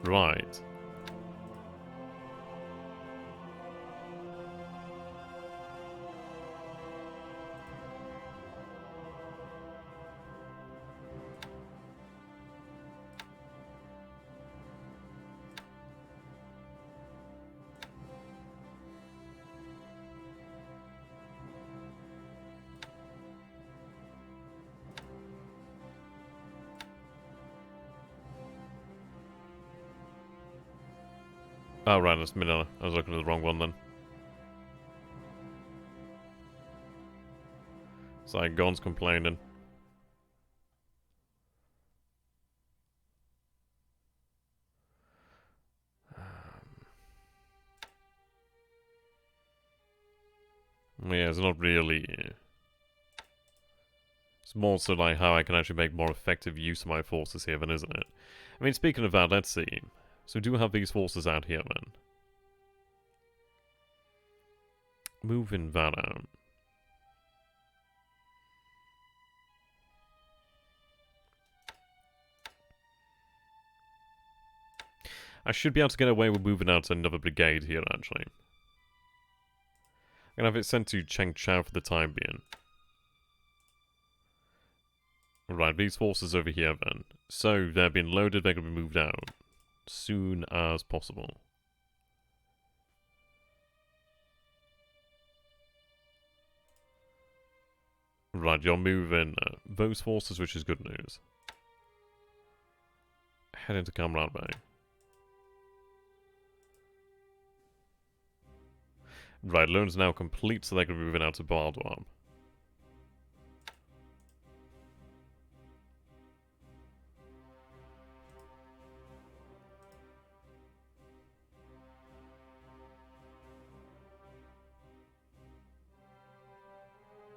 Right. Oh, right, that's Manila. I was looking at the wrong one then. Saigon's complaining. Yeah, it's not really... It's more so like how I can actually make more effective use of my forces here then, isn't it? I mean, speaking of that, let's see. So we do have these forces out here then. Moving that out. I should be able to get away with moving out another brigade here, actually. I'm going to have it sent to Changsha for the time being. Right, these forces over here then. So, they're being loaded, they're going to be moved out. Soon as possible. Right, you're moving those forces, which is good news. Head into Comrade Bay. Right, loan's now complete, so they're going to be moving out to Bardwam.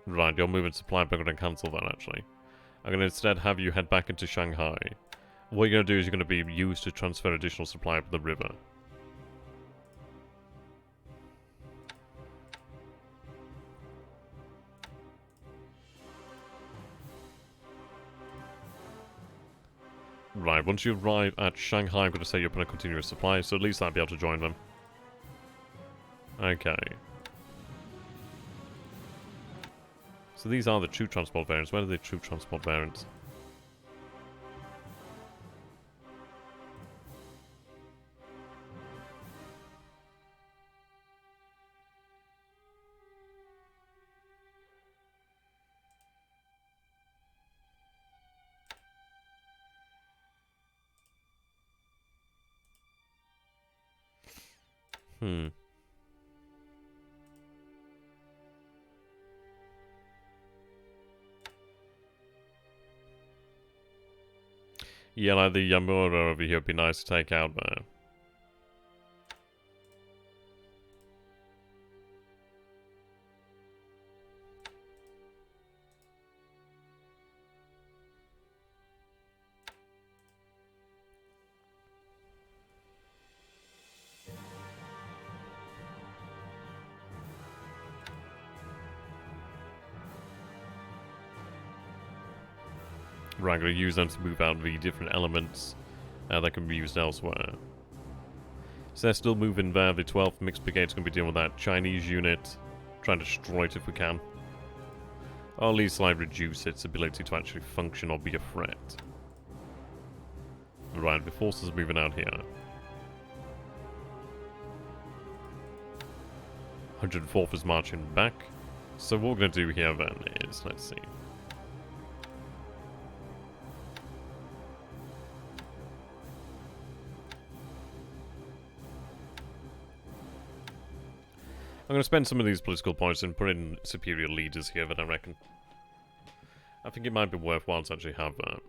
Right, you're moving supply, but I'm going to cancel that, actually. I'm going to instead have you head back into Shanghai. What you're going to do is you're going to be used to transfer additional supply up the river. Right, once you arrive at Shanghai, I'm going to say you're up on a continuous supply, so at least I'll be able to join them. Okay. So these are the troop transport variants. Where are the troop transport variants? Hmm. Yeah, like the Yamura over here would be nice to take out there. Right, I'm going to use them to move out the different elements that can be used elsewhere. So they're still moving there. The 12th Mixed Brigade's going to be dealing with that Chinese unit, trying to destroy it if we can. Or at least like reduce its ability to actually function or be a threat. Right, the forces are moving out here. 104th is marching back. So what we're going to do here then is, let's see. I'm going to spend some of these political points and put in superior leaders here that I reckon. I think it might be worthwhile to actually have that.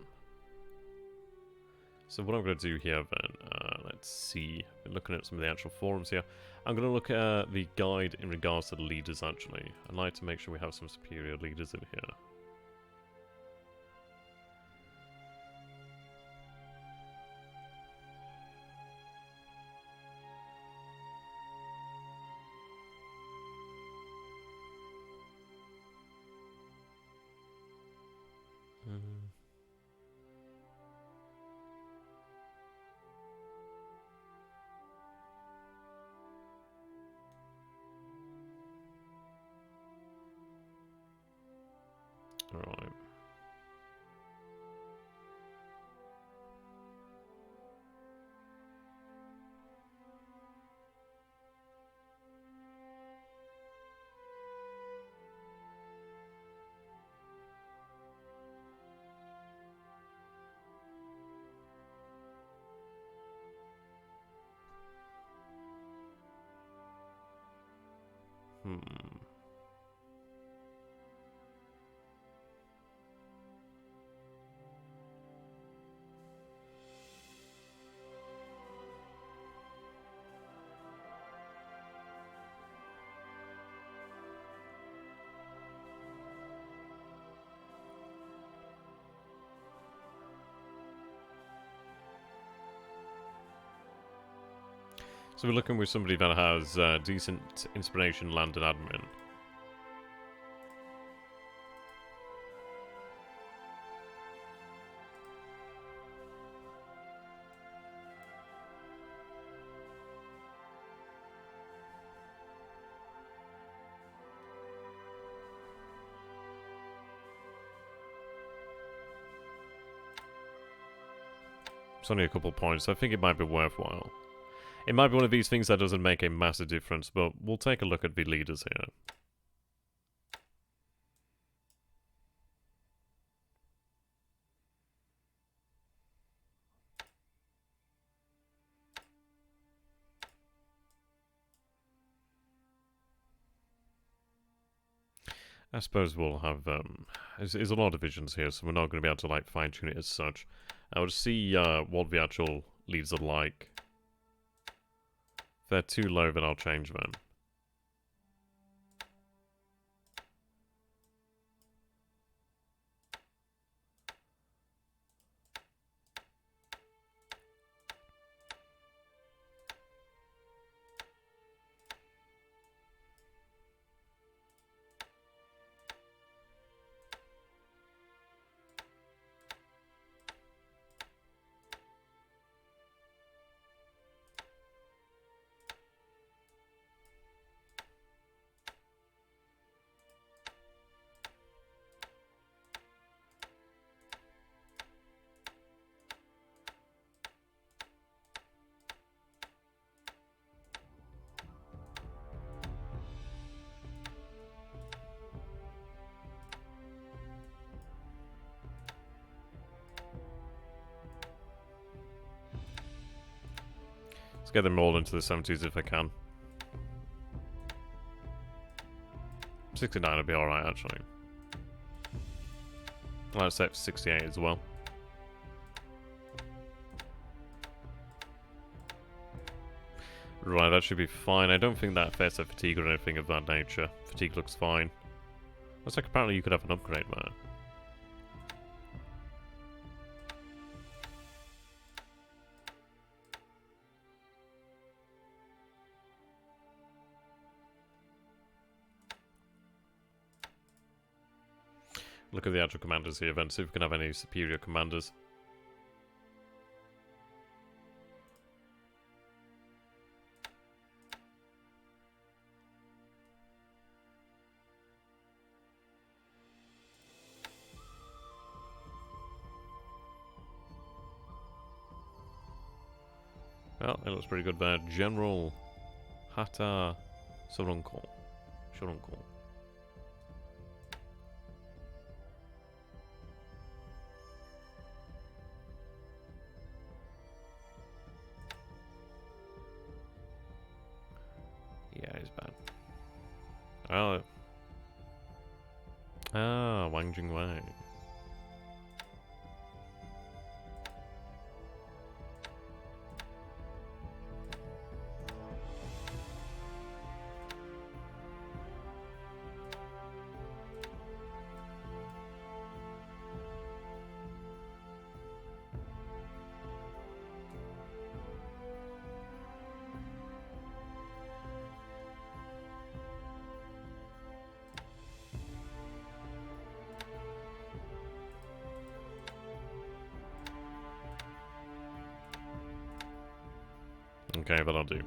So what I'm going to do here then, let's see. We're looking at some of the actual forums here. I'm going to look at the guide in regards to the leaders actually. I'd like to make sure we have some superior leaders in here. Alright. So we're looking with somebody that has decent inspiration, land, and admin. It's only a couple points, so I think it might be worthwhile. It might be one of these things that doesn't make a massive difference, but we'll take a look at the leaders here. I suppose we'll have, there's a lot of divisions here, so we're not going to be able to, like, fine-tune it as such. I'll just see what the actual leaders are like. If they're too low, then I'll change them. Let's get them all into the 70s if I can. 69 would be alright, actually. Let's set 68 as well. Right, that should be fine. I don't think that affects fatigue or anything of that nature. Fatigue looks fine. Looks like apparently you could have an upgrade there. Look at the actual commanders here, then see if we can have any superior commanders. Well, it looks pretty good there. General Hata Sorunko. Shorunko. Yeah, he's bad. Oh. Ah, Wang Jingwei. Okay, that'll do.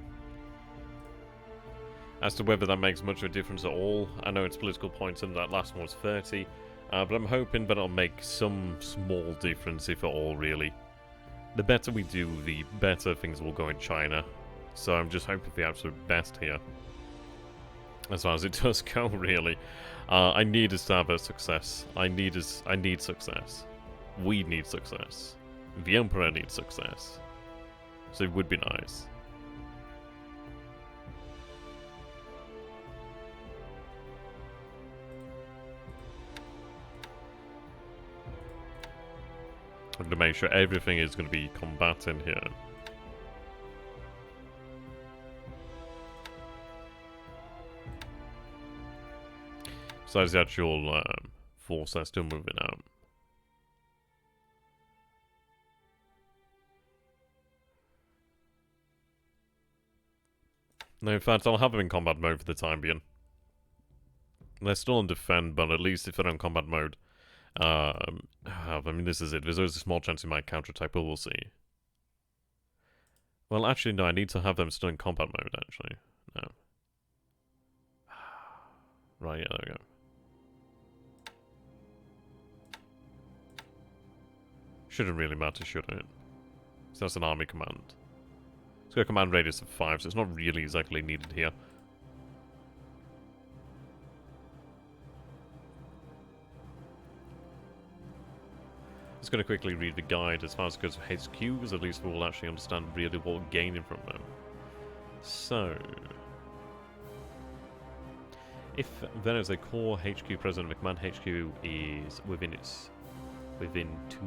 As to whether that makes much of a difference at all, I know it's political points and that last one was 30, but I'm hoping that it'll make some small difference, if at all, really. The better we do, the better things will go in China, so I'm just hoping for the absolute best here. As far as it does go, really. I need us to have a success. I need success. We need success. The Emperor needs success. So it would be nice. I'm going to make sure everything is going to be combatant here. Besides the actual force that's still moving out. No, in fact, I'll have them in combat mode for the time being. They're still on defend, but at least if they're in combat mode, I mean, this is it. There's always a small chance we might counterattack, but we'll see. Well, actually, no, I need to have them still in combat mode, actually. No. Right, yeah, there we go. Shouldn't really matter, should it? So that's an army command. It's got a command radius of 5, so it's not really exactly needed here. Just going to quickly read the guide as far as it goes for HQs, at least we'll actually understand really what we're gaining from them. So, if there is a core HQ present, the command HQ is within 2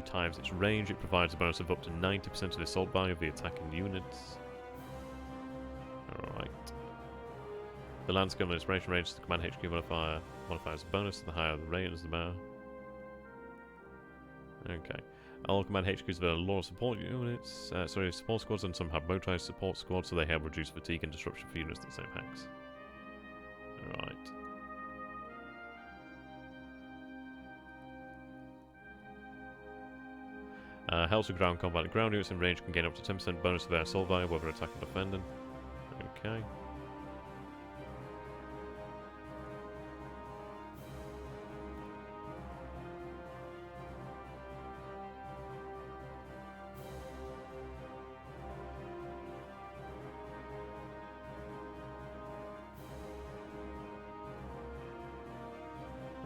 times its range, it provides a bonus of up to 90% of the assault value of the attacking units. Alright. The landscape and inspiration range, the command HQ modifiers a bonus, the higher the rate is the better. Okay. All command HQs have a lot of support units, support squads, and some have motorized support squads, so they help reduce fatigue and disruption for units in the same hex. Alright. Helps with ground combat. Ground units in range can gain up to 10% bonus of their assault value, whether attacking or defending. Okay.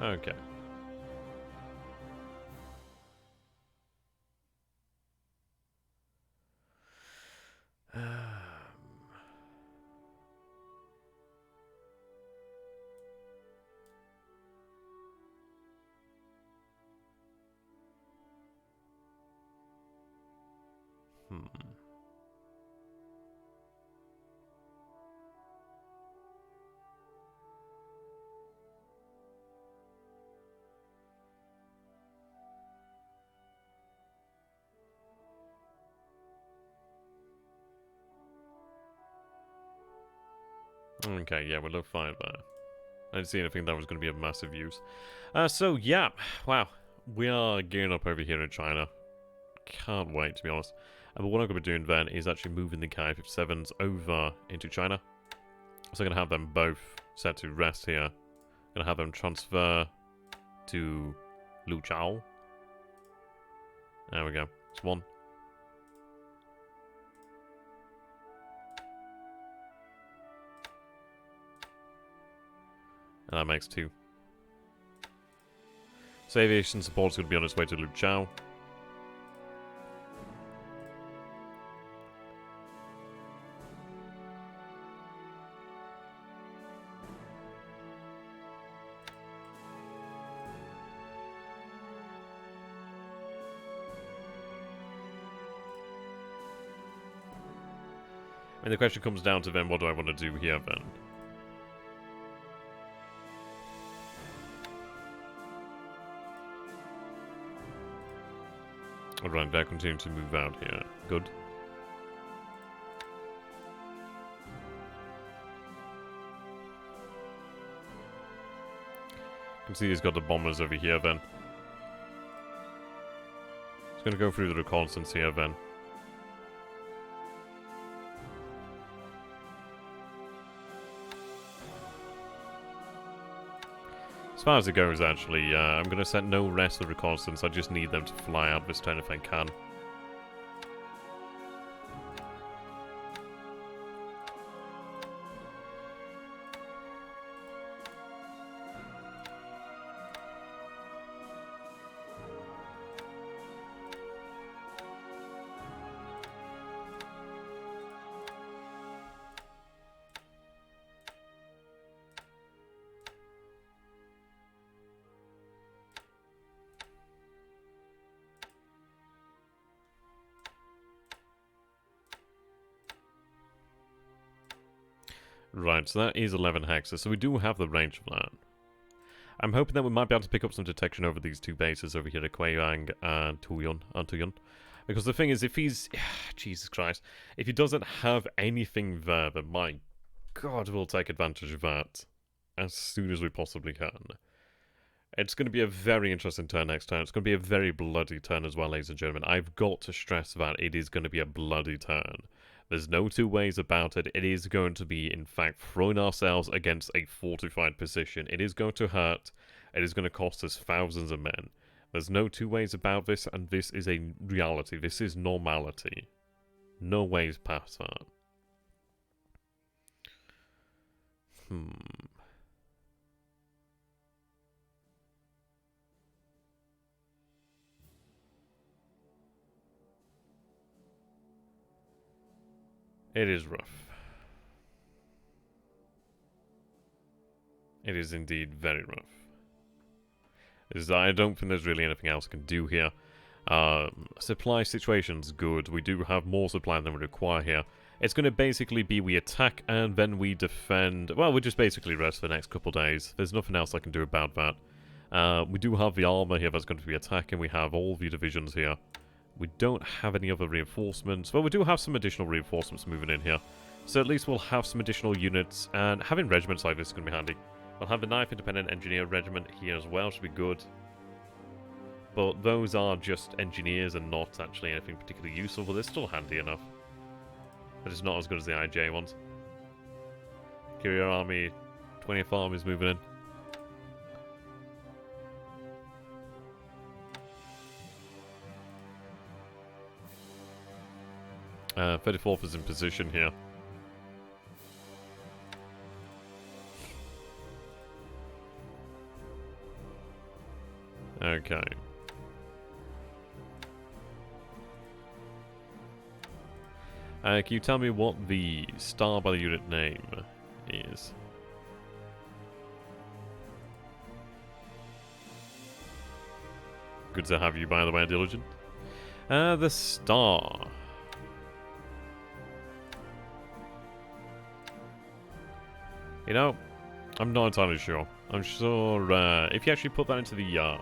Okay. Okay, yeah, we'll look fine there. I didn't see anything that was going to be of massive use. So, yeah, wow. We are gearing up over here in China. Can't wait, to be honest. But what I'm going to be doing then is actually moving the Ki-57s over into China. So I'm going to have them both set to rest here. I'm going to have them transfer to Luchao. There we go. It's one. And that makes two. So aviation support is going to be on its way to Luchao. And the question comes down to then, what do I want to do here then? Alright, they're continuing to move out here. Good. You can see he's got the bombers over here then. He's going to go through the reconnaissance here then. As far as it goes, actually, I'm going to set no rest of reconnaissance. I just need them to fly out this turn if I can. Right, so that is 11 hexes, so we do have the range for that. I'm hoping that we might be able to pick up some detection over these two bases over here at Kueyang and Tuyun. Because the thing is, if he's... Jesus Christ. If he doesn't have anything there, then my God, we'll take advantage of that as soon as we possibly can. It's going to be a very interesting turn next turn. It's going to be a very bloody turn as well, ladies and gentlemen. I've got to stress that it is going to be a bloody turn. There's no two ways about it. It is going to be, in fact, throwing ourselves against a fortified position. It is going to hurt. It is going to cost us thousands of men. There's no two ways about this, and this is a reality. This is normality. No ways past that. It is rough. It is indeed very rough. I don't think there's really anything else I can do here. Supply situation's good. We do have more supply than we require here. It's going to basically be we attack and then we defend. Well, we just basically rest for the next couple days. There's nothing else I can do about that. We do have the armor here that's going to be attacking. We have all the divisions here. We don't have any other reinforcements. Well, we do have some additional reinforcements moving in here. So at least we'll have some additional units. And having regiments like this is going to be handy. We'll have the 9th Independent Engineer Regiment here as well. Should be good. But those are just engineers and not actually anything particularly useful. But they're still handy enough. But it's not as good as the IJ ones. Courier Army, 20th Army is moving in. 34th is in position here. Okay. Can you tell me what the star by the unit name is? Good to have you, by the way, Diligent. The star. You know, I'm not entirely sure. I'm sure if you actually put that into the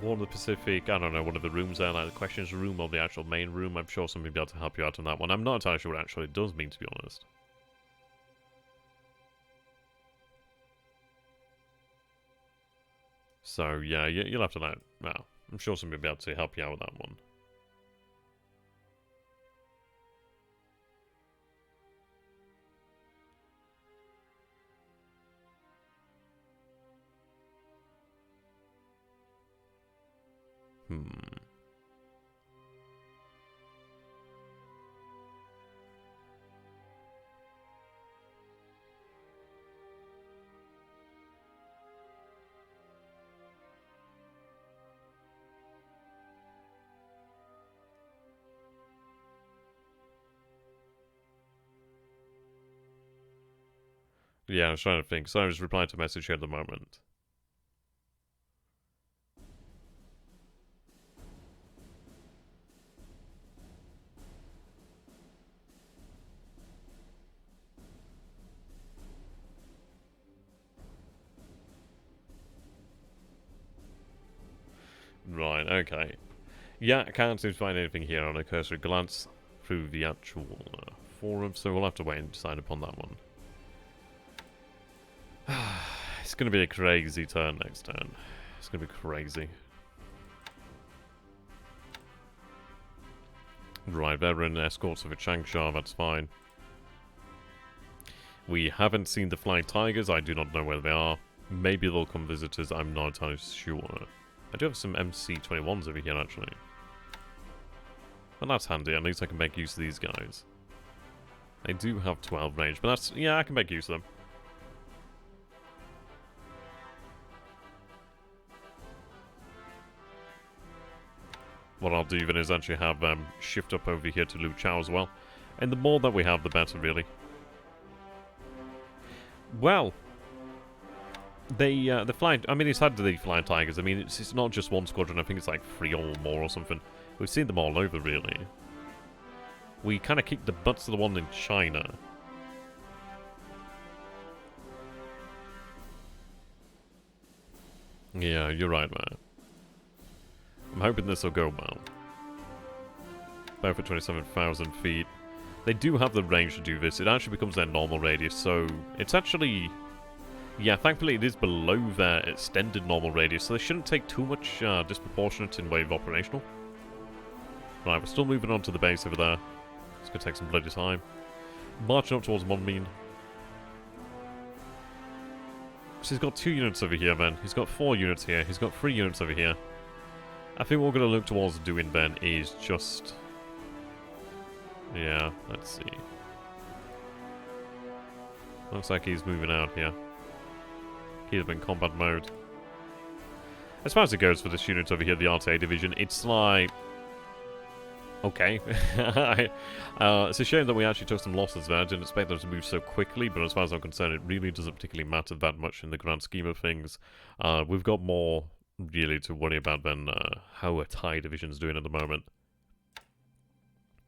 one of the Pacific, I don't know, one of the rooms there, like the questions room or the actual main room, I'm sure somebody will be able to help you out on that one. I'm not entirely sure what it actually does mean, to be honest. So, yeah, you'll have to know. Well, I'm sure somebody will be able to help you out with that one. Yeah, I was trying to think. So I was replying to a message here at the moment. Right, okay. Yeah, I can't seem to find anything here on a cursory glance through the actual forum, so we'll have to wait and decide upon that one. It's going to be a crazy turn next turn. It's going to be crazy. Right, veteran escorts of a Changsha, that's fine. We haven't seen the Flying Tigers, I do not know where they are. Maybe they'll come visit us, I'm not entirely sure. I do have some MC-21s over here, actually. Well, that's handy, at least I can make use of these guys. They do have 12 range, but that's... yeah, I can make use of them. What I'll do then is actually have shift up over here to Lu Chao as well. And the more that we have, the better, really. Well, the flying... I mean, he's had the Flying Tigers. I mean, it's not just one squadron. I think it's like 3 or more or something. We've seen them all over, really. We kind of kicked the butts of the one in China. Yeah, you're right, man. I'm hoping this will go well. Both at 27,000 feet. They do have the range to do this. It actually becomes their normal radius, so it's actually... yeah, thankfully it is below their extended normal radius, so they shouldn't take too much disproportionate in way of operational. Right, we're still moving on to the base over there. It's going to take some bloody time. Marching up towards Monmin. So he's got 2 units over here, then. He's got 4 units here. He's got 3 units over here. I think what we're going to look towards doing then is just... yeah, let's see. Looks like he's moving out here. He's in combat mode. As far as it goes for this unit over here, the RTA division, it's like... okay. It's a shame that we actually took some losses there. I didn't expect them to move so quickly, but as far as I'm concerned, it really doesn't particularly matter that much in the grand scheme of things. We've got more... really to worry about than how a Thai division's doing at the moment.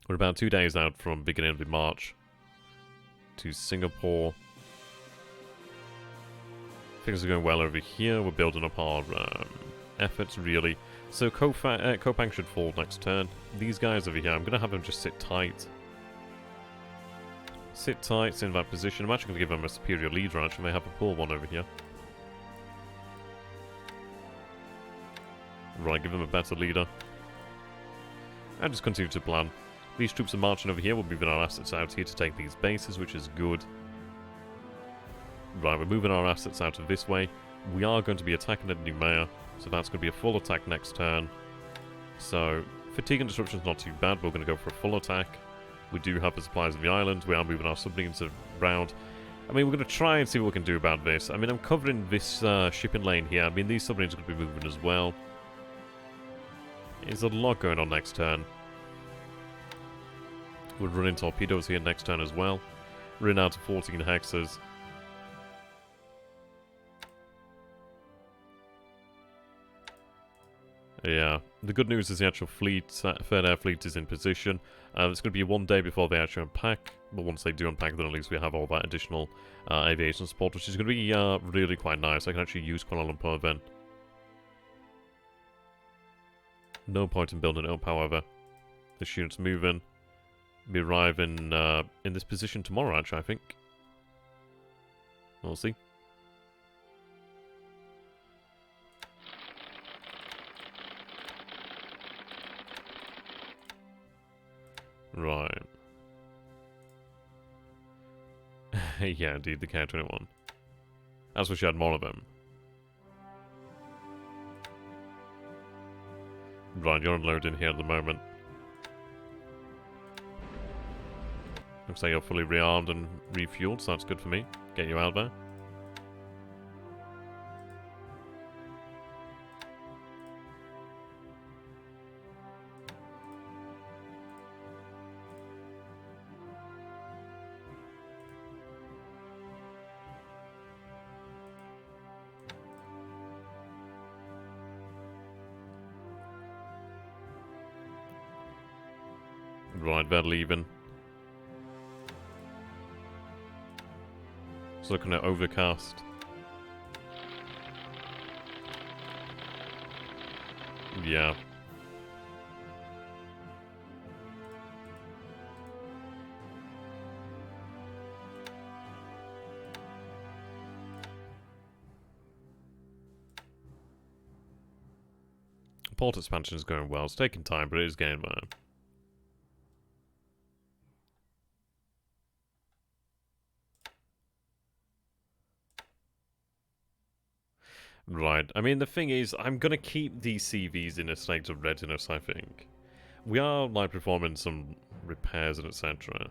We're about 2 days out from beginning of March to Singapore. Things are going well over here. We're building up our efforts, really. So Kopang should fall next turn. These guys over here, I'm going to have them just sit tight. Sit tight, sit in that position. I'm actually going to give them a superior leader, actually. They have a poor one over here. Right, give them a better leader. And just continue to plan. These troops are marching over here. We're moving our assets out here to take these bases, which is good. Right, we're moving our assets out of this way. We are going to be attacking at Noumea, so that's going to be a full attack next turn. So, fatigue and disruption is not too bad. We're going to go for a full attack. We do have the supplies on the island. We are moving our submarines around. I mean, we're going to try and see what we can do about this. I mean, I'm covering this shipping lane here. I mean, these submarines are going to be moving as well. There's a lot going on next turn. We're running torpedoes here next turn as well. We're in out to 14 hexes. Yeah, the good news is the actual fleet, Third Air Fleet is in position. It's going to be 1 day before they actually unpack, but once they do unpack, then at least we have all that additional aviation support, which is going to be really quite nice. I can actually use Kuala Lumpur then. No point in building it up, however. This unit's moving. Be arriving in this position tomorrow, actually, I think. We'll see. Right. Yeah, indeed, the K-21. That's wish you had more of them. Right, you're unloading here at the moment. Looks like you're fully rearmed and refueled, so that's good for me. Get you out there. Right, they're leaving. Just looking at overcast. Yeah. Port expansion is going well. It's taking time, but it is getting there. Right. I mean, the thing is, I'm going to keep these CVs in a state of readiness, I think. We are, like, performing some repairs and etc.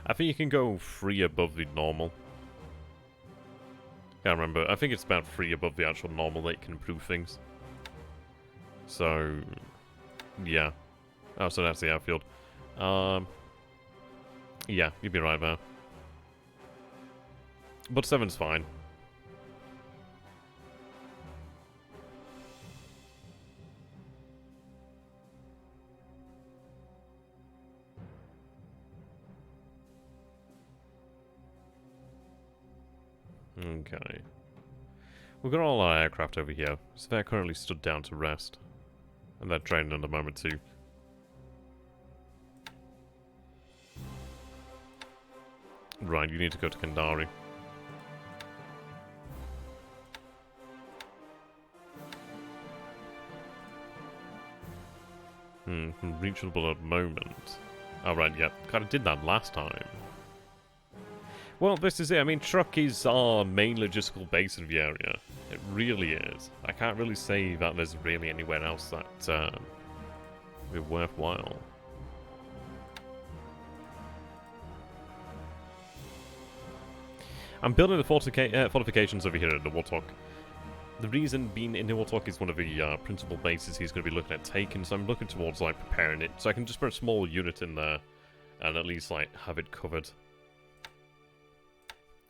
I think you can go 3 above the normal. Can't remember. I think it's about 3 above the actual normal that you can improve things. So, yeah. Oh, so that's the outfield. Yeah, you'd be right there. But 7's fine. Okay. We've got all our aircraft over here, so they're currently stood down to rest. And they're training at the moment too. Right, you need to go to Kandari. Reachable at the moment. Oh, right, yeah. Kind of did that last time. Well, this is it. I mean, Truck is our main logistical base in the area. It really is. I can't really say that there's really anywhere else that would be worthwhile. I'm building the fortifications over here at the Warthog. The reason being in the Warthog is one of the principal bases he's going to be looking at taking, so I'm looking towards like preparing it, so I can just put a small unit in there and at least like have it covered.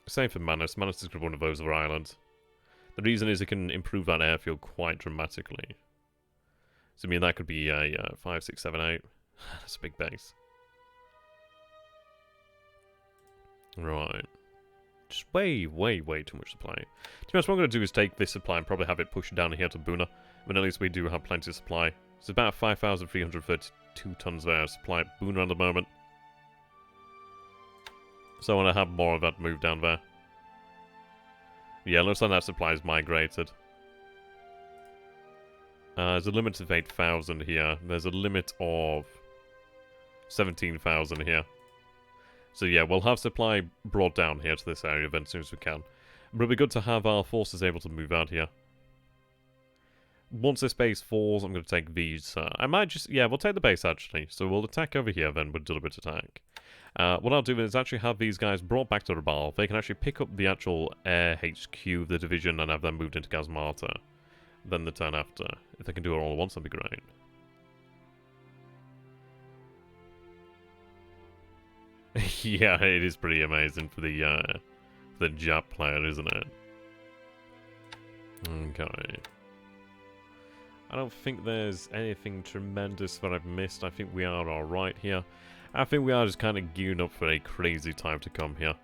Same for Manus. Manus is one of those other islands. The reason is it can improve that airfield quite dramatically. So I mean that could be a 5, 6, 7, 8. That's a big base. Right. Just way, way, way too much supply. To be honest, what I'm going to do is take this supply and probably have it pushed down here to Buna. But at least we do have plenty of supply. It's about 5,332 tons there of supply at Buna at the moment. So I want to have more of that move down there. Yeah, looks like that supply is migrated. There's a limit of 8,000 here. There's a limit of 17,000 here. So yeah, we'll have supply brought down here to this area then as soon as we can. But it'll be good to have our forces able to move out here. Once this base falls, I'm going to take these. I might just... Yeah, we'll take the base actually. So we'll attack over here then with deliberate attack. What I'll do is actually have these guys brought back to Rabaul. They can actually pick up the actual air HQ of the division and have them moved into Gazmata. Then the turn after. If they can do it all at once, that'd be great. Yeah, it is pretty amazing for the Jap player, isn't it? Okay. I don't think there's anything tremendous that I've missed. I think we are alright here. I think we are just kind of gearing up for a crazy time to come here.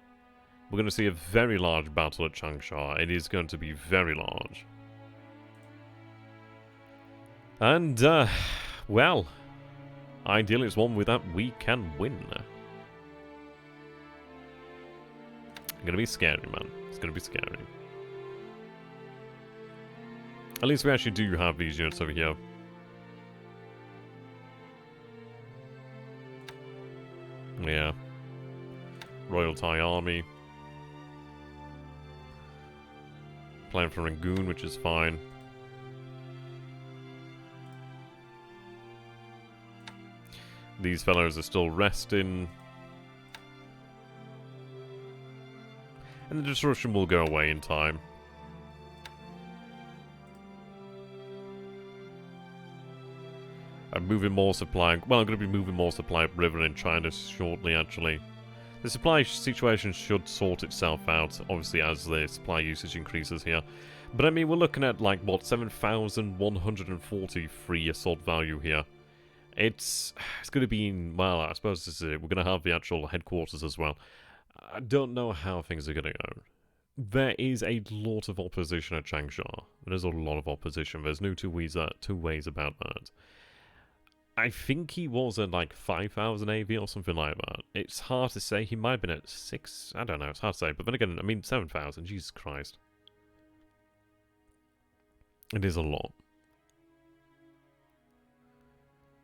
We're going to see a very large battle at Changsha. It is going to be very large. And, well, ideally it's one with that we can win. It's going to be scary, man. It's going to be scary. At least we actually do have these units over here. Yeah. Royal Thai Army. Playing for Rangoon, which is fine. These fellows are still resting. And the disruption will go away in time. I'm moving more supply. Well, I'm going to be moving more supply upriver in China shortly, actually. The supply situation should sort itself out, obviously, as the supply usage increases here. But I mean, we're looking at, like, what, 7,140 free assault value here. It's going to be in, well, I suppose this is it. We're going to have the actual headquarters as well. I don't know how things are going to go. There is a lot of opposition at Changsha. There's a lot of opposition. There's no two ways about that. I think he was at like 5,000 AV or something like that. It's hard to say. He might have been at 6. I don't know. It's hard to say. But then again, I mean, 7,000. Jesus Christ. It is a lot.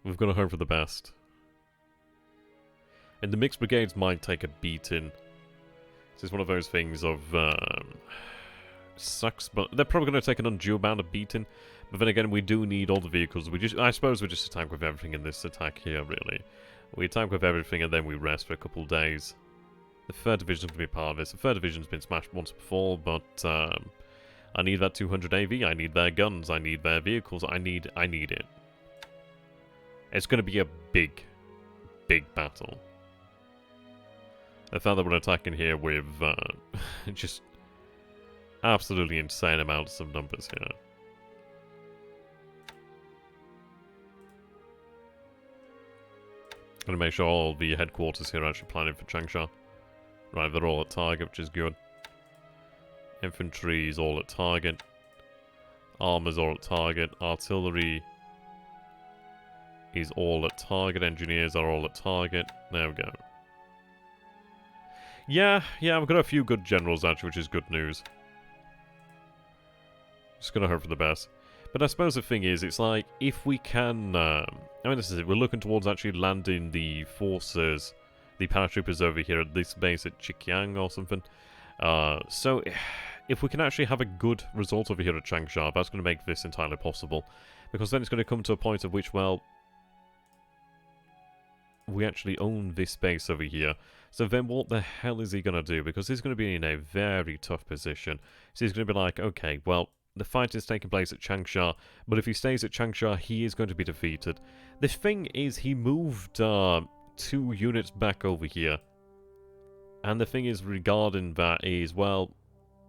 We've got to hope for the best. And the mixed brigades might take a beating. This is one of those things of... sucks, but they're probably going to take an undue amount of beating. But then again, we do need all the vehicles. I suppose we just attack with everything in this attack here, really. We attack with everything and then we rest for a couple of days. The 3rd Division's going to be part of this. The 3rd Division's been smashed once before, but I need that 200 AV. I need their guns. I need their vehicles. I need it. It's going to be a big, big battle. The fact that we're attacking here with just absolutely insane amounts of numbers here. Gonna make sure all the headquarters here are actually planning for Changsha. Right, they're all at target, which is good. Infantry is all at target. Armor's all at target. Artillery is all at target. Engineers are all at target. There we go. Yeah, we've got a few good generals actually, which is good news. Just gonna hope for the best. But I suppose the thing is, it's like, if we can... I mean, this is it. We're looking towards actually landing the forces, the paratroopers over here at this base at Chikiang or something. So, if we can actually have a good result over here at Changsha, that's going to make this entirely possible. Because then it's going to come to a point at which, well... we actually own this base over here. So then what the hell is he going to do? Because he's going to be in a very tough position. So he's going to be like, okay, well... the fight is taking place at Changsha, but if he stays at Changsha, he is going to be defeated. The thing is, he moved 2 units back over here. And the thing is, regarding that is, well,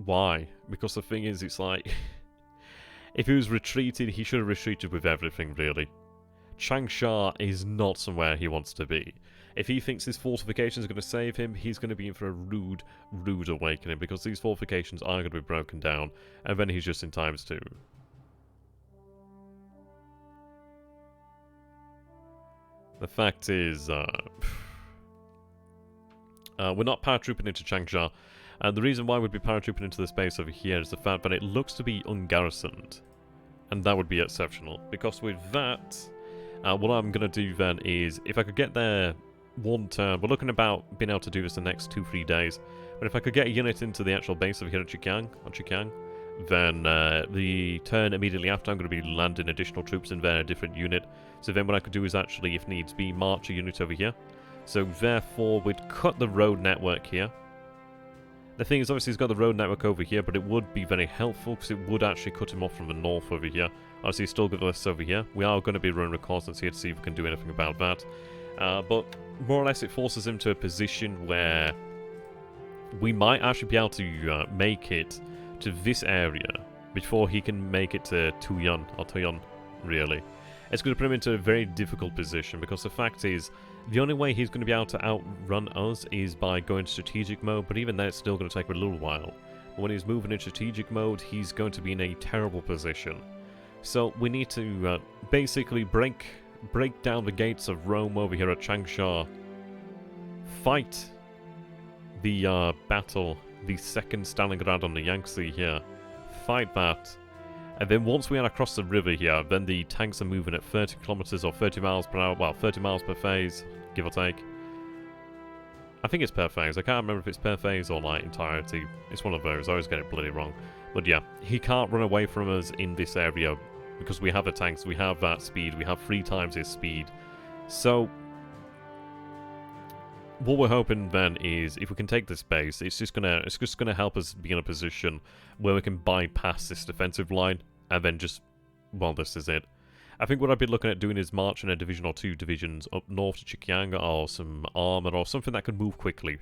why? Because the thing is, it's like, if he was retreated, he should have retreated with everything, really. Changsha is not somewhere he wants to be. If he thinks his fortifications are going to save him, he's going to be in for a rude, rude awakening, because these fortifications are going to be broken down, and then he's just in ×2. The fact is, we're not paratrooping into Changsha, and the reason why we'd be paratrooping into this base over here is the fact that it looks to be ungarrisoned, and that would be exceptional, because with that, what I'm going to do then is, if I could get there one turn, we're looking about being able to do this the next 2-3 days, but if I could get a unit into the actual base over here at Chikiang, then the turn immediately after I'm going to be landing additional troops in there, a different unit, so then what I could do is actually, if needs be, march a unit over here. So therefore, we'd cut the road network here. The thing is, obviously he's got the road network over here, but it would be very helpful, because it would actually cut him off from the north over here. Obviously he's still got this over here. We are going to be running reconnaissance here to see if we can do anything about that. But more or less it forces him to a position where we might actually be able to make it to this area before he can make it to Tuyan, or Tuyan, really. It's going to put him into a very difficult position, because the fact is, the only way he's going to be able to outrun us is by going to strategic mode, but even then it's still going to take him a little while. But when he's moving in strategic mode, he's going to be in a terrible position. So we need to basically break down the gates of Rome over here at Changsha, fight the battle, the second Stalingrad on the Yangtze here, fight that, and then once we are across the river here, then the tanks are moving at 30 kilometers or 30 miles per hour, well, 30 miles per phase, give or take. I think it's per phase. I can't remember if it's per phase or like entirety. It's one of those. I always get it bloody wrong. But yeah, he can't run away from us in this area because we have the tanks, we have that speed, we have 3 times his speed. So what we're hoping then is if we can take this base, it's just gonna help us be in a position where we can bypass this defensive line and then just, well, this is it. I think what I'd be looking at doing is marching a division or 2 divisions up north to Chikiang or some armor or something that could move quickly.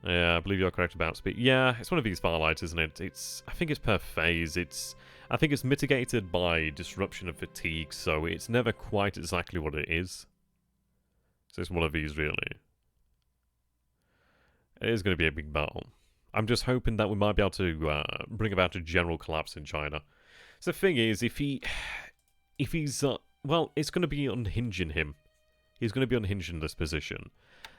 Yeah, I believe you're correct about speed. Yeah, it's one of these firelights, isn't it? I think it's per phase. I think it's mitigated by disruption and fatigue, so it's never quite exactly what it is. So it's one of these, really. It is going to be a big battle. I'm just hoping that we might be able to bring about a general collapse in China. So the thing is, if he's, well, it's going to be unhinging him. He's going to be unhinged in this position.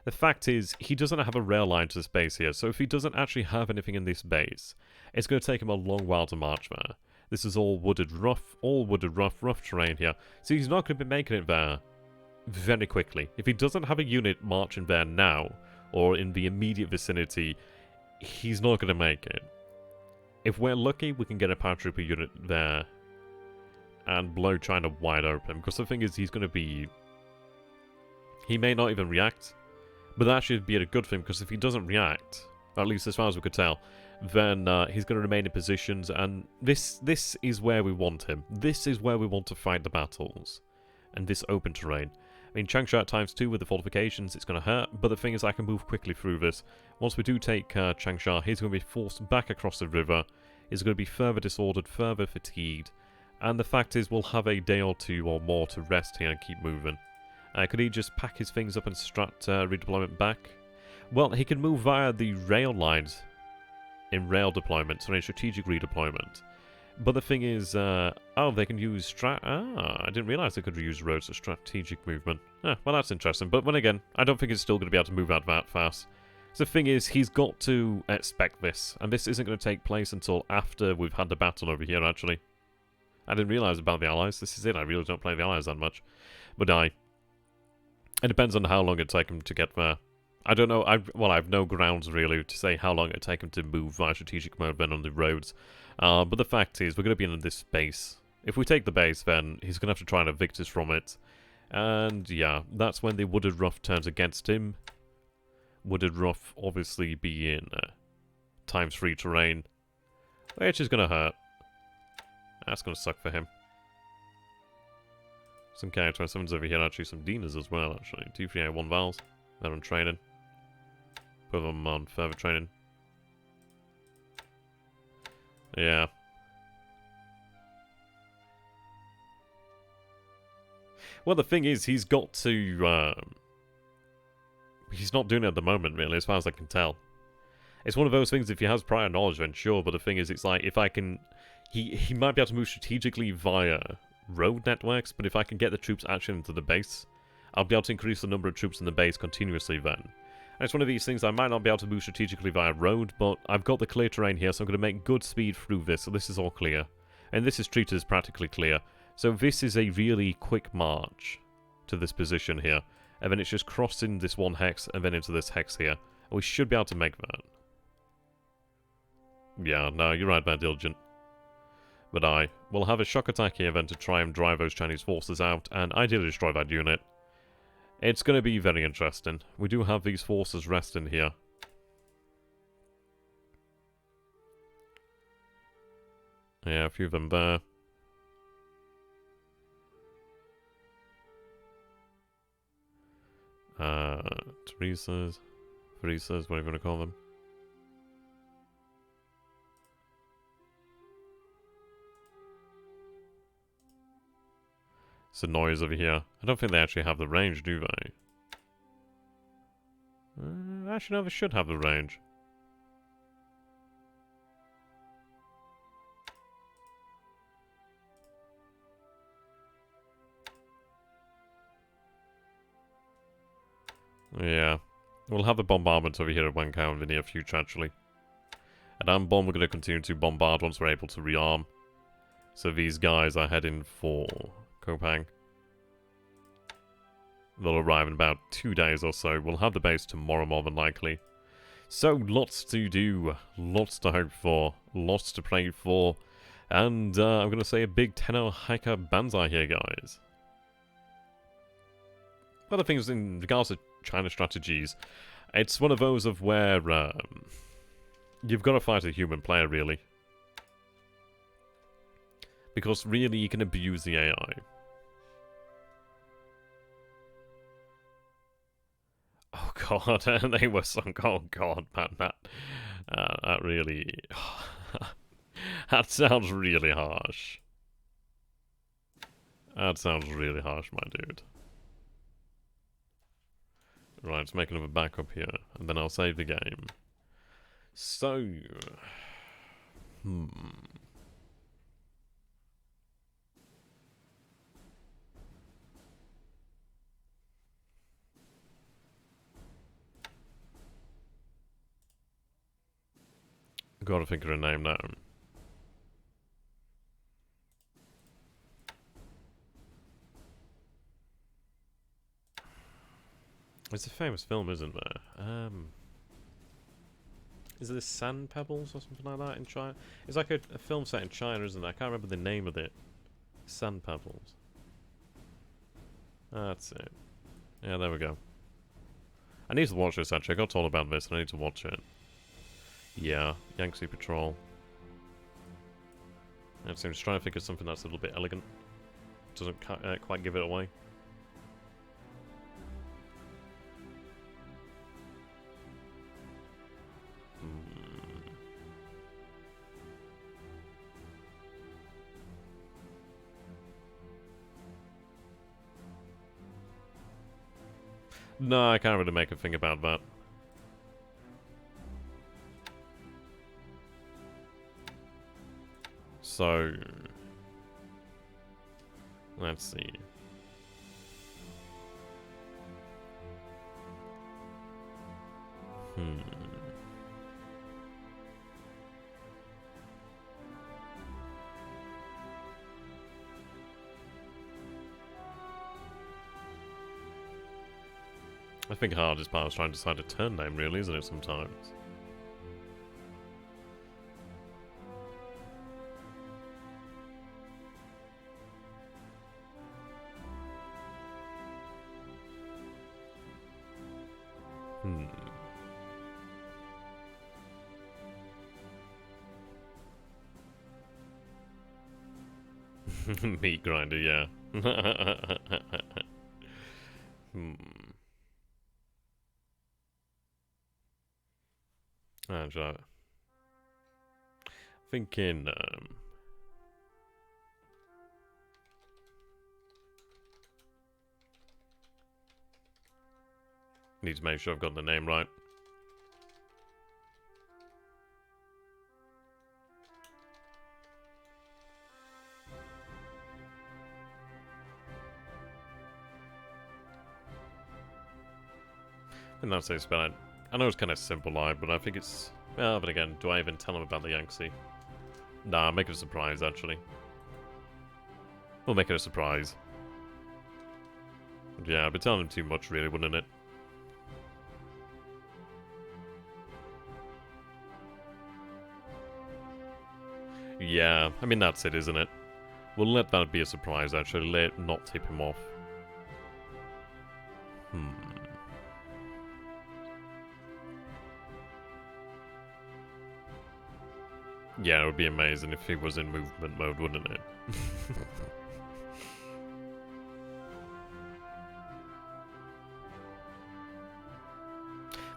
The fact is, he doesn't have a rail line to this base here, so if he doesn't actually have anything in this base, it's going to take him a long while to march there. This is all wooded rough terrain here, so he's not going to be making it there very quickly. If he doesn't have a unit marching there now, or in the immediate vicinity, he's not going to make it. If we're lucky, we can get a paratrooper unit there and blow China wide open, because the thing is, he's going to be... He may not even react, but that should be a good thing, because if he doesn't react, at least as far as we could tell, then he's going to remain in positions, and this is where we want him. This is where we want to fight the battles, and this open terrain. I mean, Changsha at ×2 with the fortifications, it's going to hurt, but the thing is I can move quickly through this. Once we do take Changsha, he's going to be forced back across the river, he's going to be further disordered, further fatigued, and the fact is we'll have a day or 2 or more to rest here and keep moving. Could he just pack his things up and strat redeployment back? Well, he can move via the rail lines in rail deployment, so in strategic redeployment. But the thing is, oh, they can use I didn't realise they could use roads for strategic movement. Well, that's interesting. But then again, I don't think it's still going to be able to move out that fast. So the thing is, he's got to expect this. And this isn't going to take place until after we've had the battle over here, actually. I didn't realise about the Allies. This is it. I really don't play the Allies that much. But it depends on how long it'd take him to get there. I don't know. Well, I have no grounds, really, to say how long it'd take him to move via strategic mode then on the roads. But the fact is, we're going to be in this base. If we take the base, then he's going to have to try and evict us from it. And, yeah, that's when the wooded rough turns against him. Wooded rough, obviously, being ×3 terrain, which is going to hurt. That's going to suck for him. Some K-27s over here, actually some Dinas as well, actually. 2-3A-1 Vals. They're on training. Put them on further training. Yeah. Well, the thing is, he's got to... he's not doing it at the moment, really, as far as I can tell. It's one of those things, if he has prior knowledge, then sure, but the thing is, it's like, if I can... He might be able to move strategically via road networks, but if I can get the troops actually into the base, I'll be able to increase the number of troops in the base continuously then. And it's one of these things, I might not be able to move strategically via road, but I've got the clear terrain here, so I'm going to make good speed through this, so this is all clear. And this is treated as practically clear. So this is a really quick march to this position here. And then it's just crossing this one hex, and then into this hex here. And we should be able to make that. Yeah, no, you're right there, Diligent. But will have a shock attack here then to try and drive those Chinese forces out, and ideally destroy that unit. It's going to be very interesting. We do have these forces resting here. Yeah, a few of them there. Teresa's, whatever you want to call them. lots of noise over here. I don't think they actually have the range, do they? Actually, no, they should have the range. Yeah. We'll have the bombardments over here at Wankou in the near future, actually. At Ambon, we're going to continue to bombard once we're able to rearm. So these guys are heading for Kopang. They'll arrive in about 2 days or so. We'll have the base tomorrow, more than likely. So, lots to do, lots to hope for, lots to pray for. And I'm going to say a big tenno hiker banzai here, guys. Other things in regards to China strategies, it's one of those of where you've got to fight a human player, really. Because really, you can abuse the AI. Oh god, they were sunk. Oh god, man, that really... that sounds really harsh. That sounds really harsh, my dude. Right, let's make another backup here, and then I'll save the game. So... Gotta think of a name now. It's a famous film, isn't there? Is it Sand Pebbles or something like that in China? It's like a film set in China, isn't it? I can't remember the name of it. Sand Pebbles. That's it. Yeah, there we go. I need to watch this, actually. I got told about this and I need to watch it. Yeah, Yangtze Patrol. I'm just trying to think of something that's a little bit elegant. Doesn't quite give it away. No, I can't really make a thing about that. So, let's see. I think hardest part is trying to decide a turn name, really, isn't it, sometimes? Meat grinder, yeah. Actually, thinking, need to make sure I've got the name right. And that's it, but I know it's kind of simple, but I think it's... Well, but again, do I even tell him about the Yangtze? Nah, make it a surprise, actually. We'll make it a surprise. Yeah, I'd be telling him too much, really, wouldn't it? Yeah, I mean, that's it, isn't it? We'll let that be a surprise, actually. Let it not tip him off. Yeah, it would be amazing if he was in movement mode, wouldn't it?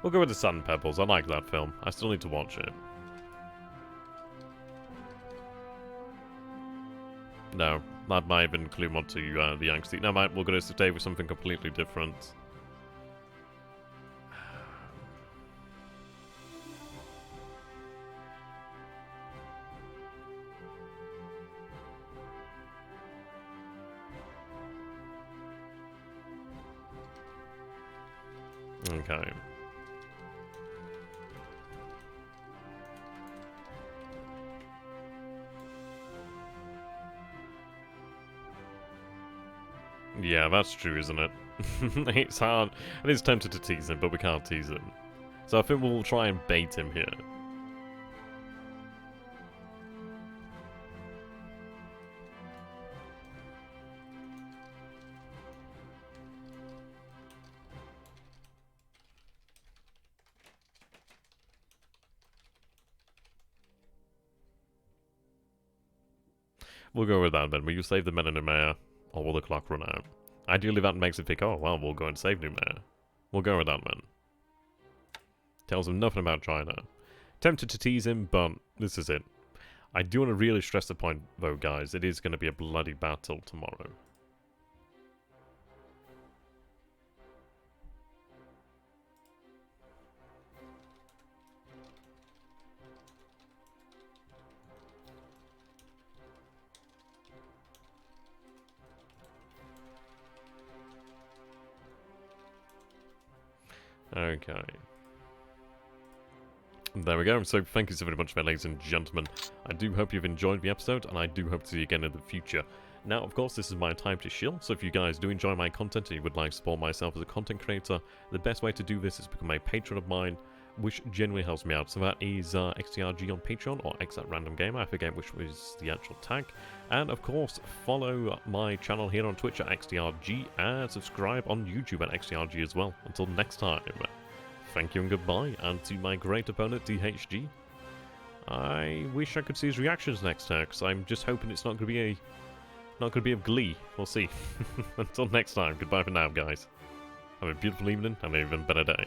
We'll go with the Sand Pebbles. I like that film. I still need to watch it. No, That might have been clue mod to the angsty. Now, we're going to stay with something completely different. Okay. Yeah, that's true, isn't it? It's hard. It is tempted to tease him, but we can't tease him. So I think we'll try and bait him here. We'll go with that then. Will you save the men in Numea, or will the clock run out? Ideally that makes it think, oh well, we'll go and save Numea. We'll go with that then. Tells him nothing about China. Tempted to tease him, but this is it. I do want to really stress the point though, guys. It is going to be a bloody battle tomorrow. Okay. There we go. So thank you so very much for that, ladies and gentlemen. I do hope you've enjoyed the episode, and I do hope to see you again in the future. Now, of course, this is my time to shill, so if you guys do enjoy my content and you would like to support myself as a content creator, the best way to do this is become a patron of mine, which genuinely helps me out. So that is XTRG on Patreon, or X@randomgamer, I forget which was the actual tag. And of course, follow my channel here on Twitch at XTRG, and subscribe on YouTube at XTRG as well. Until next time, thank you and goodbye, and to my great opponent, DHG, I wish I could see his reactions next turn, because I'm just hoping it's not going to be of glee. We'll see. Until next time, goodbye for now, guys. Have a beautiful evening, and an even better day.